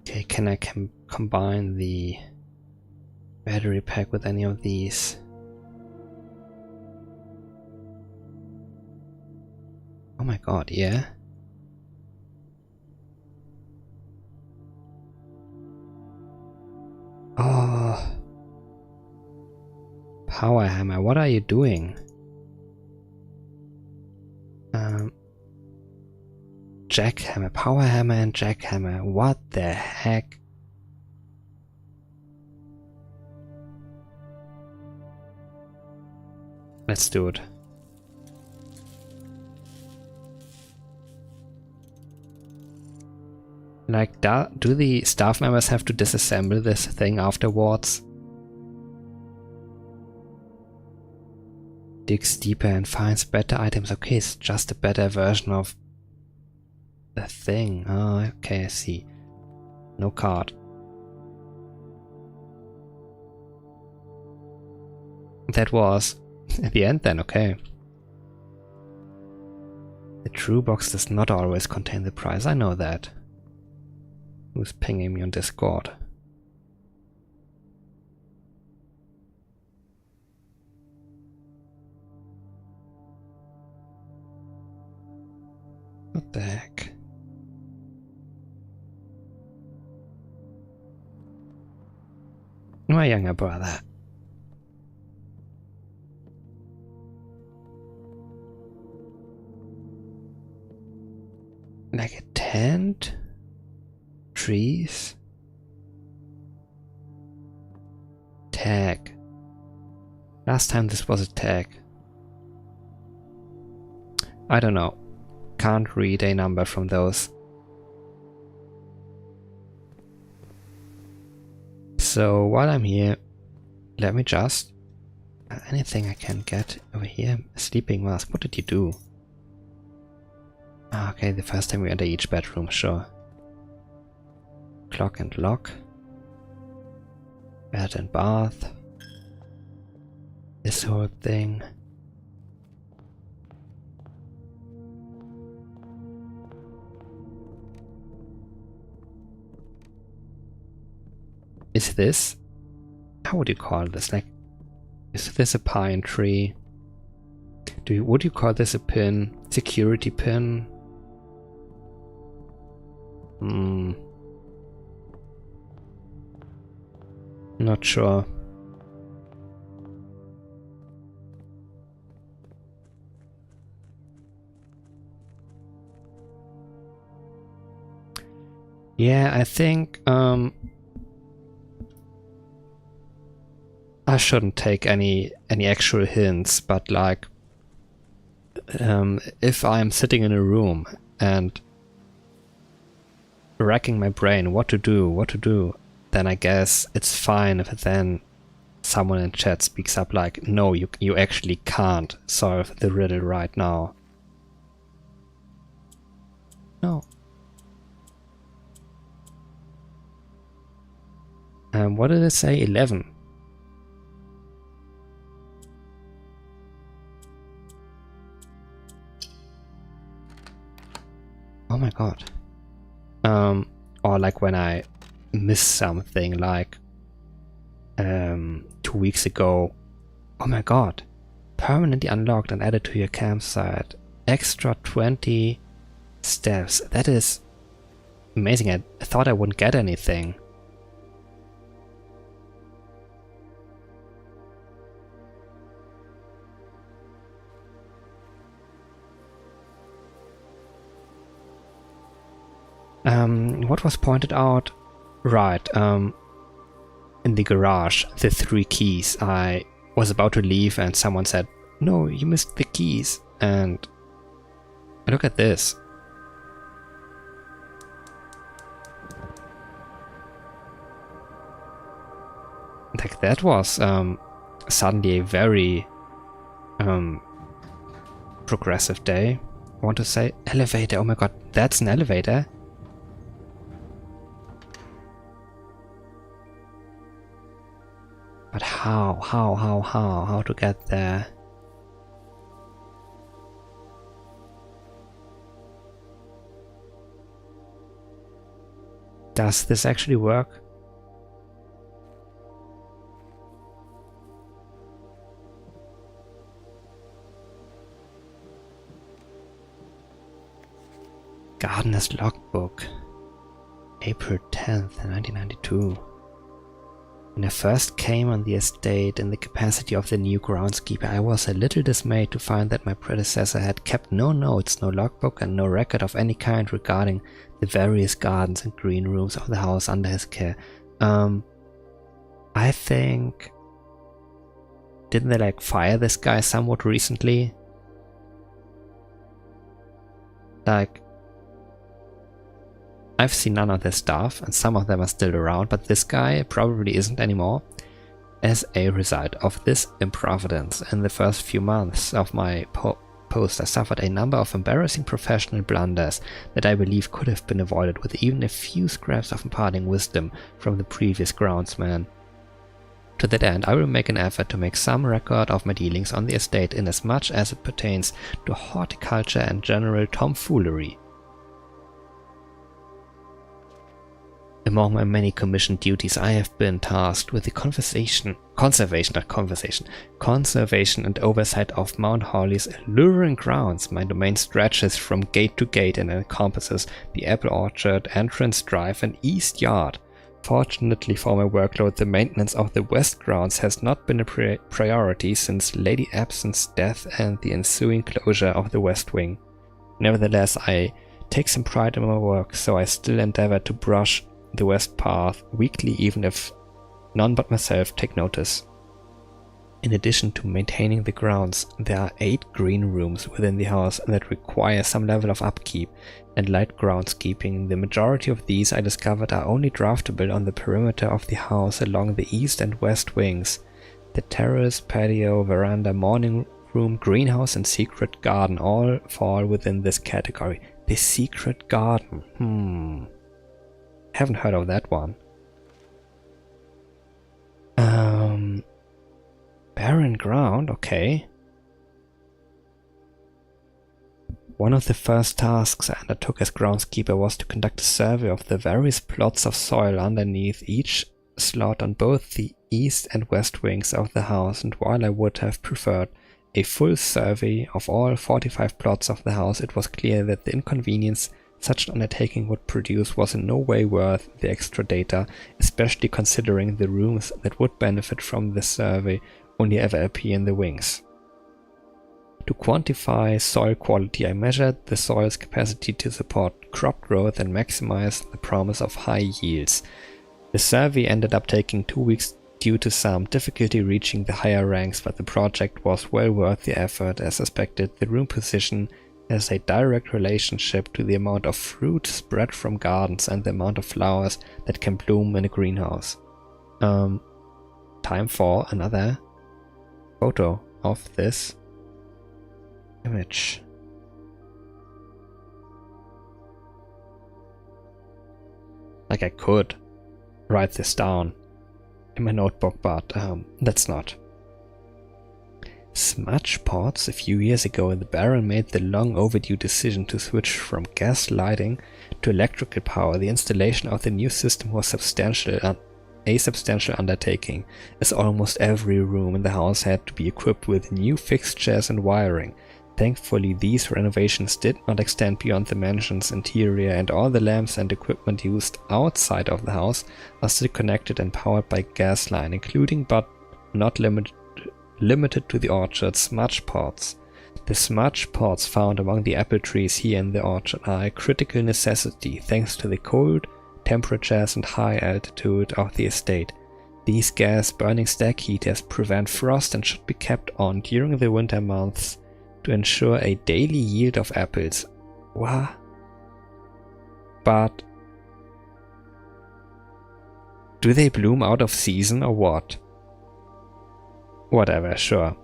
Okay, can I combine the battery pack with any of these? Oh my god, yeah. Oh. Power hammer, what are you doing? Jackhammer, power hammer and jackhammer, what the heck? Let's do it. Like, do the staff members have to disassemble this thing afterwards? Digs deeper and finds better items. Okay, it's just a better version of the thing. Oh, okay, I see. No card. That was at the end then, okay. The true box does not always contain the prize, I know that. Who's pinging me on Discord? What the heck? My younger brother. Like a tent? Trees? Tag. Last time this was a tag. I don't know. Can't read a number from those. So while I'm here, let me just... anything I can get over here? A sleeping mask. What did you do? Ah, okay, the first time we enter each bedroom, sure. Clock and lock. Bed and bath. This whole thing. Is this... How would you call this? Like, is this a pine tree? Would you call this a pin? Security pin? Not sure. Yeah, I think I shouldn't take any actual hints, but like if I'm sitting in a room and racking my brain what to do, then I guess it's fine if then someone in chat speaks up like, no, you actually can't solve the riddle right now. No. What did it say? 11. Oh my god. Or like when I miss something, like 2 weeks ago. Oh my god. Permanently unlocked and added to your campsite. Extra 20 steps. That is amazing. I thought I wouldn't get anything. What was pointed out? Right, in the garage, the 3 keys. I was about to leave and someone said, no, you missed the keys. And look at this. Like that was suddenly a very progressive day. I want to say elevator. Oh my god, that's an elevator. But how to get there? Does this actually work? Gardener's logbook. April 10th, 1992. When I first came on the estate in the capacity of the new groundskeeper, I was a little dismayed to find that my predecessor had kept no notes, no logbook, and no record of any kind regarding the various gardens and green rooms of the house under his care. I think... Didn't they like fire this guy somewhat recently? Like... I've seen none of their stuff, and some of them are still around, but this guy probably isn't anymore. As a result of this improvidence, in the first few months of my post, I suffered a number of embarrassing professional blunders that I believe could have been avoided with even a few scraps of imparting wisdom from the previous groundsman. To that end, I will make an effort to make some record of my dealings on the estate in as much as it pertains to horticulture and general tomfoolery. Among my many commissioned duties, I have been tasked with the conservation and oversight of Mount Hawley's alluring grounds. My domain stretches from gate to gate and encompasses the apple orchard, entrance drive, and east yard. Fortunately for my workload, the maintenance of the west grounds has not been a priority since Lady Absinthe's death and the ensuing closure of the west wing. Nevertheless, I take some pride in my work, so I still endeavor to brush the west path weekly, even if none but myself take notice. In addition to maintaining the grounds, there are 8 green rooms within the house that require some level of upkeep and light groundskeeping. The majority of these, I discovered, are only draftable on the perimeter of the house along the east and west wings. The terrace, patio, veranda, morning room, greenhouse, and secret garden all fall within this category. The secret garden. Haven't heard of that one. Barren ground, okay. One of the first tasks I undertook as groundskeeper was to conduct a survey of the various plots of soil underneath each slot on both the east and west wings of the house, and while I would have preferred a full survey of all 45 plots of the house, it was clear that the inconvenience such an undertaking would produce was in no way worth the extra data, especially considering the rooms that would benefit from this survey only ever appear in the wings. To quantify soil quality, I measured the soil's capacity to support crop growth and maximize the promise of high yields. The survey ended up taking 2 weeks due to some difficulty reaching the higher ranks, but the project was well worth the effort. As suspected, the room position has a direct relationship to the amount of fruit spread from gardens and the amount of flowers that can bloom in a greenhouse. Time for another photo of this image. Like, I could write this down in my notebook, but let's not. Smudge pots. A few years ago, the Baron made the long overdue decision to switch from gas lighting to electrical power. The installation of the new system was a substantial undertaking, as almost every room in the house had to be equipped with new fixtures and wiring. Thankfully, these renovations did not extend beyond the mansion's interior, and all the lamps and equipment used outside of the house are still connected and powered by gas line, including but not limited to the orchard's smudge pots. The smudge pots found among the apple trees here in the orchard are a critical necessity thanks to the cold temperatures and high altitude of the estate. These gas-burning stack heaters prevent frost and should be kept on during the winter months to ensure a daily yield of apples. What? But do they bloom out of season or what? Whatever, sure.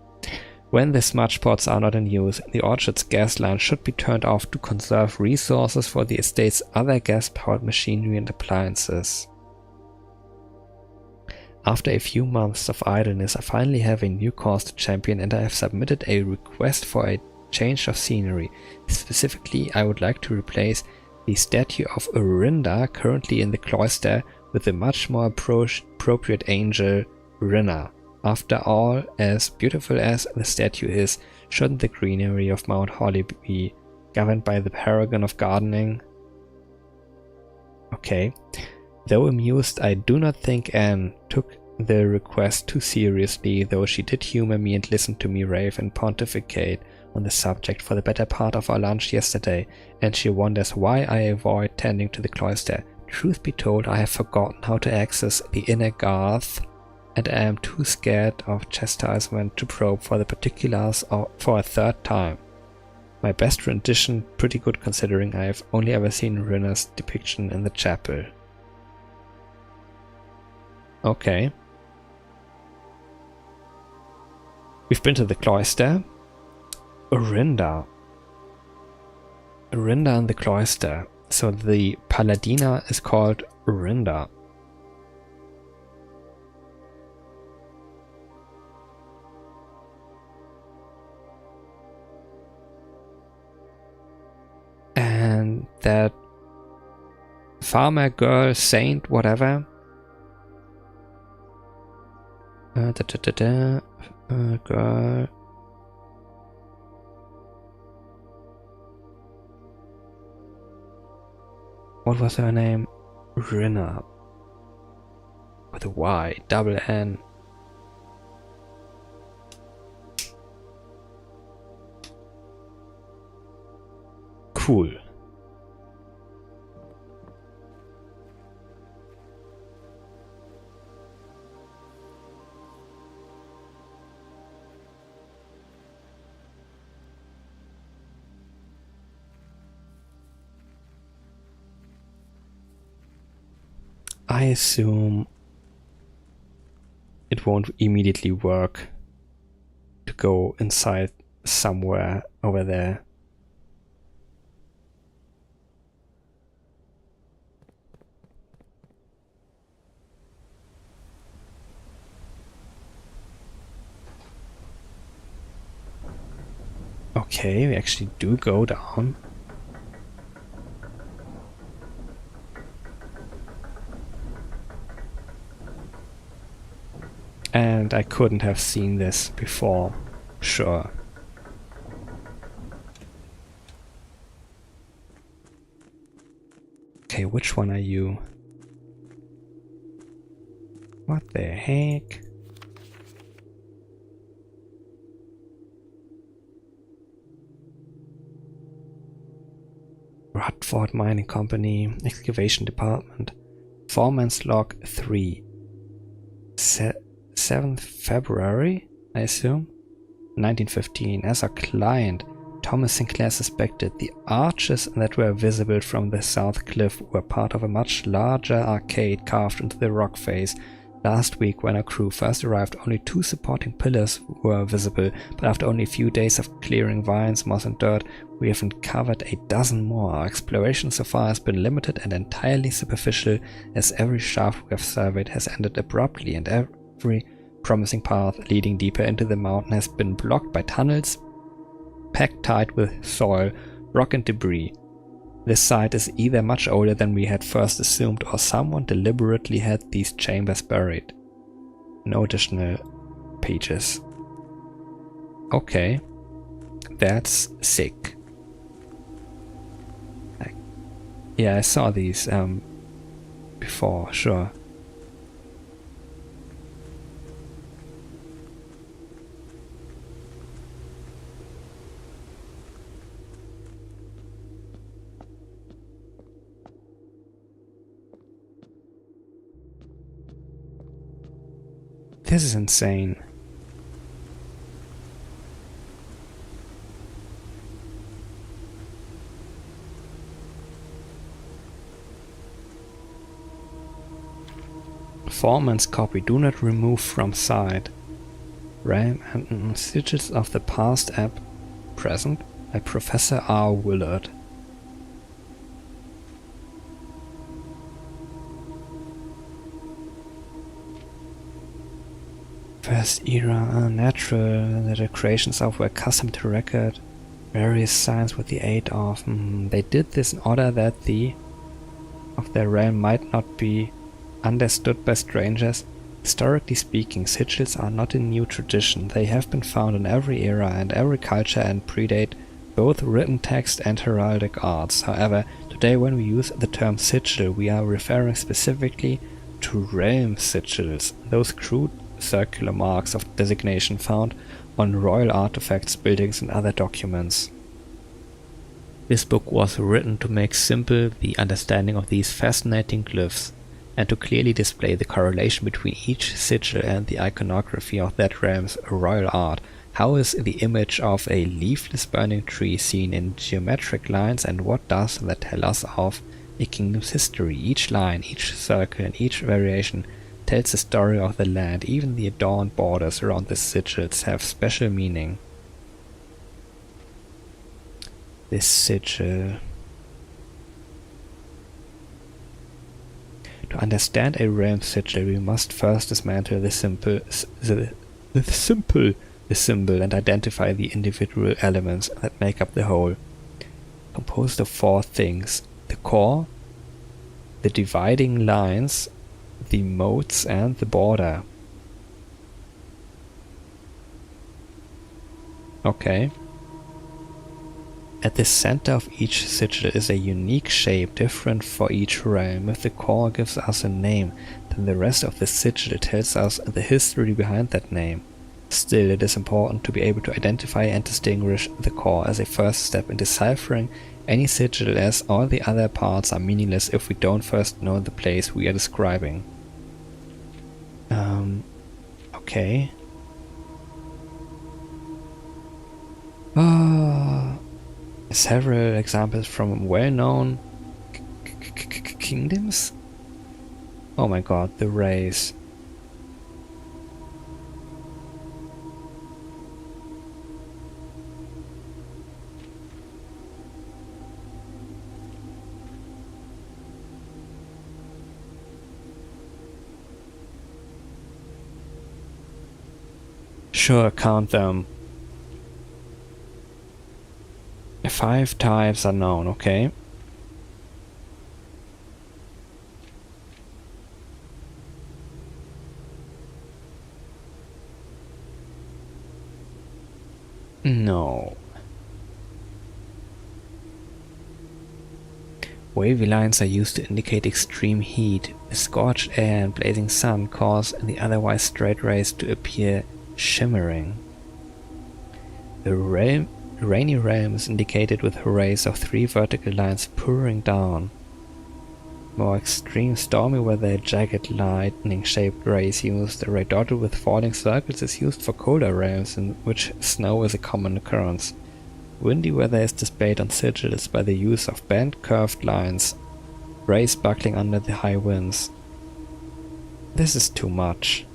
When the smudge pots are not in use, the orchard's gas line should be turned off to conserve resources for the estate's other gas-powered machinery and appliances. After a few months of idleness, I finally have a new cause to champion, and I have submitted a request for a change of scenery. Specifically, I would like to replace the statue of Orinda currently in the cloister with a much more appropriate angel, Rinna. After all, as beautiful as the statue is, shouldn't the greenery of Mount Holly be governed by the paragon of gardening? Okay. Though amused, I do not think Anne took the request too seriously, though she did humor me and listen to me rave and pontificate on the subject for the better part of our lunch yesterday, and she wonders why I avoid tending to the cloister. Truth be told, I have forgotten how to access the inner garth, and I am too scared of chastisement to probe for the particulars for a third time. My best rendition, pretty good considering I have only ever seen Rinna's depiction in the chapel. Okay. We've been to the cloister. Orinda. Orinda and the cloister. So the Palladina is called Orinda. And that farmer girl, saint, whatever. Girl. What was her name? Rinna. With a Y, double N. Cool. I assume it won't immediately work to go inside somewhere over there. Okay, we actually do go down. And I couldn't have seen this before, sure. Okay, which one are you? What the heck? Rutford Mining Company, Excavation Department. Foreman's Log 3. 7th February, I assume? 1915. As our client, Thomas Sinclair suspected the arches that were visible from the south cliff were part of a much larger arcade carved into the rock face. Last week, when our crew first arrived, only 2 supporting pillars were visible, but after only a few days of clearing vines, moss and dirt, we have uncovered a dozen more. Our exploration so far has been limited and entirely superficial, as every shaft we have surveyed has ended abruptly, and every promising path leading deeper into the mountain has been blocked by tunnels packed tight with soil, rock and debris. This site is either much older than we had first assumed, or someone deliberately had these chambers buried. No additional pages. Okay, that's sick. Yeah, I saw these before, sure. This is insane. Foreman's copy. Do not remove from site. RAM and sigils of the past app present by Professor R. Willard. First era, natural, the decorations of were custom to record various signs with the aid of... they did this in order that their realm might not be understood by strangers. Historically speaking, sigils are not a new tradition. They have been found in every era and every culture and predate both written text and heraldic arts. However, today when we use the term sigil, we are referring specifically to realm sigils, those crude circular marks of designation found on royal artifacts, buildings and other documents. This book was written to make simple the understanding of these fascinating glyphs and to clearly display the correlation between each sigil and the iconography of that realm's royal art. How is the image of a leafless burning tree seen in geometric lines, and what does that tell us of a kingdom's history? Each line, each circle and each variation tells the story of the land. Even the adorned borders around the sigils have special meaning. This sigil. To understand a realm sigil, we must first dismantle the symbol and identify the individual elements that make up the whole. Composed of 4 things: the core, the dividing lines, the moats and the border. Okay. At the center of each sigil is a unique shape different for each realm. If the core gives us a name, then the rest of the sigil tells us the history behind that name. Still, it is important to be able to identify and distinguish the core as a first step in deciphering any sigil, as all the other parts are meaningless if we don't first know the place we are describing. Okay. Several examples from well-known kingdoms? Oh my god, the race. Sure, count them. 5 types are known, okay. No. Wavy lines are used to indicate extreme heat. Scorched air and blazing sun cause the otherwise straight rays to appear shimmering. The rainy realm is indicated with rays of 3 vertical lines pouring down. More extreme stormy weather, jagged lightning-shaped rays used. A ray dotted with falling circles is used for colder realms in which snow is a common occurrence. Windy weather is displayed on sigils by the use of bent curved lines, rays buckling under the high winds. This is too much.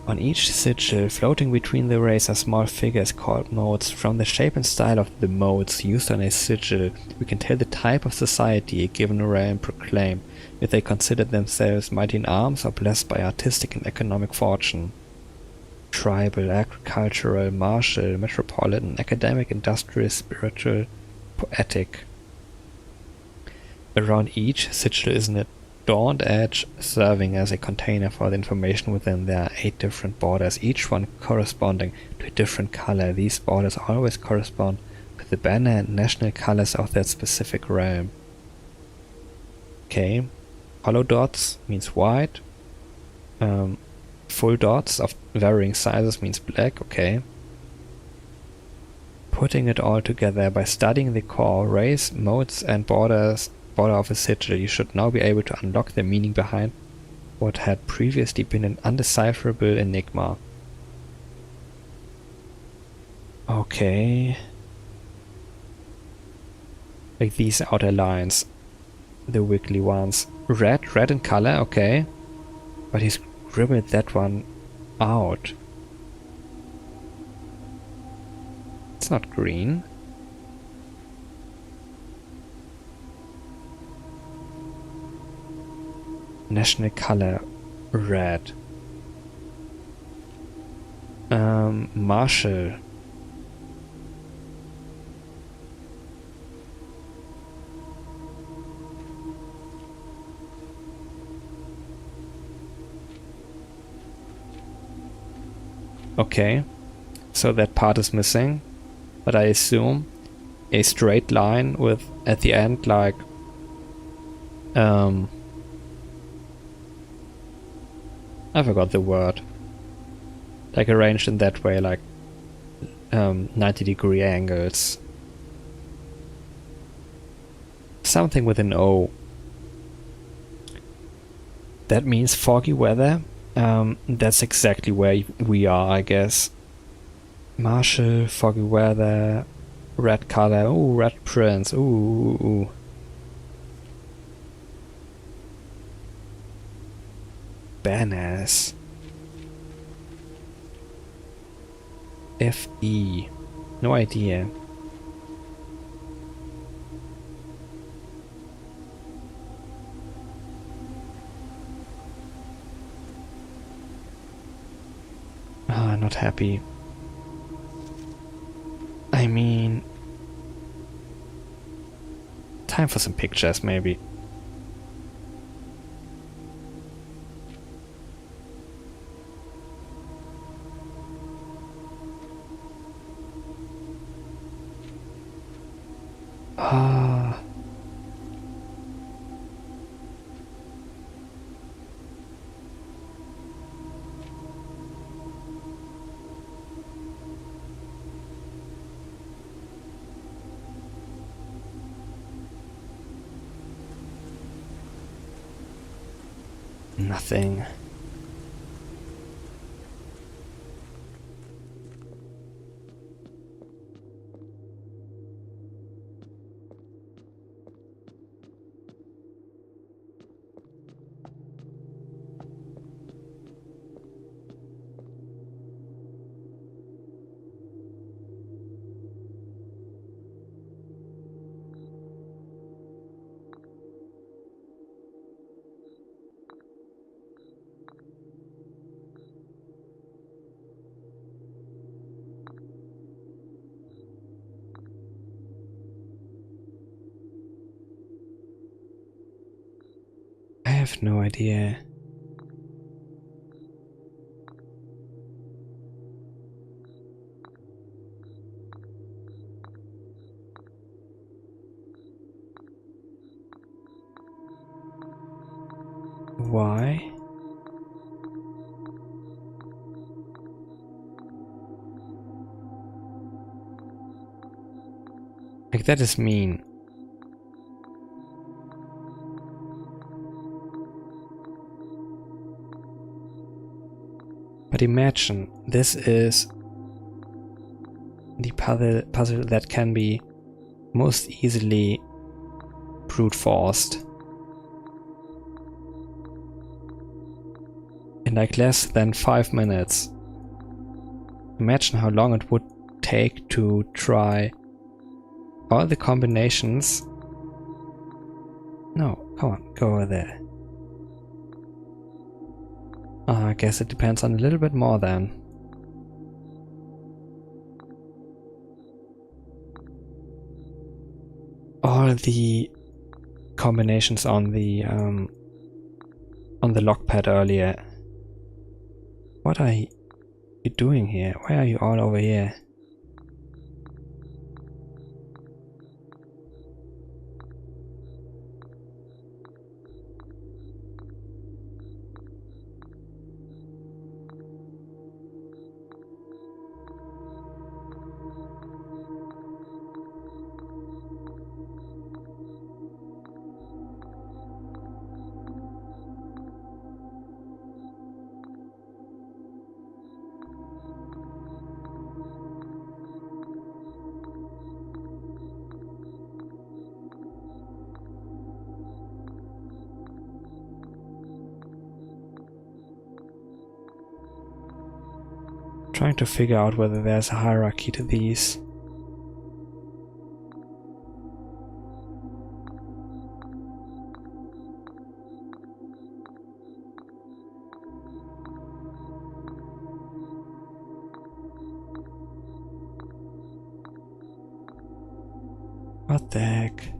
On each sigil, floating between the rays, are small figures called modes. From the shape and style of the modes used on a sigil, we can tell the type of society a given realm proclaimed, if they consider themselves mighty in arms or blessed by artistic and economic fortune. Tribal, agricultural, martial, metropolitan, academic, industrial, spiritual, poetic. Around each sigil is an adorned edge serving as a container for the information within. There are 8 different borders, each one corresponding to a different color. These borders always correspond with the banner and national colors of that specific realm. Okay, hollow dots means white, full dots of varying sizes means black, okay. Putting it all together by studying the core, rays, modes and border of a sigil, you should now be able to unlock the meaning behind what had previously been an undecipherable enigma. Okay. Like these outer lines, the wiggly ones. Red in color, okay. But he's scribbled that one out. It's not green. National color, red. Martial. Okay, so that part is missing, but I assume a straight line with at the end like I forgot the word. Like arranged in that way, like 90-degree angles. Something with an O. That means foggy weather. That's exactly where we are, I guess. Martial, foggy weather, red color, ooh, red prints, ooh. Banners. FE. No idea. Ah, not happy. I mean... time for some pictures, maybe. Ah. Nothing. have no idea. Why? Like, that is mean. But imagine, this is the puzzle that can be most easily brute forced. In like less than 5 minutes. Imagine how long it would take to try all the combinations. No, come on, go over there. I guess it depends on a little bit more then. All the combinations on the lock pad earlier. What are you doing here? Why are you all over here? Trying to figure out whether there's a hierarchy to these. What the heck?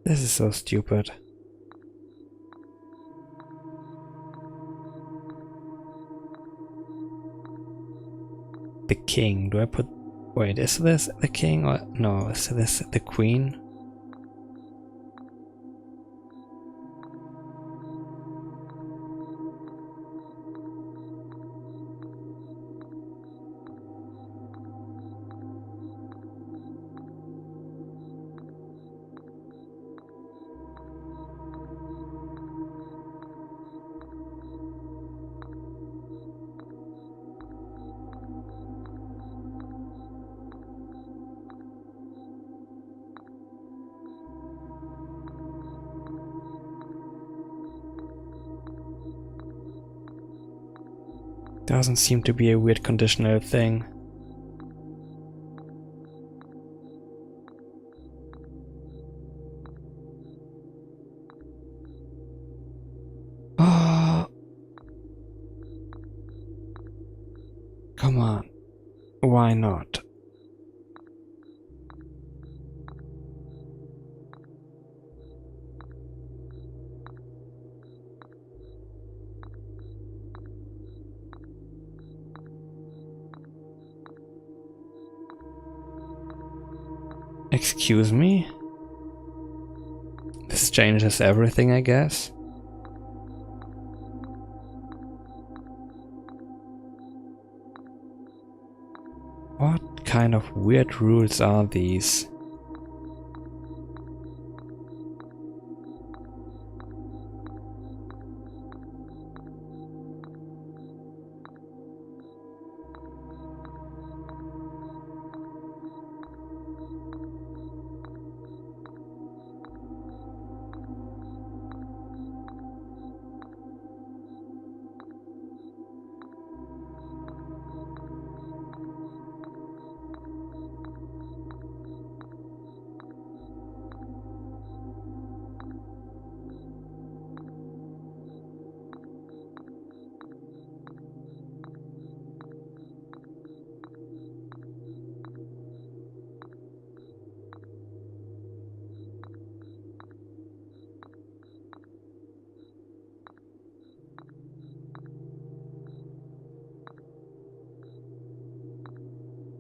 This is so stupid. The king. Do I put... Wait, is this the king or... No, is this the queen? Doesn't seem to be a weird conditional thing. Oh, come on. Why not? Excuse me? This changes everything, I guess. What kind of weird rules are these?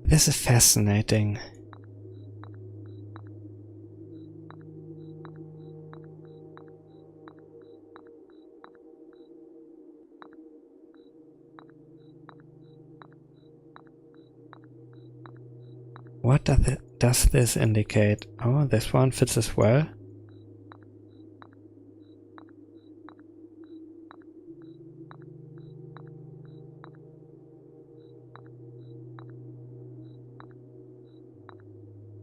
This is fascinating. What does this indicate? Oh, this one fits as well.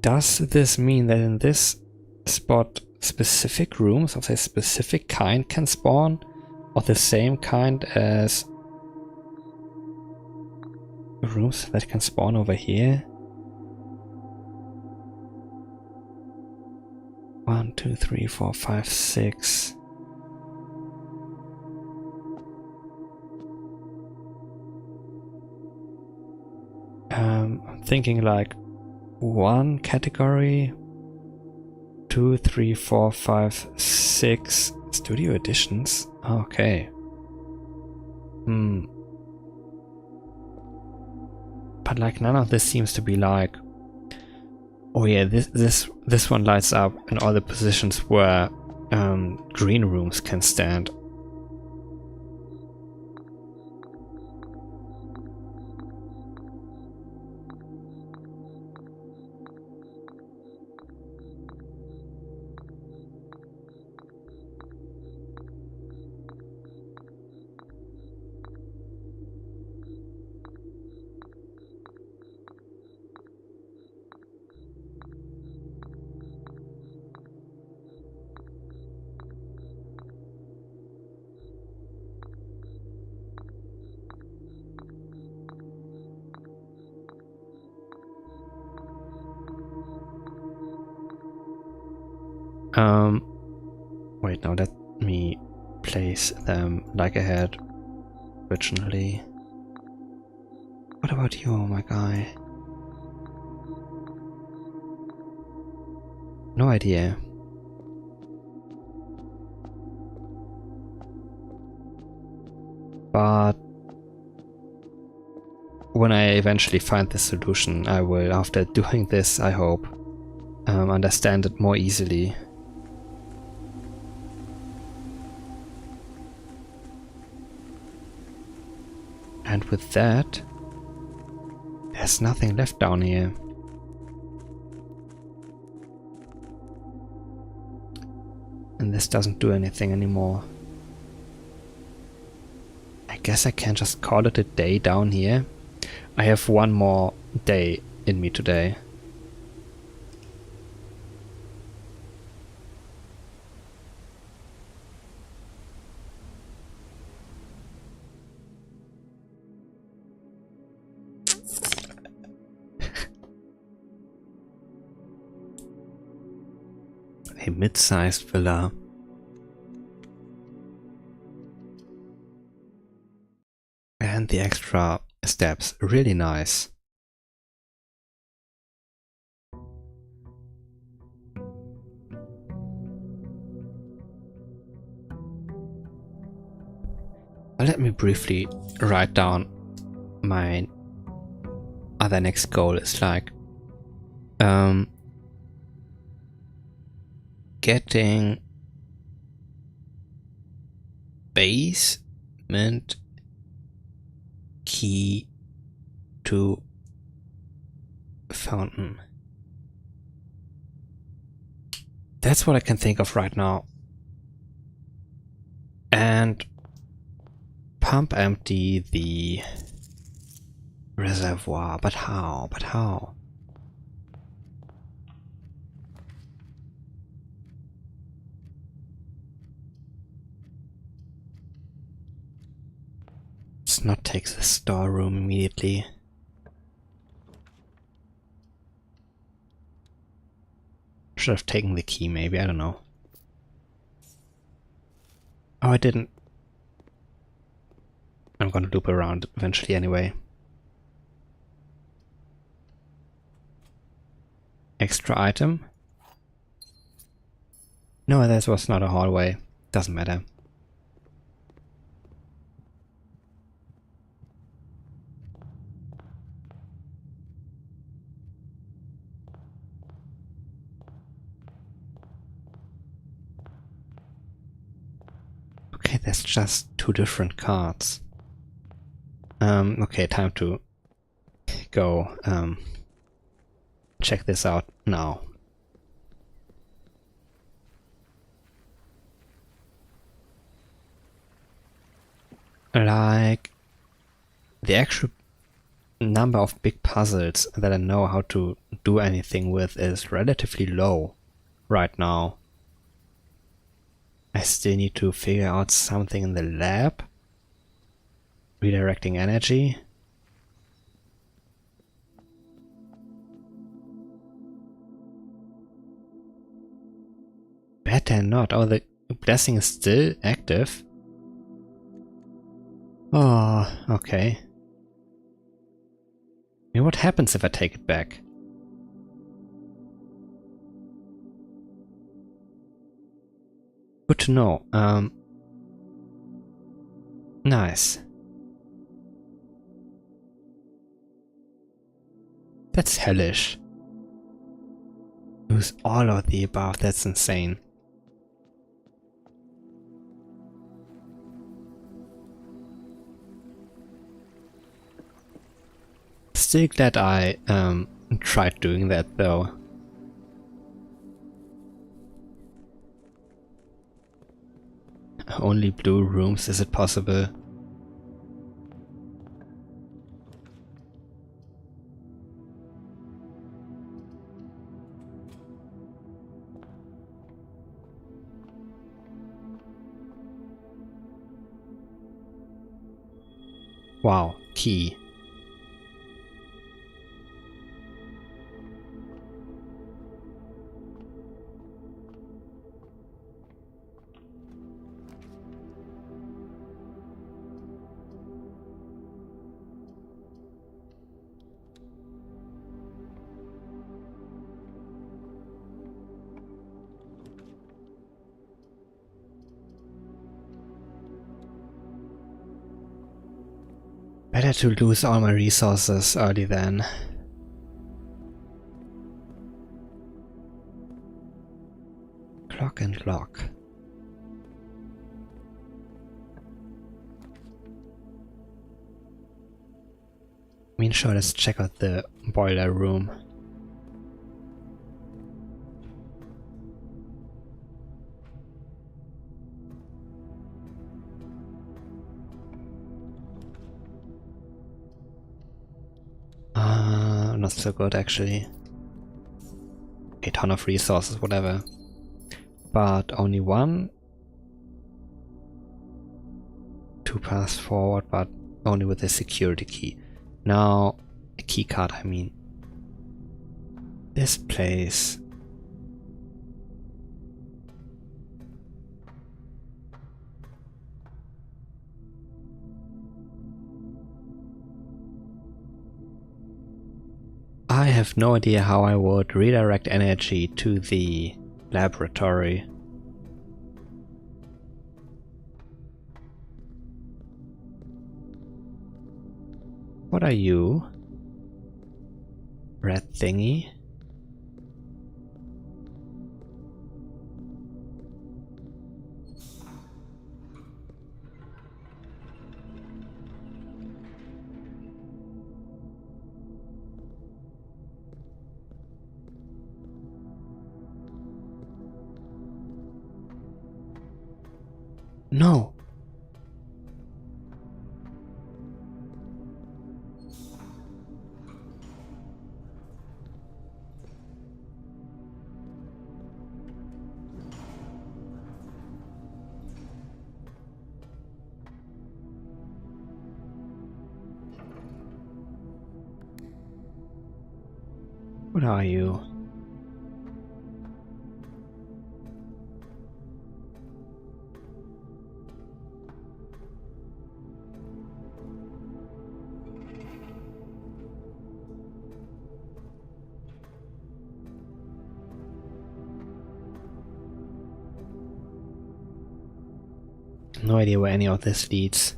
Does this mean that in this spot specific rooms of a specific kind can spawn? Or the same kind as rooms that can spawn over here? 1, 2, 3, 4, 5, 6. I'm thinking like 1 category, 2, 3, 4, 5, 6 studio editions. Okay. But like none of this seems to be like, oh yeah, this one lights up in all the positions where green rooms can stand. Wait, now let me place them like I had originally. What about you, my guy? No idea. But when I eventually find the solution, I will, after doing this, I hope, understand it more easily. And with that, there's nothing left down here. And this doesn't do anything anymore. I guess I can just call it a day down here. I have one more day in me today. A mid-sized villa. And the extra steps, really nice. Let me briefly write down my other next goal. Is like getting basement key to fountain. That's what I can think of right now. And pump empty the reservoir. But how? But how? Let's not take the storeroom immediately. Should have taken the key, maybe, I don't know. Oh, I didn't. I'm gonna loop around eventually anyway. Extra item? No, that was not a hallway. Doesn't matter. Okay, that's just two different cards. Okay, time to go check this out now. Like, the actual number of big puzzles that I know how to do anything with is relatively low right now. I still need to figure out something in the lab. Redirecting energy. Better not. Oh, the blessing is still active. Oh, okay. I mean, what happens if I take it back? Good to know. Nice. That's hellish. Lose all of the above, that's insane. Still glad I tried doing that though. Only blue rooms, is it possible? Wow, key. Better to lose all my resources early then. Clock and lock. I mean, sure, let's check out the boiler room. Not so good actually. A ton of resources, whatever. But only one. Two paths forward, but only with a security key. Now, a key card, I mean. This place. I have no idea how I would redirect energy to the laboratory. What are you? Red thingy? No! What are you? No idea where any of this leads.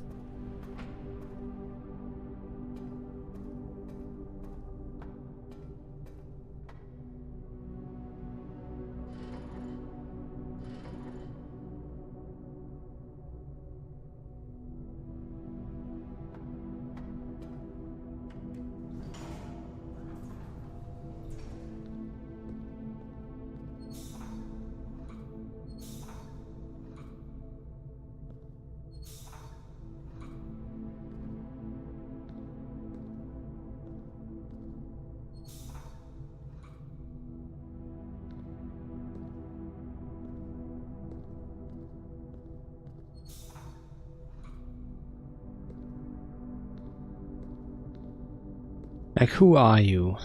Like, who are you?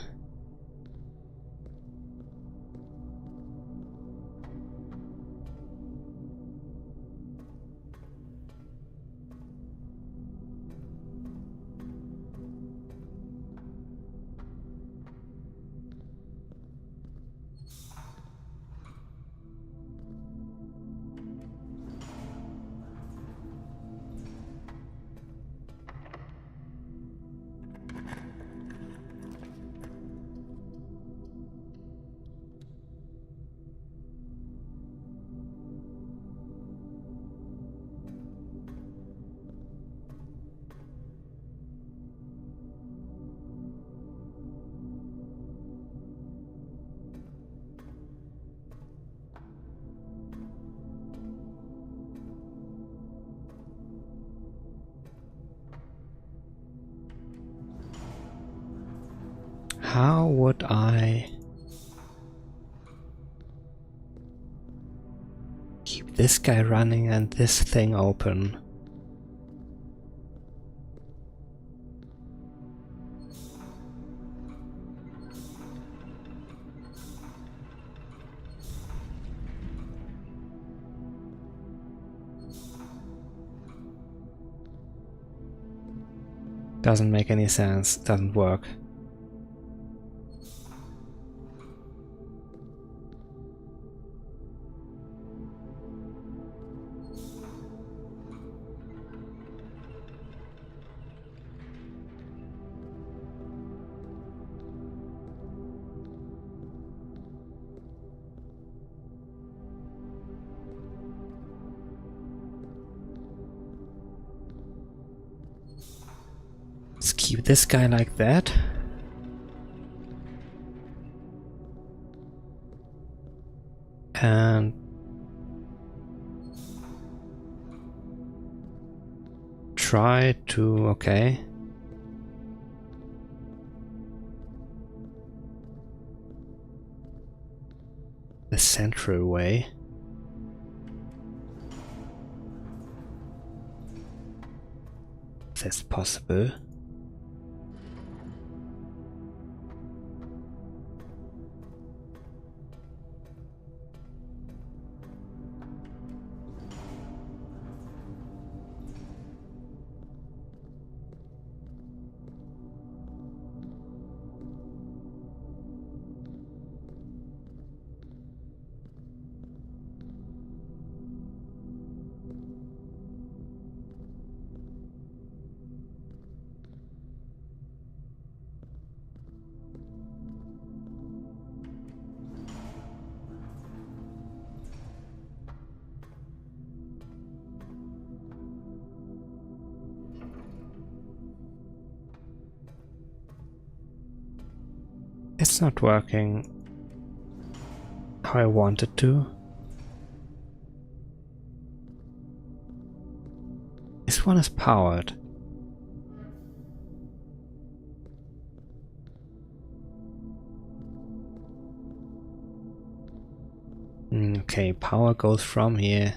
How would I keep this guy running and this thing open? Doesn't make any sense, doesn't work. Let's keep this guy like that. And try to, okay. The central way. If that's possible. It's not working how I want it to. This one is powered. Okay, power goes from here.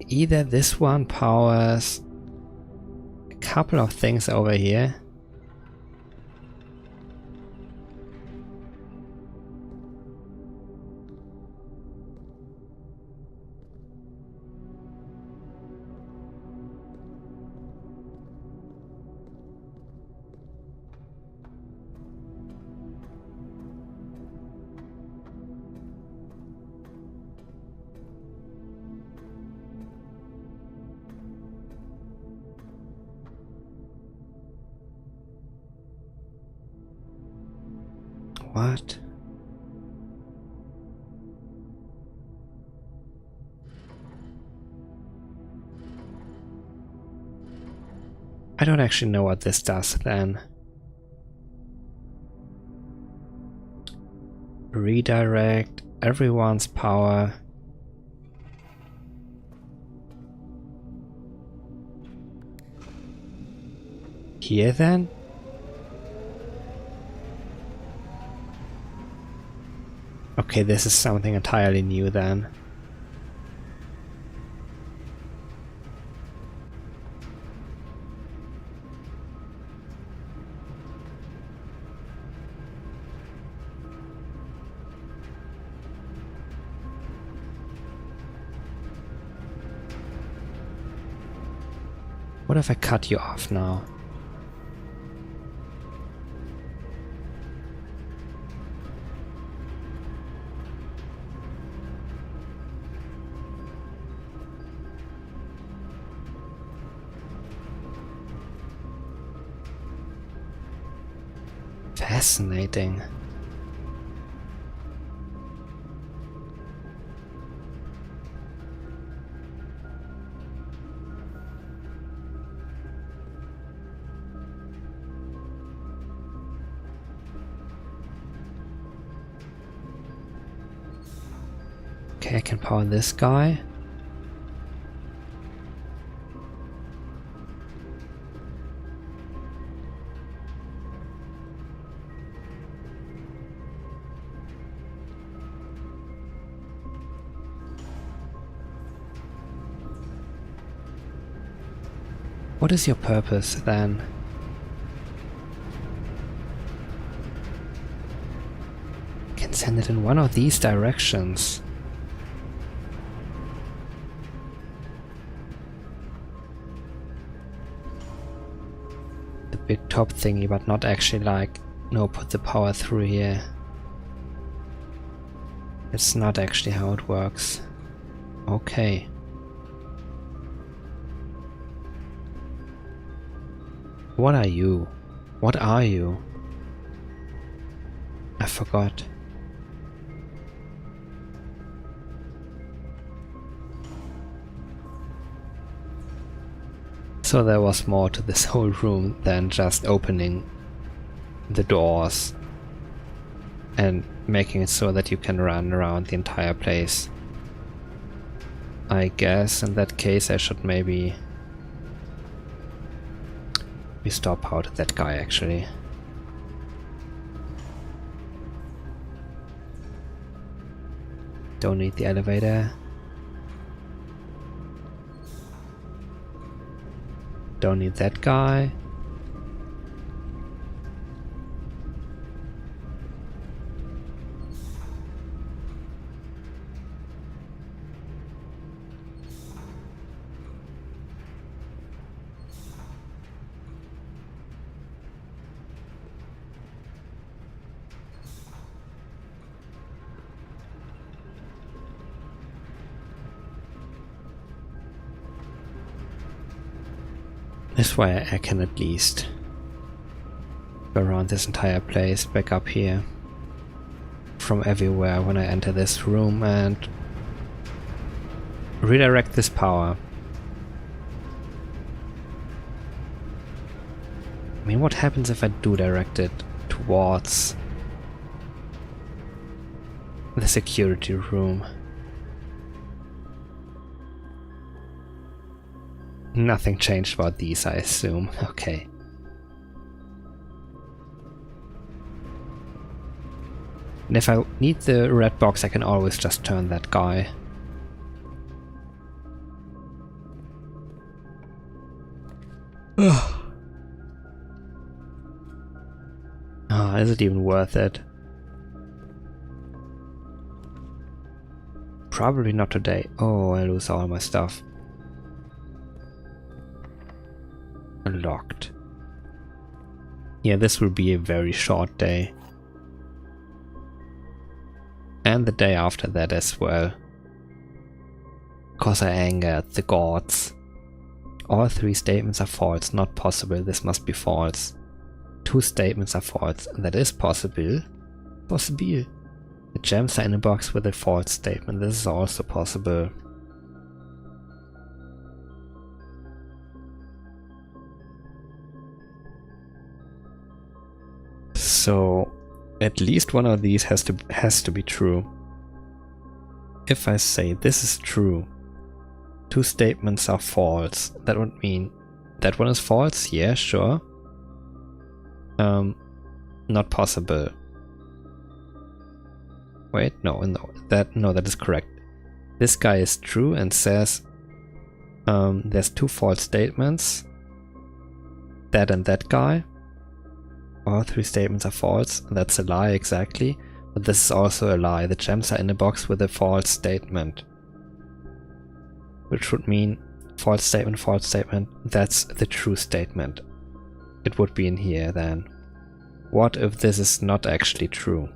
Either this one powers a couple of things over here. What? I don't actually know what this does then. Redirect everyone's power. Here then? Okay, this is something entirely new then. What if I cut you off now? Fascinating. Okay, I can power this guy. What is your purpose then? Can send it in one of these directions. The big top thingy, but not actually like, no, put the power through here. It's not actually how it works. Okay. What are you? What are you? I forgot. So there was more to this whole room than just opening the doors and making it so that you can run around the entire place. I guess in that case I should maybe stop out that guy actually. Don't need the elevator. Don't need that guy. This way I can at least go around this entire place back up here from everywhere when I enter this room and redirect this power. I mean, what happens if I do direct it towards the security room? Nothing changed about these, I assume. Okay. And if I need the red box, I can always just turn that guy. Ugh. Oh, is it even worth it? Probably not today. Oh, I lose all my stuff. Locked. Yeah, this will be a very short day. And the day after that as well. Because I angered the gods. All 3 statements are false. Not possible. This must be false. 2 statements are false. That is possible. Possible. The gems are in a box with a false statement. This is also possible. So at least one of these has to be true. If I say this is true, 2 statements are false, that would mean that one is false? Yeah, sure. Not possible. Wait, no, that is correct. This guy is true and says there's 2 false statements. That and that guy. All 3 statements are false. That's a lie exactly. But this is also a lie. The gems are in a box with a false statement. Which would mean false statement, false statement. That's the true statement. It would be in here then. What if this is not actually true?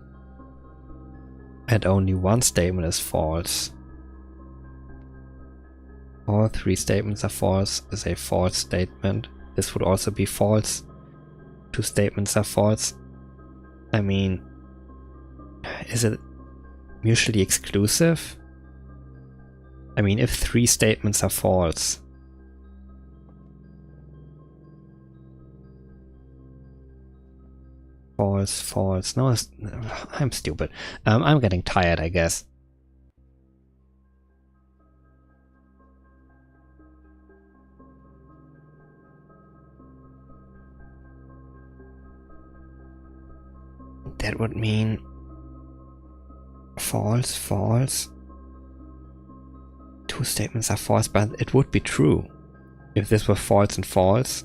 And only one statement is false. All 3 statements are false is a false statement. This would also be false. 2 statements are false. I mean, is it mutually exclusive? I mean, if 3 statements are false. False, false. No, I'm stupid. I'm getting tired, I guess. That would mean false, false. 2 statements are false, but it would be true if this were false and false.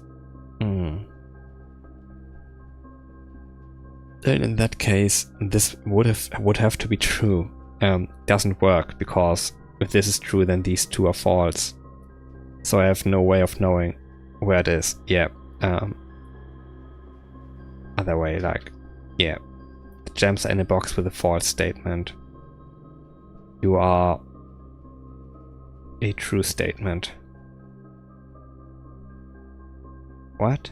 Then in that case, this would have to be true. Doesn't work, because if this is true, then these 2 are false. So I have no way of knowing where it is. Yeah. Other way, like, yeah. The gems are in a box with a false statement. You are a true statement. What?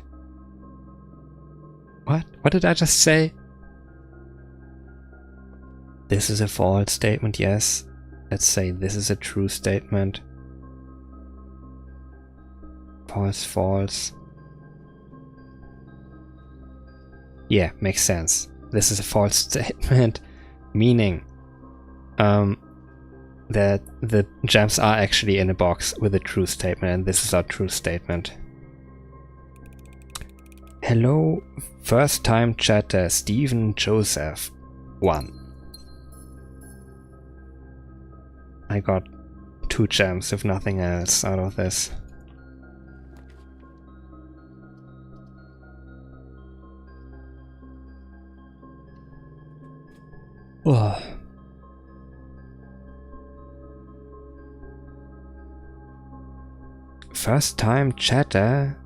What? What did I just say? This is a false statement, yes. Let's say this is a true statement. False, false. Yeah, makes sense. This is a false statement, meaning that the gems are actually in a box with a true statement, and this is our true statement. Hello, first time chatter, Stephen Joseph 1. I got 2 gems, if nothing else, out of this. Oh. First time chatter,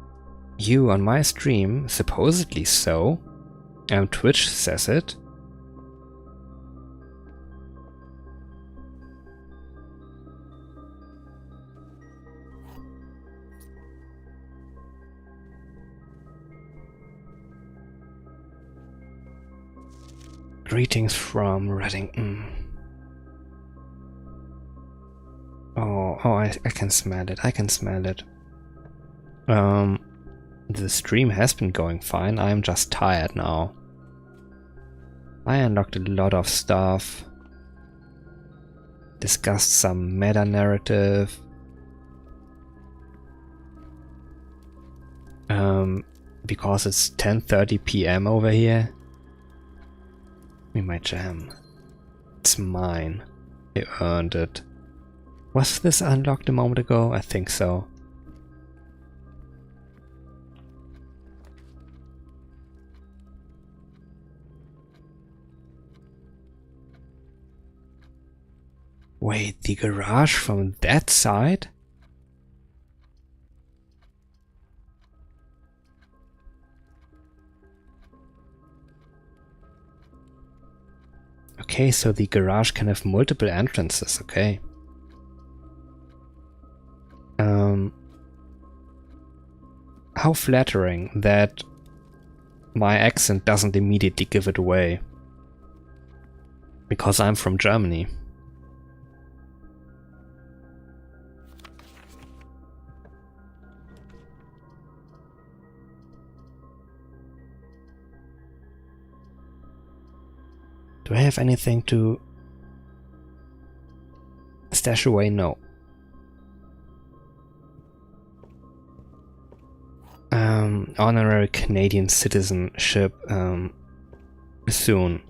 you on my stream, supposedly so. Twitch says it. Greetings from Reading. Oh, I can smell it. I can smell it. The stream has been going fine. I'm just tired now. I unlocked a lot of stuff. Discussed some meta narrative. Because it's 10:30 PM over here. Me my jam. It's mine. I earned it. Was this unlocked a moment ago? I think so. Wait, the garage from that side? Okay, so the garage can have multiple entrances, okay. How flattering that my accent doesn't immediately give it away. Because I'm from Germany. Do I have anything to stash away? No. Honorary Canadian citizenship soon.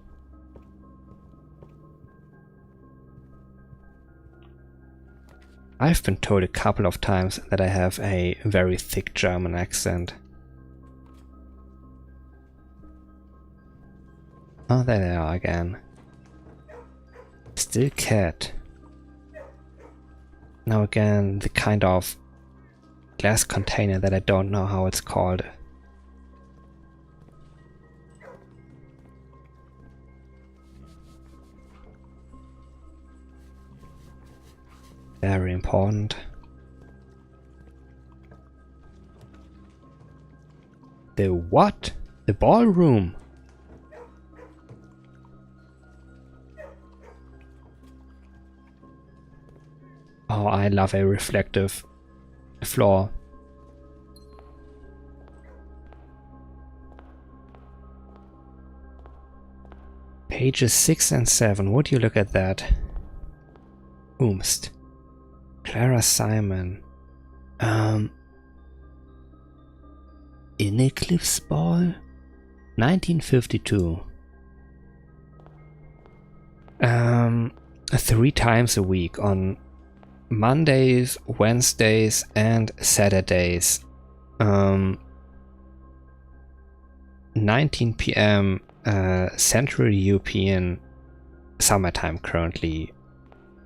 I've been told a couple of times that I have a very thick German accent. Oh, there they are again. Still cat. Now again, the kind of glass container that I don't know how it's called. Very important. The what? The ballroom. Oh, I love a reflective floor. Pages 6 and 7. Would you look at that? Oomst. Clara Simon. Innicliff's Ball? 1952. 3 times a week on Mondays, Wednesdays and Saturdays. 19 PM Central European summertime currently,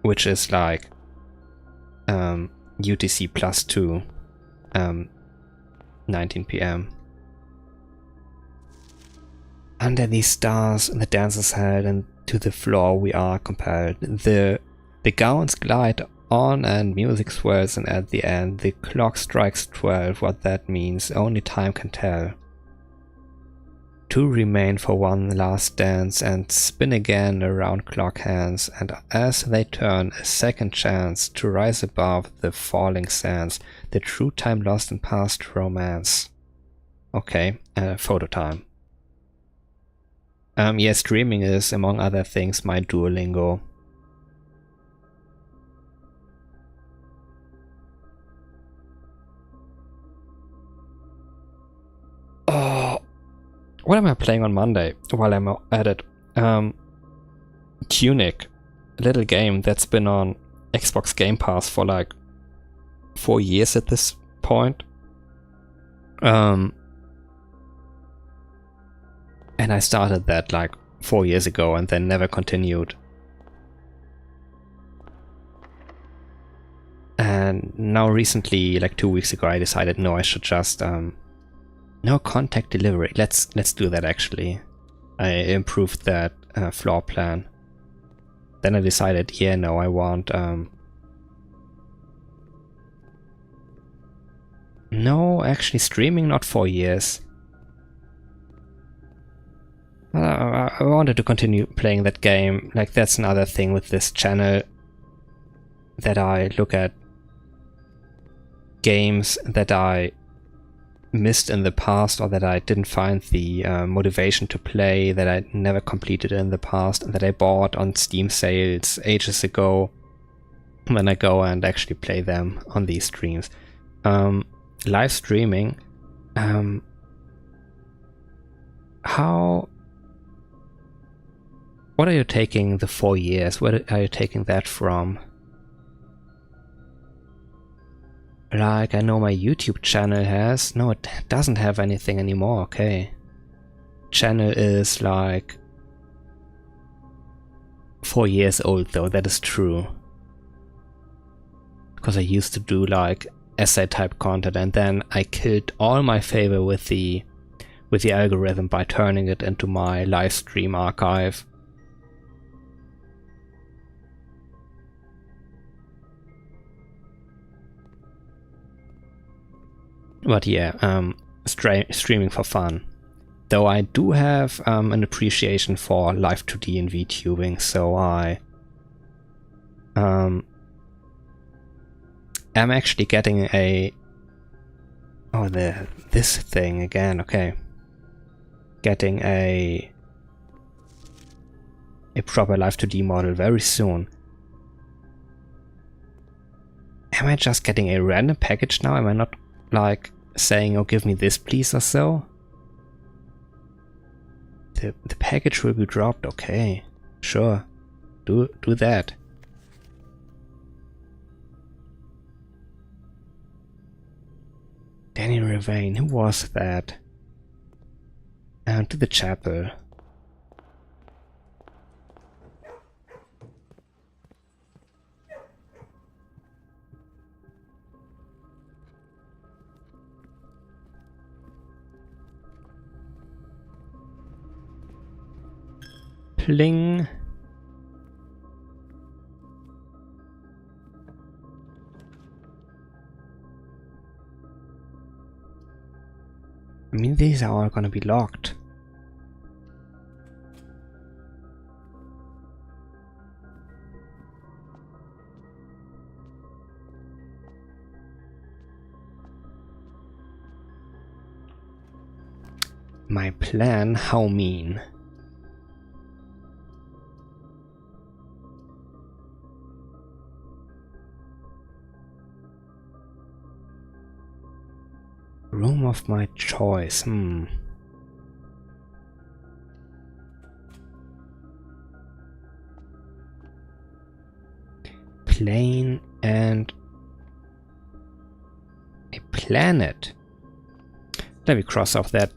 which is like UTC +2, 19 PM. Under these stars, the dance is held, and to the floor we are compelled. The gowns glide on and music swells, and at the end the clock strikes 12. What that means, only time can tell. 2 remain for one last dance and spin again around clock hands, and as they turn, a second chance to rise above the falling sands, the true time lost in past romance. Okay, photo time. Yeah, streaming is, among other things, my Duolingo. Oh, what am I playing on Monday while I'm at it? Tunic, a little game that's been on Xbox Game Pass for like 4 years at this point. And I started that like 4 years ago and then never continued. And now recently, like 2 weeks ago, I decided no, I should just no contact delivery. Let's do that actually. I improved that floor plan. Then I decided, yeah, no, I want no, actually streaming not 4 years. I wanted to continue playing that game. Like, that's another thing with this channel, that I look at games that I missed in the past, or that I didn't find the motivation to play, that I never completed in the past, and that I bought on Steam sales ages ago. Then I go and actually play them on these streams. Live streaming. What are you taking the 4 years? Where are you taking that from? Like, I know my YouTube channel has... No, it doesn't have anything anymore, okay. Channel is like 4 years old though, that is true. Because I used to do like essay type content, and then I killed all my favor with the algorithm by turning it into my live stream archive. But yeah, streaming for fun. Though I do have an appreciation for live 2D and VTubing, so I am actually getting a... Oh, this thing again, okay. Getting a proper live 2D model very soon. Am I just getting a random package now? Am I not like saying, oh, give me this please or so? The package will be dropped, okay. Sure. Do that. Danny Ravain, who was that? To the chapel. Pling. I mean, these are all gonna be locked. My plan? How mean? Room of my choice, Plane and a planet. Let me cross off that.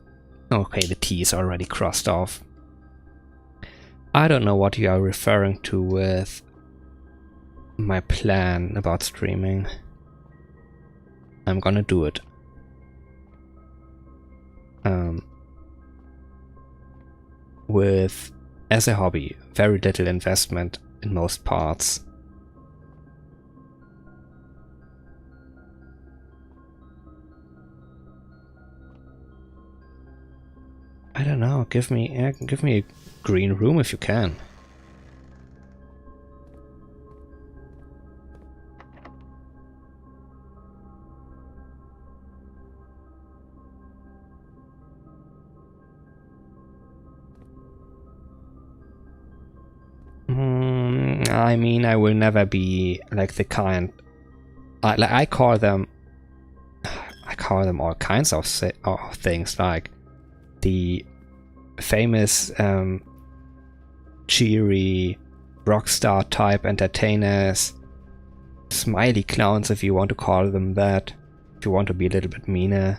Okay, the T is already crossed off. I don't know what you are referring to with my plan about streaming. I'm gonna do it. With, as a hobby, very little investment in most parts. I don't know, give me a green room if you can. I mean, I will never be like the kind. I call them all kinds of things, like the famous cheery rockstar type entertainers, smiley clowns if you want to call them that, if you want to be a little bit meaner.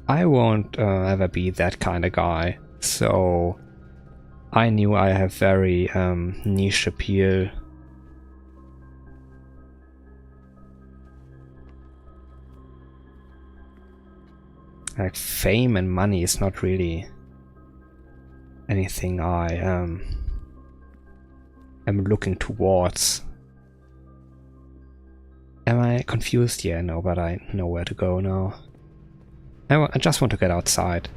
I won't ever be that kind of guy, so I knew I have very niche appeal. Like, fame and money is not really anything I am looking towards. Am I confused? Yeah, no, but I know where to go now. I just want to get outside.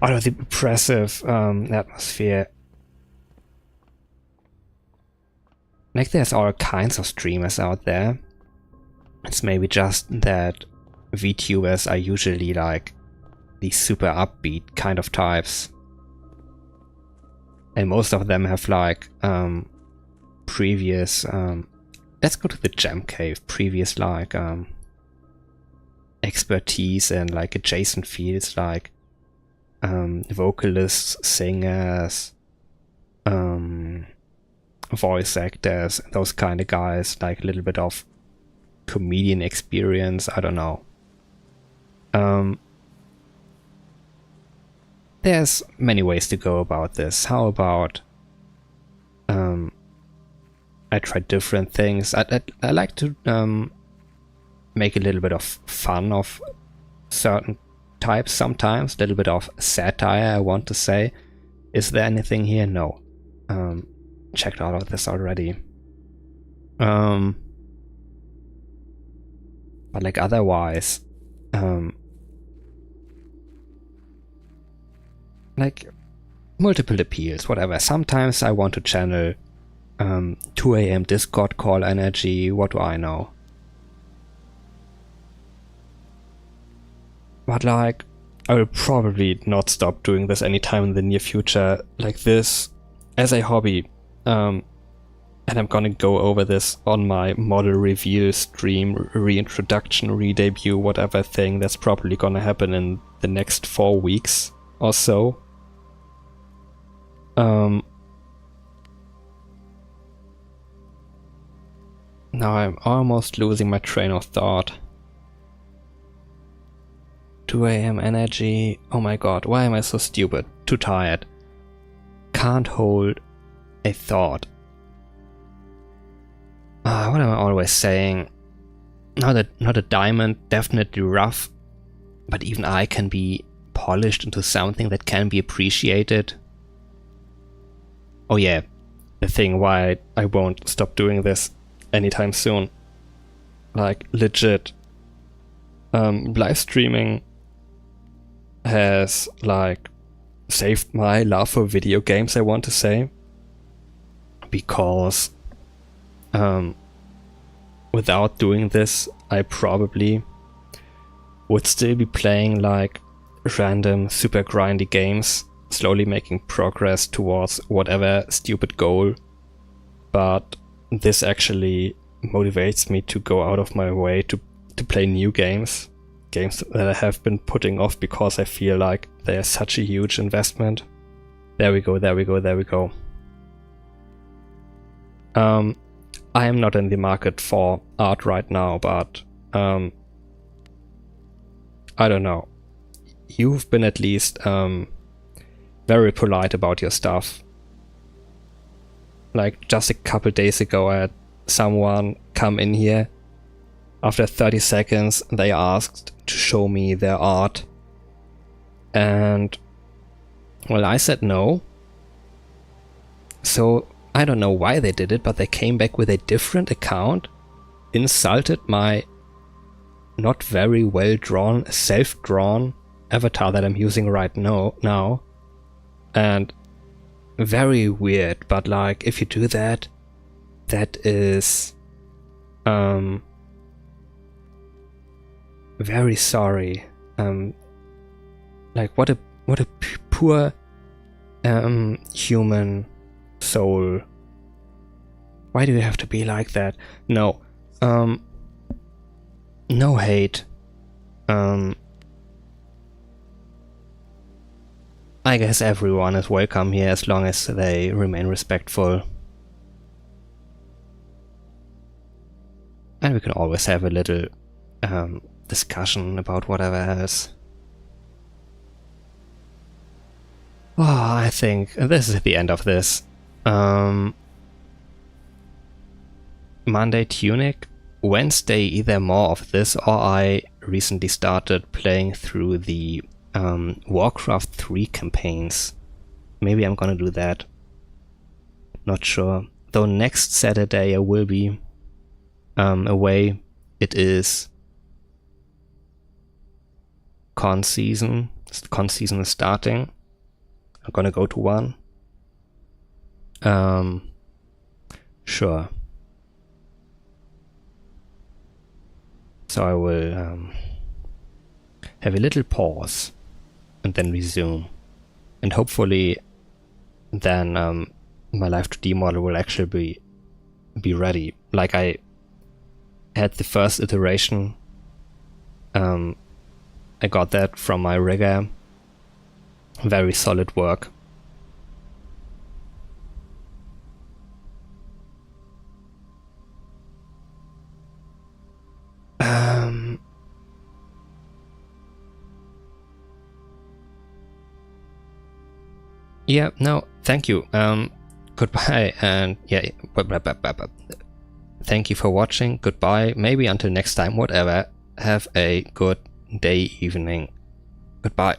Out of the oppressive atmosphere. Like, there's all kinds of streamers out there. It's maybe just that VTubers are usually like these super upbeat kind of types. And most of them have like previous let's go to the Gem Cave, previous like expertise in like adjacent fields like vocalists, singers, voice actors, those kind of guys, like a little bit of comedian experience, I don't know. There's many ways to go about this. How about I try different things. I like to make a little bit of fun of certain types sometimes, a little bit of satire, I want to say. Is there anything here? No. Checked out of this already. But like otherwise, like multiple appeals, whatever. Sometimes I want to channel 2 AM Discord call energy, what do I know? But like, I will probably not stop doing this anytime in the near future, like this, as a hobby. And I'm gonna go over this on my model reveal stream, reintroduction, re-debut, whatever thing that's probably gonna happen in the next 4 weeks or so. Now I'm almost losing my train of thought. 2 AM energy, oh my god, why am I so stupid? Too tired. Can't hold a thought. What am I always saying? Not a diamond, definitely rough, but even I can be polished into something that can be appreciated. Oh yeah, the thing why I won't stop doing this anytime soon. Like, legit. Live streaming has, like, saved my love for video games, I want to say. Because without doing this, I probably would still be playing like random super grindy games, slowly making progress towards whatever stupid goal. But this actually motivates me to go out of my way to play new games that I have been putting off because I feel like they are such a huge investment. There we go. I am not in the market for art right now, but I don't know. You've been at least very polite about your stuff. Like, just a couple days ago I had someone come in here. After 30 seconds they asked to show me their art. And well, I said no. So I don't know why they did it, but they came back with a different account, insulted my not very well drawn, self-drawn avatar that I'm using right now. And very weird, but like, if you do that, that is very sorry. Like, what a poor human soul. Why do you have to be like that? No. No hate. I guess everyone is welcome here as long as they remain respectful. And we can always have a little discussion about whatever else. Oh, I think this is the end of this. Monday Tunic, Wednesday either more of this, or I recently started playing through the Warcraft 3 campaigns. Maybe I'm gonna do that. Not sure. Though next Saturday I will be away. It is con season. Con season is starting. I'm gonna go to one. Sure. So I will have a little pause and then resume. And hopefully then my Live 2D model will actually be ready. Like I had the first iteration. I got that from my rigger. Very solid work. Yeah, no, thank you. Goodbye, and yeah, thank you for watching. Goodbye. Maybe until next time, whatever. Have a good day, evening. Goodbye.